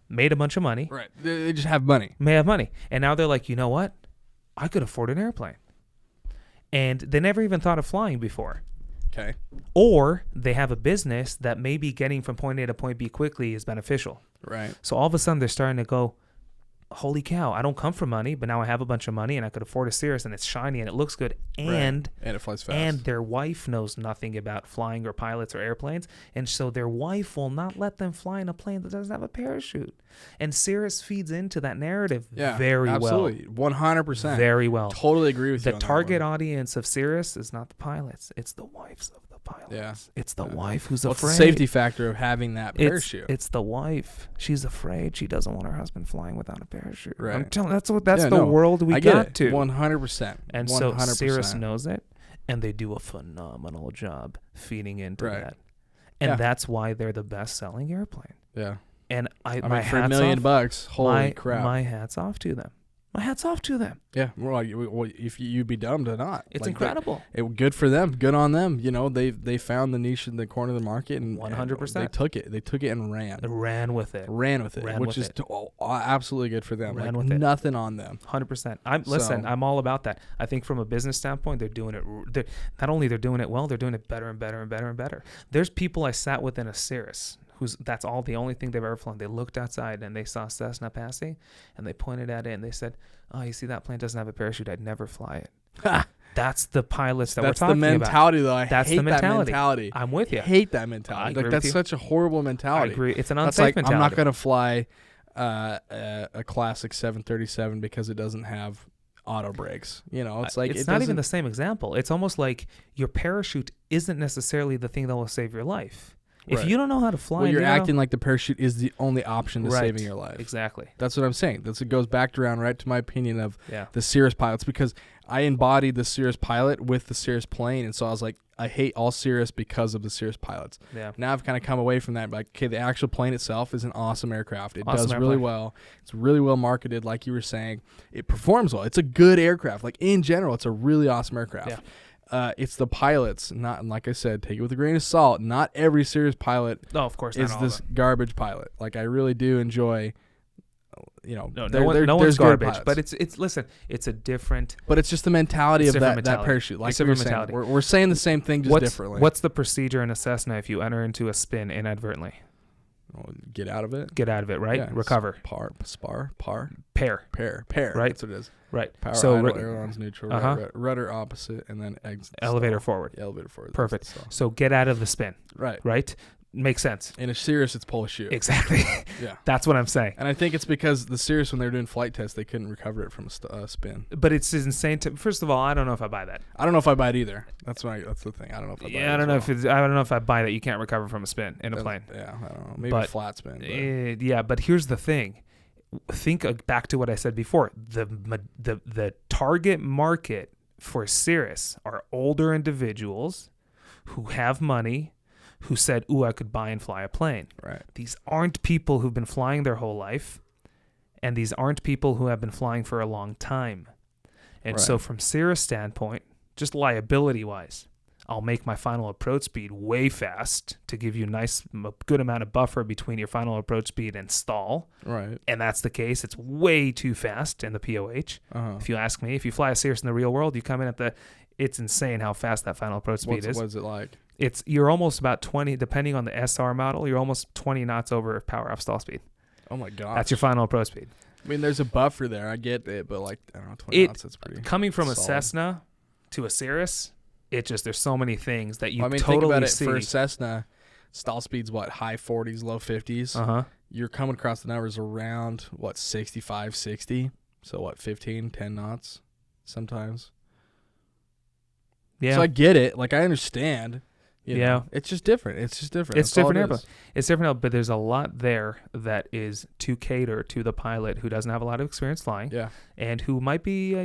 Made a bunch of money. Right. They just have money. May have money. And now they're like, you know what? I could afford an airplane. And they never even thought of flying before. Okay. Or they have a business that maybe getting from point A to point B quickly is beneficial. Right. So all of a sudden they're starting to go, holy cow, I don't come from money, but now I have a bunch of money and I could afford a Cirrus and it's shiny and it looks good. And it flies fast. And their wife knows nothing about flying or pilots or airplanes. And so their wife will not let them fly in a plane that doesn't have a parachute. And Cirrus feeds into that narrative very absolutely. well. 100%. Very well. Totally agree with you. The target audience of Cirrus is not the pilots. It's the wives of the pilot. Yeah. It's the wife who's What's afraid. the safety factor of having that parachute? It's the wife. She's afraid. She doesn't want her husband flying without a parachute. Right. I'm telling. That's the world we got to. 100%. And 100%. so Cirrus knows it, and they do a phenomenal job feeding into that. And that's why they're the best-selling airplane. Yeah. And I mean, for $1 million, holy crap! My hat's off to them. My hat's off to them. Yeah, well, if you'd be dumb to not. It's incredible. Good for them. Good on them. You know, they found the niche in the corner of the market, and 100%. They took it. They took it and ran. They ran with it. Which is absolutely good for them. Ran with it. Nothing on them. 100%. I'm all about that. I think from a business standpoint, they're doing it. Not only they're doing it well, they're doing it better and better and better and better. There's people I sat with in a Cirrus. That's the only thing they've ever flown. They looked outside and they saw Cessna passing, and they pointed at it and they said, "Oh, you see that plane doesn't have a parachute? I'd never fly it." That's the pilots that we're talking about. That's the mentality, though. I hate that mentality. I'm with you. I hate that mentality. Like, that's such a horrible mentality. I agree. It's an unsafe mentality. I'm not going to fly a classic 737 because it doesn't have auto brakes. You know, it's like it's not even the same example. It's almost like your parachute isn't necessarily the thing that will save your life. If you don't know how to fly, you're acting like the parachute is the only option to saving your life. Exactly. That's what I'm saying. It goes back around right to my opinion of the Cirrus pilots, because I embodied the Cirrus pilot with the Cirrus plane, and so I was like, I hate all Cirrus because of the Cirrus pilots. Yeah. Now I've kind of come away from that. Like, okay, the actual plane itself is an awesome aircraft. It does really well. It's really well marketed, like you were saying. It performs well. It's a good aircraft. Like, in general, it's a really awesome aircraft. Yeah. It's the pilots, not, like I said, take it with a grain of salt. Not every Cirrus pilot of course, is this garbage pilot. Like, I really do enjoy, you know, no one's garbage, but listen, it's a different. But it's just the mentality of that parachute. Like we were saying, we're saying the same thing, just differently. What's the procedure in a Cessna if you enter into a spin inadvertently? Get out of it. Get out of it, right? Yeah. Recover. Pair. Right. That's what it is. Right. Power idle, ailerons neutral, rudder opposite, and then exit. Elevator forward. Elevator forward. Perfect. So get out of the spin. Right. Right? Makes sense. In a Cirrus, it's pull a chute. Exactly. Yeah. That's what I'm saying. And I think it's because the Cirrus, when they were doing flight tests, they couldn't recover it from a spin. But it's insane to. First of all, I don't know if I buy that. I don't know if I buy it either. That's the thing. I don't know if I buy it. Yeah, I don't know if I buy that you can't recover from a spin in a plane. Yeah, I don't know. Maybe a flat spin. Yeah, but here's the thing. Think back to what I said before. The target market for Cirrus are older individuals who have money, who said, "Ooh, I could buy and fly a plane." Right. These aren't people who've been flying their whole life, and these aren't people who have been flying for a long time. And so from Cirrus standpoint, just liability-wise, I'll make my final approach speed way fast to give you a good amount of buffer between your final approach speed and stall. Right. And that's the case. It's way too fast in the POH. Uh-huh. If you ask me, if you fly a Cirrus in the real world, you come in it's insane how fast that final approach speed is. What's it like? You're almost about 20, depending on the SR model, you're almost 20 knots over power off stall speed. Oh my gosh. That's your final approach speed. I mean, there's a buffer there. I get it, but like, I don't know, 20 knots, that's pretty coming from solid. A Cessna to a Cirrus, there's so many things that you totally think about see. It, for a Cessna, stall speed's what, high 40s, low 50s? Uh-huh. You're coming across the numbers around, 65, 60? So 10 knots sometimes? Yeah. So I get it. Like, I understand. You know, it's just different. It's different airplane. It's different, but there's a lot there that is to cater to the pilot who doesn't have a lot of experience flying. Yeah. And who might be,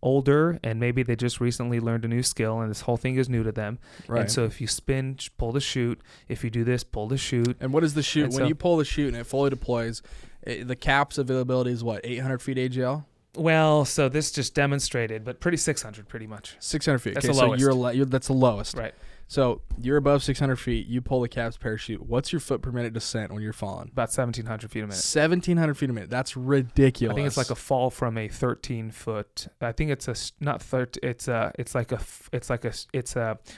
older, and maybe they just recently learned a new skill, and this whole thing is new to them. Right. And so if you spin, pull the chute. If you do this, pull the chute. And what is the chute? When you pull the chute and it fully deploys, the cap's availability is 800 feet AGL? Well, so this just demonstrated, but 600 pretty much. 600 feet. That's okay, the lowest. So that's the lowest. Right. So you're above 600 feet. You pull the cap's parachute. What's your foot per minute descent when you're falling? About 1,700 feet a minute. 1,700 feet a minute. That's ridiculous. I think it's like a fall from a 13-foot. I think it's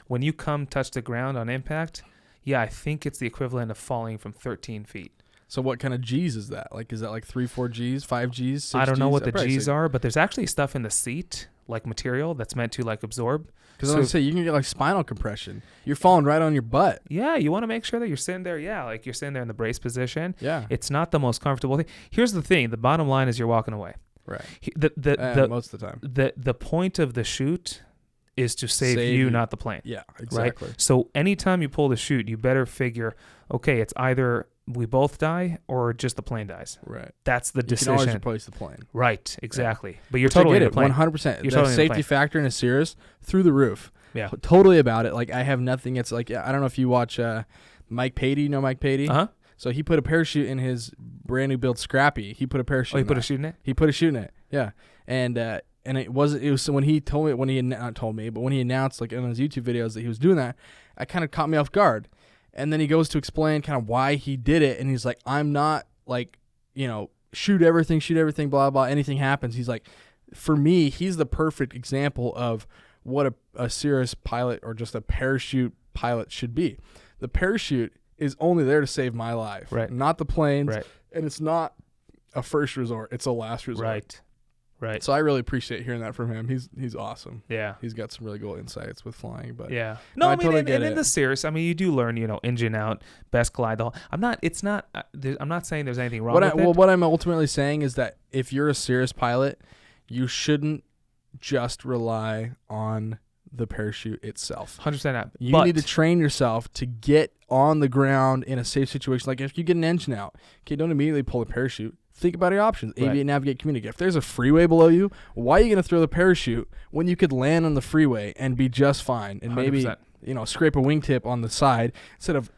when you touch the ground on impact. Yeah, I think it's the equivalent of falling from 13 feet. So what kind of G's is that? Like, is that like 3-4 G's, 5 G's, 6 I don't know Gs? what the G's are, but there's actually stuff in the seat, like material that's meant to like absorb. Because I was going to say, you can get like spinal compression. You're falling right on your butt. Yeah, you want to make sure that you're sitting there. Yeah, like you're sitting there in the brace position. Yeah. It's not the most comfortable thing. Here's the thing. The bottom line is you're walking away. Right. Most of the time. The point of the chute is to save you, not the plane. Yeah, exactly. Right? So anytime you pull the chute, you better figure, okay, it's either we both die or just the plane dies. Right. That's the decision. You can always replace the plane. Right, exactly. Yeah. But you're Which totally I get in the plane. 100%. The totally safety factor in a Cirrus, through the roof. Yeah. Totally about it. Like, I have nothing. It's like, I don't know if you watch Mike Patey. You know Mike Patey? Uh-huh. So he put a parachute in his brand new build Scrappy. He put a parachute in he put a chute in it? He put a chute in it, yeah. And it was when he told me, not told me, but when he announced, like, in his YouTube videos that he was doing that, I kind of caught me off guard. And then he goes to explain kind of why he did it, and he's like, I'm not, like, shoot everything, blah, blah, anything happens. He's like, for me, he's the perfect example of what a Cirrus pilot or just a parachute pilot should be. The parachute is only there to save my life, right? Not the planes, right? And it's not a first resort; it's a last resort, right. So I really appreciate hearing that from him. He's awesome. Yeah, he's got some really good insights with flying. But yeah, no, I mean, totally and in the Cirrus, I mean, you do learn, engine out, best glide. The whole. I'm not saying there's anything wrong with it. Well, what I'm ultimately saying is that if you're a Cirrus pilot, you shouldn't just rely on the parachute itself. 100% not. You need to train yourself to get on the ground in a safe situation. Like, if you get an engine out, okay, don't immediately pull the parachute. Think about your options. Aviate, navigate, communicate. If there's a freeway below you, why are you going to throw the parachute when you could land on the freeway and be just fine and 100%. Maybe scrape a wingtip on the side instead of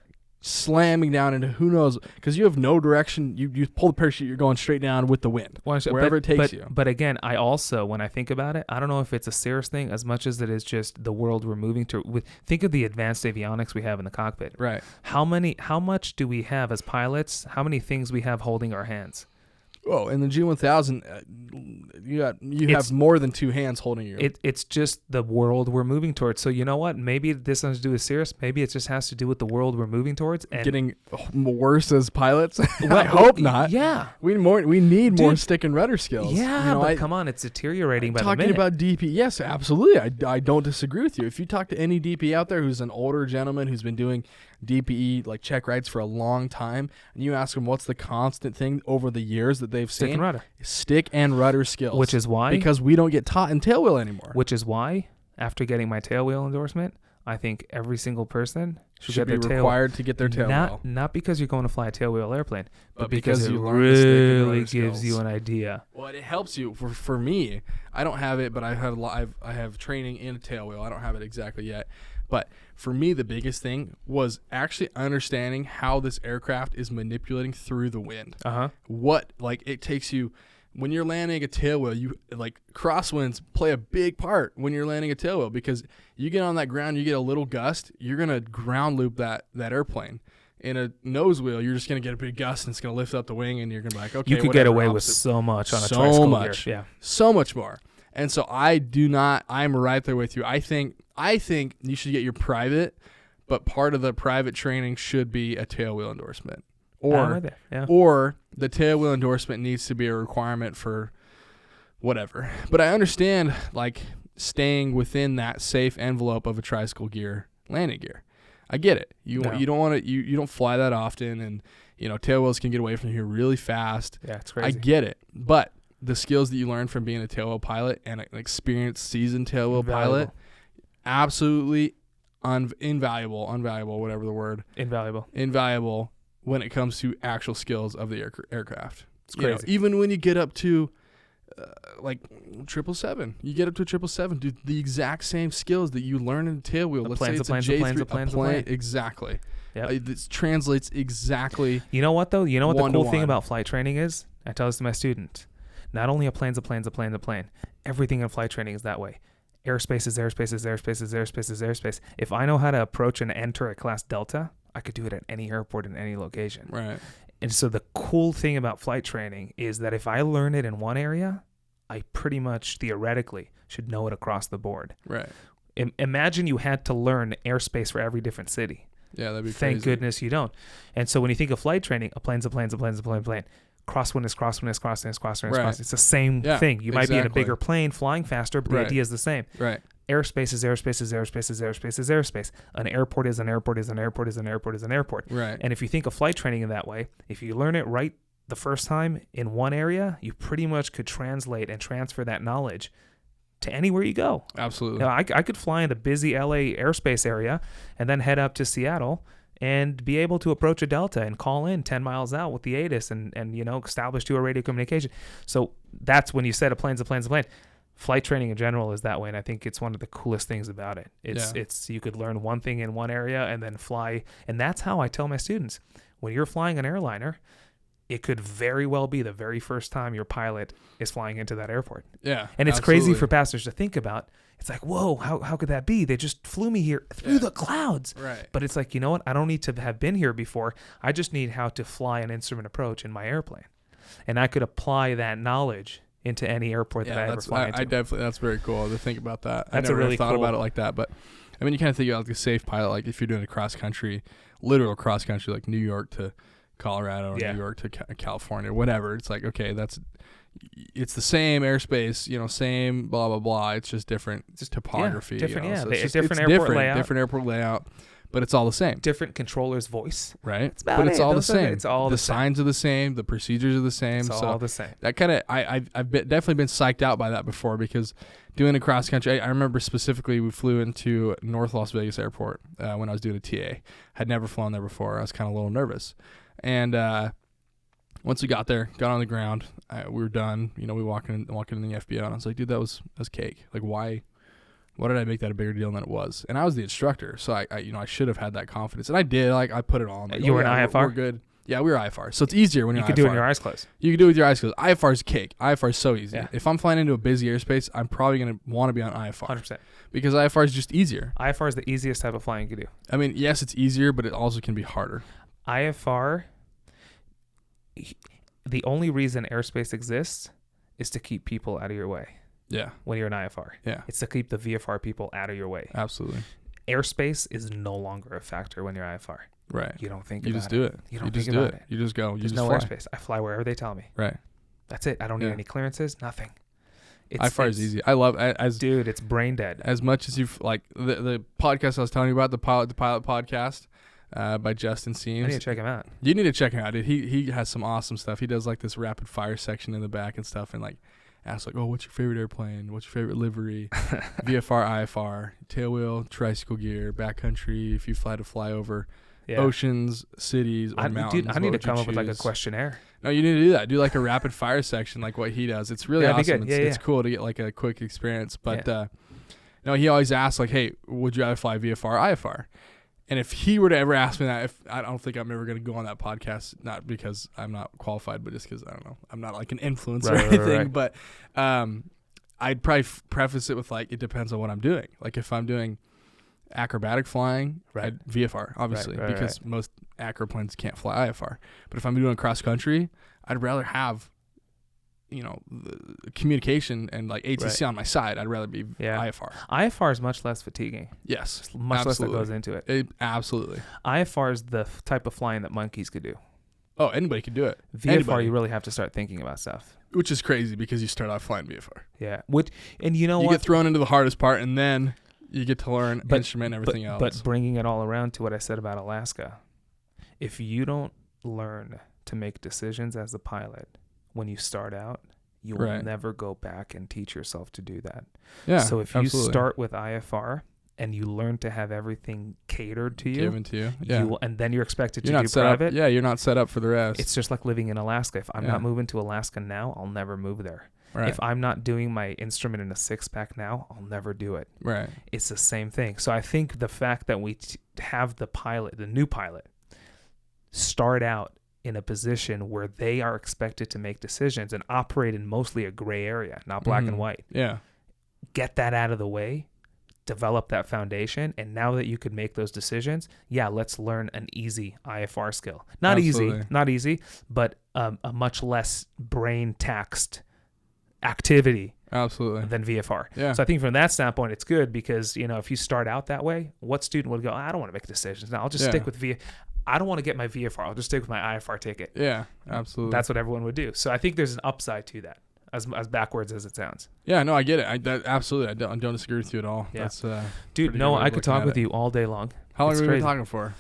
slamming down into who knows, because you have no direction. You pull the parachute, you're going straight down with the wind, wherever it takes you. But again, I also, when I think about it, I don't know if it's a Cirrus thing as much as it is just the world we're moving to. Think of the advanced avionics we have in the cockpit. Right. How much do we have as pilots? How many things we have holding our hands? Oh, in the G1000, you have more than two hands holding you. It's just the world we're moving towards. So you know what? Maybe this has to do with Cirrus. Maybe it just has to do with the world we're moving towards. And getting worse as pilots. Well, I hope not. Yeah, we need more stick and rudder skills. Yeah, but come on, it's deteriorating by the minute. Talking about DP, yes, absolutely. I don't disagree with you. If you talk to any DP out there who's an older gentleman who's been doing DPE, like check rides, for a long time, and you ask them what's the constant thing over the years that they've seen, stick and rudder skills. Which is why, because we don't get taught in tailwheel anymore. Which is why, after getting my tailwheel endorsement, I think every single person should be required to get their tailwheel. Not because you're going to fly a tailwheel airplane, but because it you learn really gives you an idea. Well, it helps you. For me, I don't have it, but I have training in a tailwheel. I don't have it exactly yet. But for me, the biggest thing was actually understanding how this aircraft is manipulating through the wind. It takes you when you're landing a tailwheel. Crosswinds play a big part when you're landing a tailwheel, because you get on that ground, you get a little gust, you're gonna ground loop that airplane. In a nose wheel, you're just gonna get a big gust and it's gonna lift up the wing, and you're gonna be like, okay, you could get away with so much on a tricycle gear. Yeah, so much more. And so I'm right there with you. I think you should get your private, but part of the private training should be a tailwheel endorsement. Or the tailwheel endorsement needs to be a requirement for whatever. But I understand, like, staying within that safe envelope of a tricycle gear, landing gear. I get it. You don't want to you don't fly that often, and tailwheels can get away from you really fast. Yeah, it's crazy. I get it. But the skills that you learn from being a tailwheel pilot and an experienced, seasoned tailwheel pilot, absolutely invaluable, whatever the word. Invaluable when it comes to actual skills of the aircraft. It's crazy. Even when you get up to like 777, you get up to a 777, do the exact same skills that you learn in a tailwheel. Let's say it's a plane. Exactly. Yep. It translates exactly. You know what, though? You know what the cool thing about flight training is? I tell this to my student. Not only a plane's a plane. Everything in flight training is that way. Airspace is airspace. If I know how to approach and enter a class Delta, I could do it at any airport in any location. Right. And so the cool thing about flight training is that if I learn it in one area, I pretty much theoretically should know it across the board. Right. Imagine you had to learn airspace for every different city. Yeah, that'd be Thank crazy. goodness you don't. And so when you think of flight training, a plane's a plane. Crosswind is crosswind. Right. It's the same thing. You might be in a bigger plane flying faster, but the Right. idea is the same. Right. Airspace is airspace. An airport is an airport. Right. And if you think of flight training in that way, if you learn it right the first time in one area, you pretty much could translate and transfer that knowledge to anywhere you go. Absolutely. You know, I could fly in the busy LA airspace area and then head up to Seattle and be able to approach a Delta and call in 10 miles out with the ATIS and you know, establish two-way radio communication. So that's when you said a plane's a plane's a plane. Flight training in general is that way, and I think it's one of the coolest things about it. It's you could learn one thing in one area and then fly, and that's how I tell my students, when you're flying an airliner, it could very well be the very first time your pilot is flying into that airport. Yeah. And it's crazy for passengers to think about. It's like, whoa, how could that be? They just flew me here through the clouds. Right. But it's like, you know what? I don't need to have been here before. I just need how to fly an instrument approach in my airplane. And I could apply that knowledge into any airport that I ever fly into. I definitely, that's very cool to think about that. That's I never really thought cool. about it like that, but I mean, you kind of think about like a safe pilot, like if you're doing a cross country, literal cross country, like New York to Colorado or New York to California, whatever. It's like, okay, it's the same airspace, you know, same blah blah blah. It's just different topography, different, you know? So it's different airport layout, different airport layout, but it's all the same. different controller's voice, right? It's about but it's it. all the Those are same. it's all the the same. signs are the same. The procedures are the same. It's so all the same. that kind of I've definitely been psyched out by that before, because doing a cross country, I remember specifically we flew into North Las Vegas Airport when I was doing a TA. Had never flown there before. I was kind of a little nervous, and once we got there, got on the ground, we were done. You know, we walking in the FBO, and I was like, dude, that was cake. Like, why did I make that a bigger deal than it was? And I was the instructor, so I should have had that confidence, and I did. Like, I put it on. Like, you were an IFR? We're good. Yeah, we were IFR. So it's easier when you're You could IFR. do it with your eyes closed. You can do it with your eyes closed. IFR is cake. IFR is so easy. Yeah. If I'm flying into a busy airspace, I'm probably going to want to be on IFR. 100%. Because IFR is just easier. IFR is the easiest type of flying you could do. I mean, yes, it's easier, but it also can be harder. IFR, the only reason airspace exists is to keep people out of your way. Yeah. When you're an IFR. Yeah. It's to keep the VFR people out of your way. Absolutely. Airspace is no longer a factor when you're IFR. Right. You don't think You about just do it. You don't just think do about it. You just go. You There's just no fly. airspace. I fly wherever they tell me. Right. That's it. I don't need Yeah. any clearances. Nothing. IFR is easy. I love dude. It's brain dead. As much as you've like the podcast I was telling you about, the pilot podcast by Justin Seams. I need to check him out. You need to check him out, dude. He has some awesome stuff. He does like this rapid fire section in the back and stuff, and like asks like, oh, what's your favorite airplane? What's your favorite livery? VFR, IFR, tailwheel, tricycle gear, backcountry. If you fly to fly over oceans, cities, or mountains. Dude, I need to come up with like a questionnaire. No, you need to do that. Do like a rapid fire section, like what he does. It's really awesome. It's cool to get like a quick experience. But no, he always asks like, hey, would you rather fly VFR, IFR? And if he were to ever ask me that, I don't think I'm ever going to go on that podcast, not because I'm not qualified, but just because, I don't know, I'm not like an influencer or anything. Right. But I'd probably preface it with like, it depends on what I'm doing. Like if I'm doing acrobatic flying, I'd VFR, obviously, because most acroplanes can't fly IFR. But if I'm doing cross country, I'd rather have, you know, the communication and like ATC on my side. I'd rather be IFR. IFR is much less fatiguing. Yes. There's much less that goes into it. Absolutely. IFR is the type of flying that monkeys could do. Oh, anybody could do it. VFR, you really have to start thinking about stuff. Which is crazy because you start off flying VFR. Yeah. And you know you what? get thrown into the hardest part, and then you get to learn instrument and everything else. But bringing it all around to what I said about Alaska, if you don't learn to make decisions as a pilot when you start out, you will never go back and teach yourself to do that. Yeah. So if you start with IFR and you learn to have everything catered to you, given to you, and then you're expected to do private. You're not set up for the rest. It's just like living in Alaska. If I'm not moving to Alaska now, I'll never move there. Right. If I'm not doing my instrument in a 6-pack now, I'll never do it. Right. It's the same thing. So I think the fact that we have the new pilot, start out in a position where they are expected to make decisions and operate in mostly a gray area, not black and white. Yeah. Get that out of the way, develop that foundation, and now that you could make those decisions, let's learn an easy IFR skill. Not easy, but a much less brain taxed activity than VFR. Yeah. So I think from that standpoint, it's good because, you know, if you start out that way, what student would go, I don't want to make decisions. Now I'll just stick with I don't want to get my VFR. I'll just stick with my IFR ticket. Yeah, absolutely. That's what everyone would do. So I think there's an upside to that, as backwards as it sounds. Yeah, no, I get it. Absolutely. I don't disagree with you at all. Yeah. That's, dude, no, I could talk with you all day long. How long have we been talking for?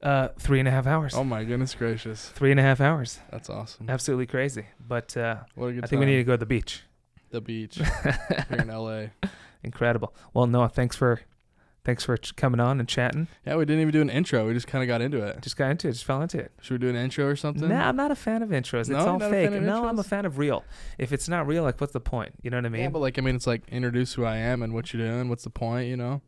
3.5 hours. Oh my goodness gracious. 3.5 hours. That's awesome. Absolutely crazy. But what a good I think we need to go to the beach. The beach here in LA. Incredible. Well, Noah, thanks for coming on and chatting. Yeah, we didn't even do an intro. We just kind of got into it. Just got into it. Just fell into it. Should we do an intro or something? Nah, I'm not a fan of intros. No, It's all not a fake. fan of No, intros? I'm a fan of real. If it's not real, like, what's the point? You know what I mean? Yeah, but like, I mean, it's like introduce who I am and what you're doing. What's the point, you know?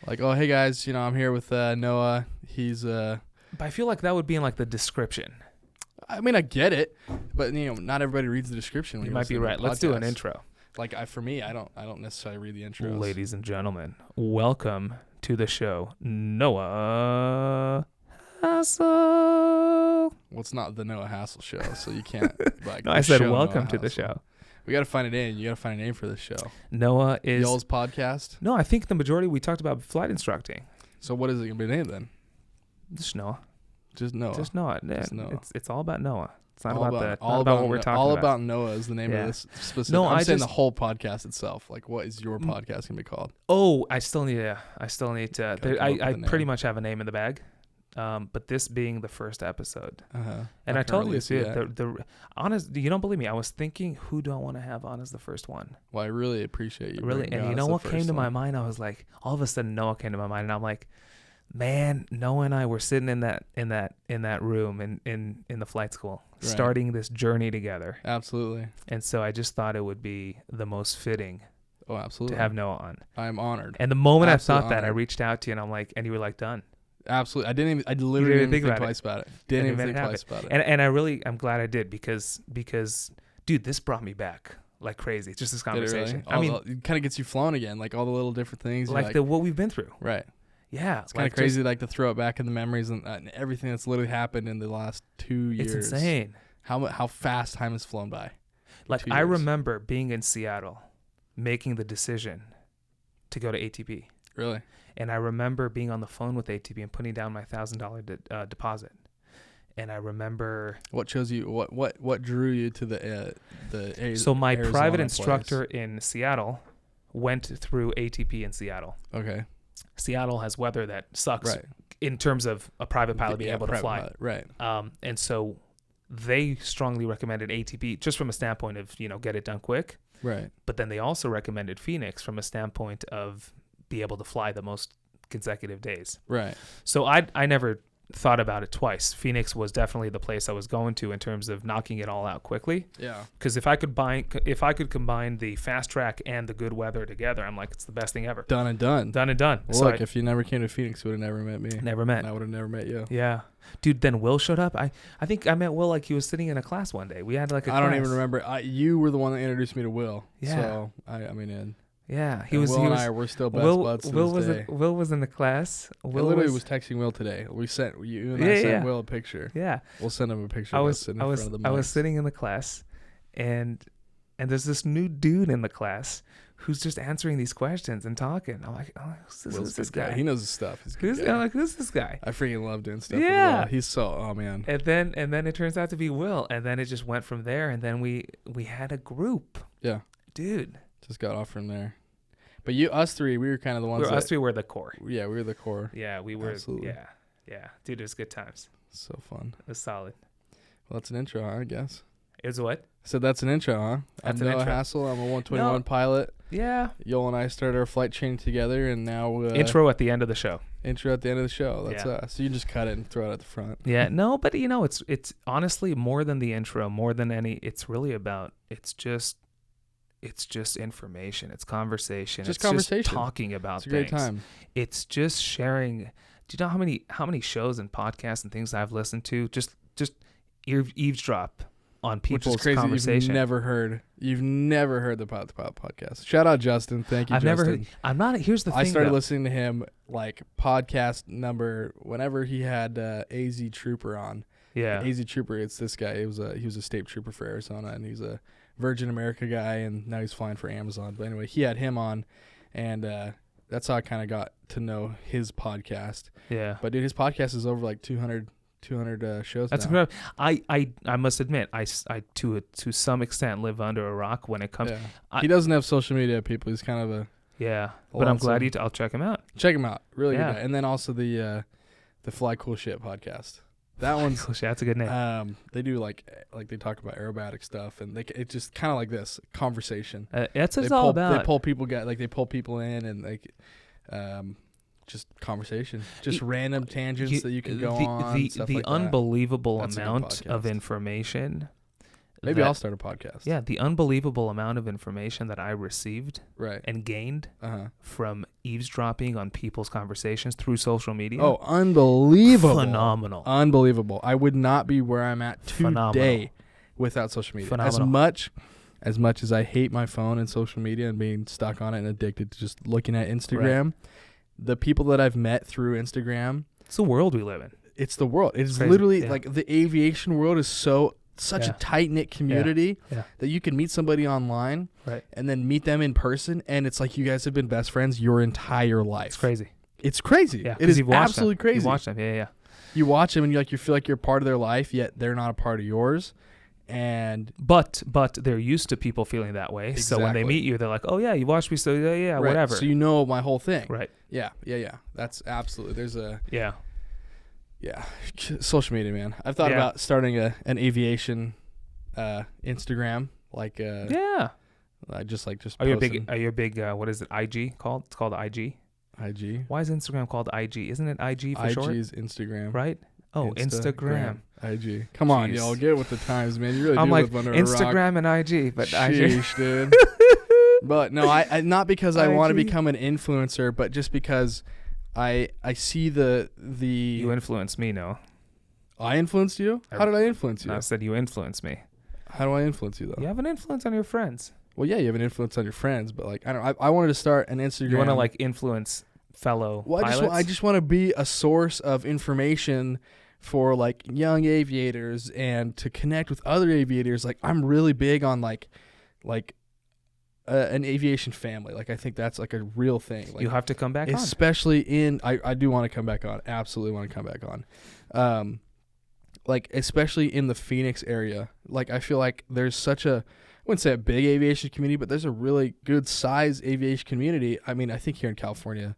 Like, oh, hey guys, you know, I'm here with Noah. He's But I feel like that would be in like the description. I mean, I get it, but you know, not everybody reads the description. When You you might be listen to right. the Let's do an podcast. intro. Like, for me, I don't necessarily read the intros. Ladies and gentlemen, welcome to the show, Noah Hassell. Well, it's not the Noah Hassell show, so you can't. Like, No, I said show welcome Noah to the Hassell. show. We gotta find a name. You gotta find a name for this show. Noah is Y'all's podcast. No, I think the majority we talked about flight instructing. So what is it gonna be named then? Just Noah. Just Noah. Just Noah. Just Noah. It's all about Noah. It's not All about all what we're talking all about. about Noah is the name Yeah. of this specific. No, I'm I saying just- the whole podcast itself. Like, what is your podcast gonna be called? Oh, I still need to. Gotta come up I with a pretty name. much have a name in the bag, but this being the first episode, Uh-huh. and Not I told gonna you release it this. yet. The honest, you don't believe me. I was thinking, who do I want to have on as the first one? Well, I really appreciate you. Really, bringing and God you as know the what came first to my one. mind? I was like, all of a sudden, Noah came to my mind, and I'm like, man, Noah and I were sitting in that room in the flight school, Right. starting this journey together, Absolutely. and so I just thought it would be the most fitting Oh, absolutely. to have Noah on. I'm honored. And the moment I Absolute thought that, I honor. reached out to you, and I'm like, and you were like, done. Absolutely. I literally didn't didn't think think about it. twice about it. Didn't And even you think made it twice about it. And I'm glad I did because dude, this brought me back like crazy. Just this Did it really? conversation. I mean, it kind of gets you flowing again, like all the little different things. you're like what we've been through. right. Yeah, It's kind of crazy, like to throw it back in the memories and everything that's literally happened in the last 2 years. It's insane. How fast time has flown by. Like 2 I years. remember being in Seattle, making the decision to go to ATP, Really? and I remember being on the phone with ATP and putting down my $1,000 deposit. And I remember. What chose you? What drew you to the So my Arizona private place? instructor in Seattle went through ATP in Seattle. Okay. Seattle has weather that sucks Right. in terms of a private pilot being able to private fly. pilot, Right. And so they strongly recommended ATP just from a standpoint of, get it done quick. Right. But then they also recommended Phoenix from a standpoint of be able to fly the most consecutive days. Right. So I never thought about it twice. Phoenix was definitely the place I was going to in terms of knocking it all out quickly. Yeah. Because if I could combine the fast track and the good weather together, I'm like, it's the best thing ever. Done and done. Done and done. Well, So look, if you never came to Phoenix, you would have never met me. never met. And I would have never met you. Yeah. Dude, then Will showed up. I think I met Will like he was sitting in a class one day. We had like a I don't class. even remember. You were the one that introduced me to Will. Yeah. So I mean, Yeah. Will and I were still best buds to Will this day. Will was in the class. I Will literally was texting Will today. We sent you and I Yeah, sent yeah. Will a picture. Yeah. We'll send him a picture. I of us was sitting I in was front of the I was mics. sitting in the class and there's this new dude in the class who's just answering these questions and talking. I'm like, oh, Will's who's this a good guy? He knows his stuff. He's a good I'm guy. like, who's this guy? I freaking love doing stuff Yeah. with Will. He's so, oh man. And then it turns out to be Will, and then it just went from there, and then we had a group. Yeah. Dude. Just got off from there. But us three, we were kind of the ones Us three were the core. Yeah, we were the core. Yeah, we were. Absolutely. Yeah. Dude, it was good times. So fun. It was solid. Well, that's an intro, huh, I guess. It was what? So that's an intro, huh? That's I'm an Noah intro. Hassell. I'm a 121 No. pilot. Yeah. Yoel and I started our flight training together, and now Intro at the end of the show. Intro at the end of the show. That's Yeah. us. So you can just cut it and throw it at the front. Yeah. No, but it's honestly more than the intro, more than any. It's really about. It's just information. It's conversation. Just it's conversation. Just talking about It's a great things. time. It's just sharing. Do you know how many shows and podcasts and things I've listened to? Just eavesdrop on Which people's is crazy. conversation. You've never heard the Pot podcast. Shout out Justin. Thank you, I've Justin. never heard. I'm not. Here's the thing. I started though. listening to him like podcast number whenever he had AZ Trooper on. Yeah. AZ Trooper, it's this guy. He was a state trooper for Arizona, and he's a Virgin America guy, and now he's flying for Amazon. But anyway, he had him on, and that's how I kind of got to know his podcast. Yeah. But dude, his podcast is over like 200 shows That's now. incredible. I must admit, I to some extent live under a rock when it comes. Yeah. He doesn't have social media, people. He's kind of a Yeah, but I'm glad lonesome. I'll check him out. check him out. Really Yeah. good guy. And then also the Fly Cool Shit podcast. That one's Cool shit. That's a good name. they do like they talk about aerobatic stuff, and it's just kind of like this conversation. That's what it's They all pull, about. They pull people they pull people in, and like just conversation, just random tangents that you can go on. Stuff The like unbelievable That's a good amount of podcast. information. Maybe I'll start a podcast. Yeah, the unbelievable amount of information that I received Right. and gained Uh-huh. from eavesdropping on people's conversations through social media. Oh, unbelievable. Phenomenal. Unbelievable. I would not be where I'm at today Phenomenal. without social media. Phenomenal. As much as I hate my phone and social media and being stuck on it and addicted to just looking at Instagram, the people that I've met through Instagram, It's the world we live in. it's the world. It's Crazy. literally Yeah. like the aviation world is such a tight-knit community Yeah. that you can meet somebody online Right. and then meet them in person, and it's like you guys have been best friends your entire life. It's crazy. It's crazy. Yeah, It is you've watched absolutely them. crazy. You watch them. Yeah. You watch them and you feel like you're part of their life, yet they're not a part of yours. And But they're used to people feeling that way. So when they Exactly. meet you, they're like, "Oh yeah, you watched me, so yeah, right, whatever." so you know my whole thing. Right. Yeah. That's absolutely. There's a Yeah. social media, man. I've thought about starting an aviation Instagram, like Yeah. I just Are you posting a big what is it? IG called? It's called IG. IG. Why is Instagram called IG? Isn't it IG for IG short? is Instagram. Right? Oh, Instagram. IG. Come on, Jeez. y'all, get with the times, man. You really I'm do like live under a rock. Instagram and IG, but Sheesh, dude. But no, I not because I want to IG. become an influencer, but just because I see the you influenced me, no. I influenced you? How did I influence you? No, I said you influenced me. How do I influence you though? You have an influence on your friends. Well, yeah, you have an influence on your friends, but like I wanted to start an Instagram. You want to like influence fellow pilots? I just want to be a source of information for like young aviators and to connect with other aviators. Like I'm really big on like an aviation family. Like I think that's like a real thing. Like, you have to come back on. especially I do want to come back on. Absolutely want to come back on. Like especially in the Phoenix area. Like I feel like there's such a, I wouldn't say a big aviation community, but there's a really good size aviation community. I mean, I think here in California,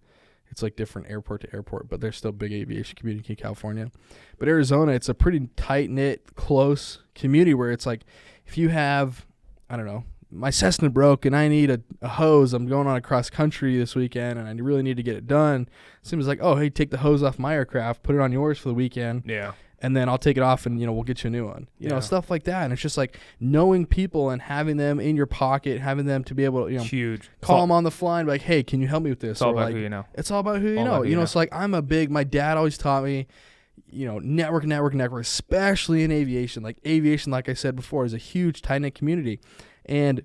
it's like different airport to airport, but there's still big aviation community in California. But Arizona, it's a pretty tight-knit, close community where it's like if you have, I don't know, my Cessna broke and I need a hose. I'm going on a cross country this weekend and I really need to get it done. Seems like, oh, hey, take the hose off my aircraft, put it on yours for the weekend. Yeah. And then I'll take it off and, we'll get you a new one. You know, stuff like that. And it's just like knowing people and having them in your pocket, having them to be able to, huge. call them on the fly and be like, hey, can you help me with this? It's all about like, who you know. It's all about who you know. It's like my dad always taught me, network, especially in aviation. Like aviation, like I said before, is a huge tight-knit community. And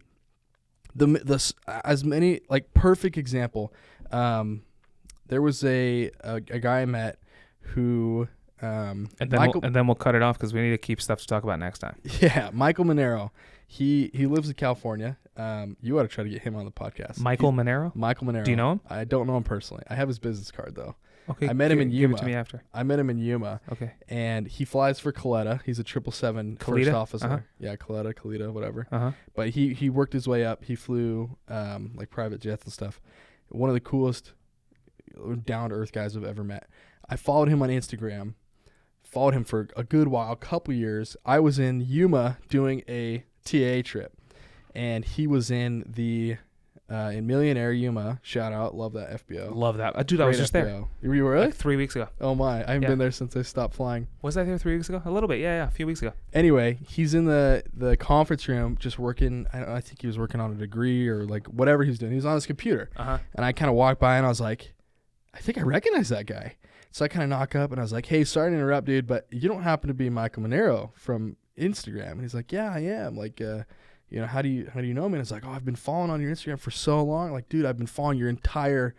the as many, like perfect example, there was a guy I met who... and then we'll cut it off because we need to keep stuff to talk about next time. Yeah, Michael Monero. He lives in California. You ought to try to get him on the podcast. Michael Monero? Michael Monero. Do you know him? I don't know him personally. I have his business card though. Okay. I met him in Give Yuma. it to me after. I met him in Yuma. Okay. And he flies for Coletta. He's a 777 first officer. Uh-huh. Yeah, Coletta, whatever. Uh-huh. But he worked his way up. He flew like private jets and stuff. One of the coolest down to earth guys I've ever met. I followed him on Instagram. Followed him for a good while, a couple years. I was in Yuma doing a TA trip, and he was in the in Millionaire Yuma. Shout out, love that FBO. Love that. Dude, I was just there. You were really? Like 3 weeks ago. Oh my, I haven't been there since I stopped flying. Was I there 3 weeks ago? A little bit, yeah, a few weeks ago. Anyway, he's in the conference room just working. I think he was working on a degree or like whatever he was doing. He was on his computer, and I kind of walked by and I was like, I think I recognize that guy. So I kind of knock up and I was like, hey, sorry to interrupt, dude, but you don't happen to be Michael Monero from Instagram? And he's like, yeah, I am. Like, how do you know me? And it's like, oh, I've been following on your Instagram for so long. Like, dude, I've been following your entire,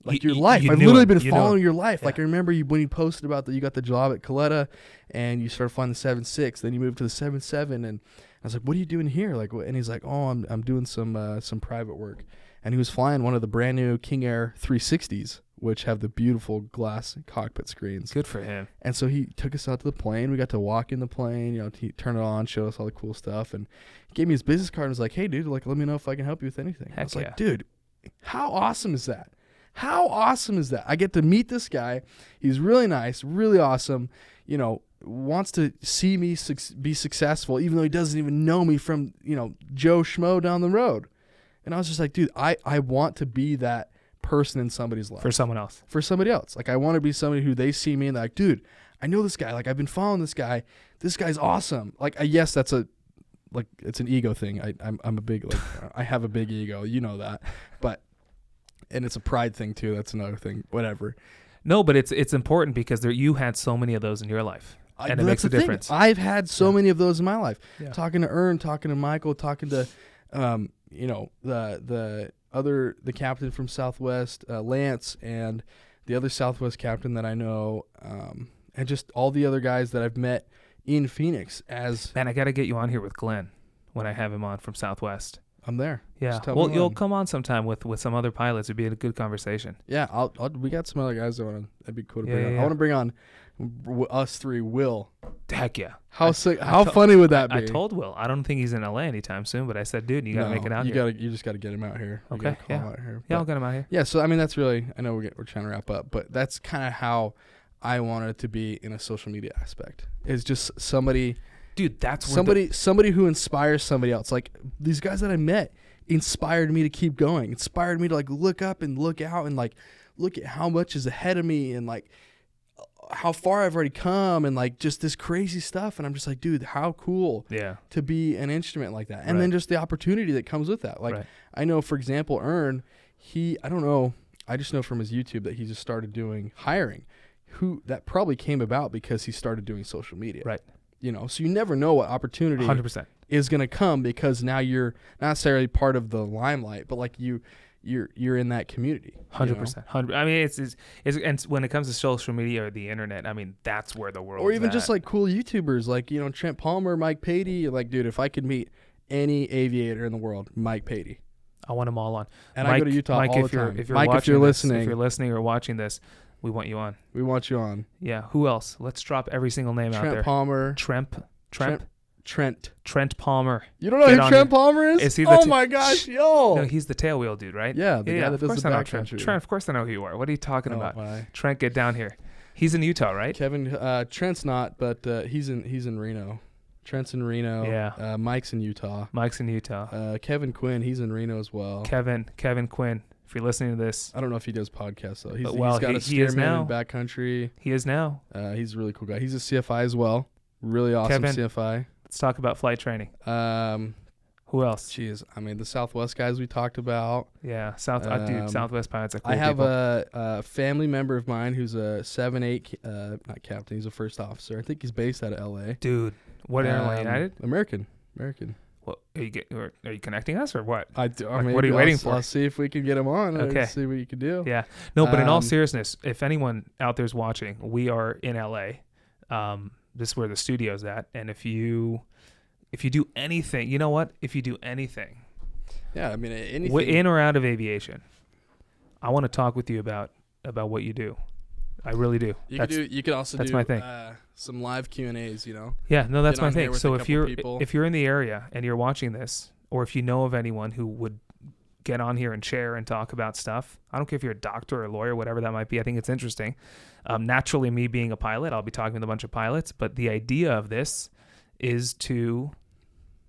your life. I've literally been following your life. Yeah. Like, I remember when you posted about that you got the job at Coletta and you started flying the 7.6. Then you moved to the 7.7. And I was like, what are you doing here? Like, and he's like, oh, I'm doing some private work. And he was flying one of the brand new King Air 360s, which have the beautiful glass cockpit screens. Good for him. And so he took us out to the plane. We got to walk in the plane, he turned it on, showed us all the cool stuff, and he gave me his business card and was like, hey, dude, like, let me know if I can help you with anything. I was like, dude, how awesome is that? How awesome is that? I get to meet this guy. He's really nice, really awesome. You know, wants to see me be successful, even though he doesn't even know me from, you know, Joe Schmo down the road. And I was just like, dude, I want to be that person in somebody's life. For someone else. For somebody else. Like, I want to be somebody who they see me and they're like, dude, I know this guy. Like, I've been following this guy. This guy's awesome. Like, yes, that's it's an ego thing. I'm a big, like, I have a big ego. You know that. And it's a pride thing too. That's another thing. Whatever. No, but it's important because you had so many of those in your life. And it makes a difference. I've had so many of those in my life. Yeah. Talking to Ern, talking to Michael, talking to, you know, the captain from Southwest, Lance, and the other Southwest captain that I know, and just all the other guys that I've met in Phoenix. Man, I got to get you on here with Glenn when I have him on from Southwest. I'm there. Yeah. Well, you'll come on sometime with some other pilots. It'd be a good conversation. Yeah. We got some other guys that'd be cool to bring on. I want to bring on us three. Will. Heck yeah. How funny would that be? I told Will. I don't think he's in LA anytime soon, but I said, dude, you got to make it out here. You just got to get him out here. Okay. Yeah. I'll get him out here. Yeah. So, I mean, that's really, I know we're trying to wrap up, but that's kind of how I want it to be in a social media aspect. It's just somebody. Dude, that's somebody who inspires somebody else. Like, these guys that I met inspired me to keep going, inspired me to, like, look up and look out and, like, look at how much is ahead of me and, like, how far I've already come and, like, just this crazy stuff. And I'm just like, dude, how cool to be an instrument like that. And then just the opportunity that comes with that. Like, I know, for example, Ern, I don't know, I just know from his YouTube that he just started doing hiring, that probably came about because he started doing social media. Right. You know, so you never know what opportunity 100%. is going to come because now you're not necessarily part of the limelight, but, like, you're in that community. 100%. I mean, it's and when it comes to social media or the internet, I mean, that's where the world is. Or even at. just, like, cool YouTubers like, you know, Trent Palmer, Mike Patey. Like, dude, if I could meet any aviator in the world, Mike Patey. I want them all on. And Mike, I go to Utah Mike, all the time. Mike, if you're listening or watching this, we want you on. We want you on. Yeah. Who else? Let's drop every single name out there. Trent Palmer. Trent Palmer. You don't know who Trent Palmer is? Is he oh my gosh, yo! No, he's the tailwheel dude, right? Yeah, the guy that does the backcountry. Trent, of course I know who you are. What are you talking about? Trent, get down here. He's in Utah, right? Kevin, Trent's not, but he's in Reno. Trent's in Reno. Yeah. Mike's in Utah. Kevin Quinn, he's in Reno as well. Kevin Quinn. If you're listening to this, I don't know if he does podcasts though. He's got a Steerman in backcountry. He is now. He's a really cool guy. He's a CFI as well. Really awesome Kevin, CFI. Let's talk about flight training. Who else? Jeez, I mean, the Southwest guys we talked about. Yeah, dude, Southwest pilots are cool. I have people. a family member of mine who's a 7-8, not captain. He's a first officer. I think he's based out of LA. Dude, what airline? United? American. What are you connecting us or what? What are you waiting for? I'll see if we can get him on. Okay. See what you can do. Yeah. No, but in all seriousness, if anyone out there's watching, we are in LA. This is where the studio's at, and if you do anything, you know what? If you do anything, yeah, I mean, anything in or out of aviation, I want to talk with you about what you do. I really do. You could also that's do my thing. Some live Q&As, you know. Yeah, no, that's my thing. So if you're in the area and you're watching this, or if you know of anyone who would get on here and share and talk about stuff, I don't care if you're a doctor or a lawyer, whatever that might be. I think it's interesting. Naturally, me being a pilot, I'll be talking with a bunch of pilots, but the idea of this is to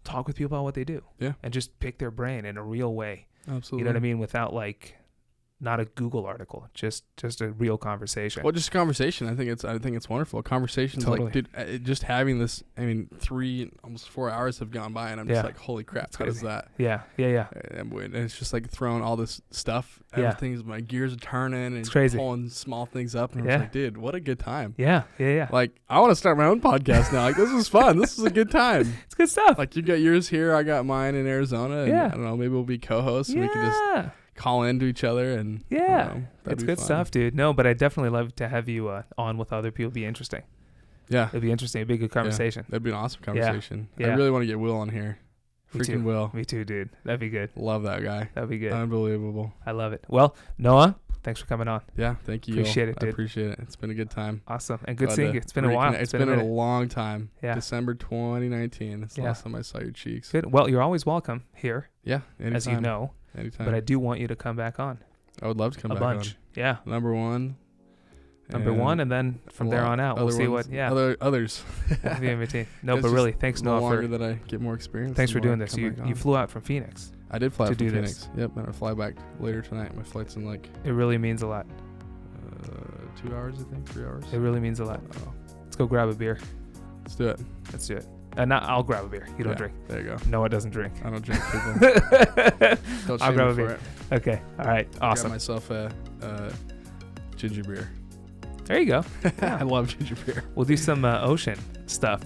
talk with people about what they do, and just pick their brain in a real way. Absolutely. You know what I mean? Without, like, not a Google article, just a real conversation. Well, just a conversation. I think it's wonderful. Conversations totally. Like, dude, just having this. I mean, 3 almost 4 hours have gone by, and I'm just like, holy crap, how is that? Yeah. And it's just like throwing all this stuff. Everything's my gears are turning, and it's crazy. Pulling small things up, and I'm just like, dude, what a good time. Yeah. Like, I want to start my own podcast now. Like, this is fun. This is a good time. It's good stuff. Like, you got yours here, I got mine in Arizona. And I don't know, maybe we'll be co-hosts, and we can just call into each other and it's good stuff, dude. No, but I'd definitely love to have you on with other people. It'd be interesting. It'd be interesting. It'd be a good conversation. That'd be an awesome conversation. Yeah. I really want to get Will on here. Will. Me too, dude. That'd be good. Love that guy. That'd be good. Unbelievable. I love it. Well, Noah, thanks for coming on. Yeah, thank you. Appreciate it, dude. I appreciate it. It's been a good time. Awesome. And good seeing you. It's been a while. It's been a long time. Yeah. December 2019. That's the last time I saw your cheeks. Good. Well, you're always welcome here. Yeah, anytime. As you know. Anytime. But I do want you to come back on. I would love to come a back bunch. Yeah. on. Number one, And then from there on out, we'll see what. Yeah. Others. We'll be in between. No, It's but just really, thanks the Noah longer for that I get more experience. thanks the for more doing I this. come You back you on. flew out from Phoenix. I did fly to out from do Phoenix. this. Yep, and I fly back later tonight. My flight's in like It really means a lot. 2 hours, I think, 3 hours. It really means a lot. Oh, Let's go grab a beer. let's do it. Let's do it. I'll grab a beer. You don't Yeah, drink. There you go. Noah doesn't drink. I don't drink people. Don't I'll shame grab me a for beer. it. Okay. All right. Grab Awesome. myself a ginger beer. There you go. I love ginger beer. We'll do some ocean stuff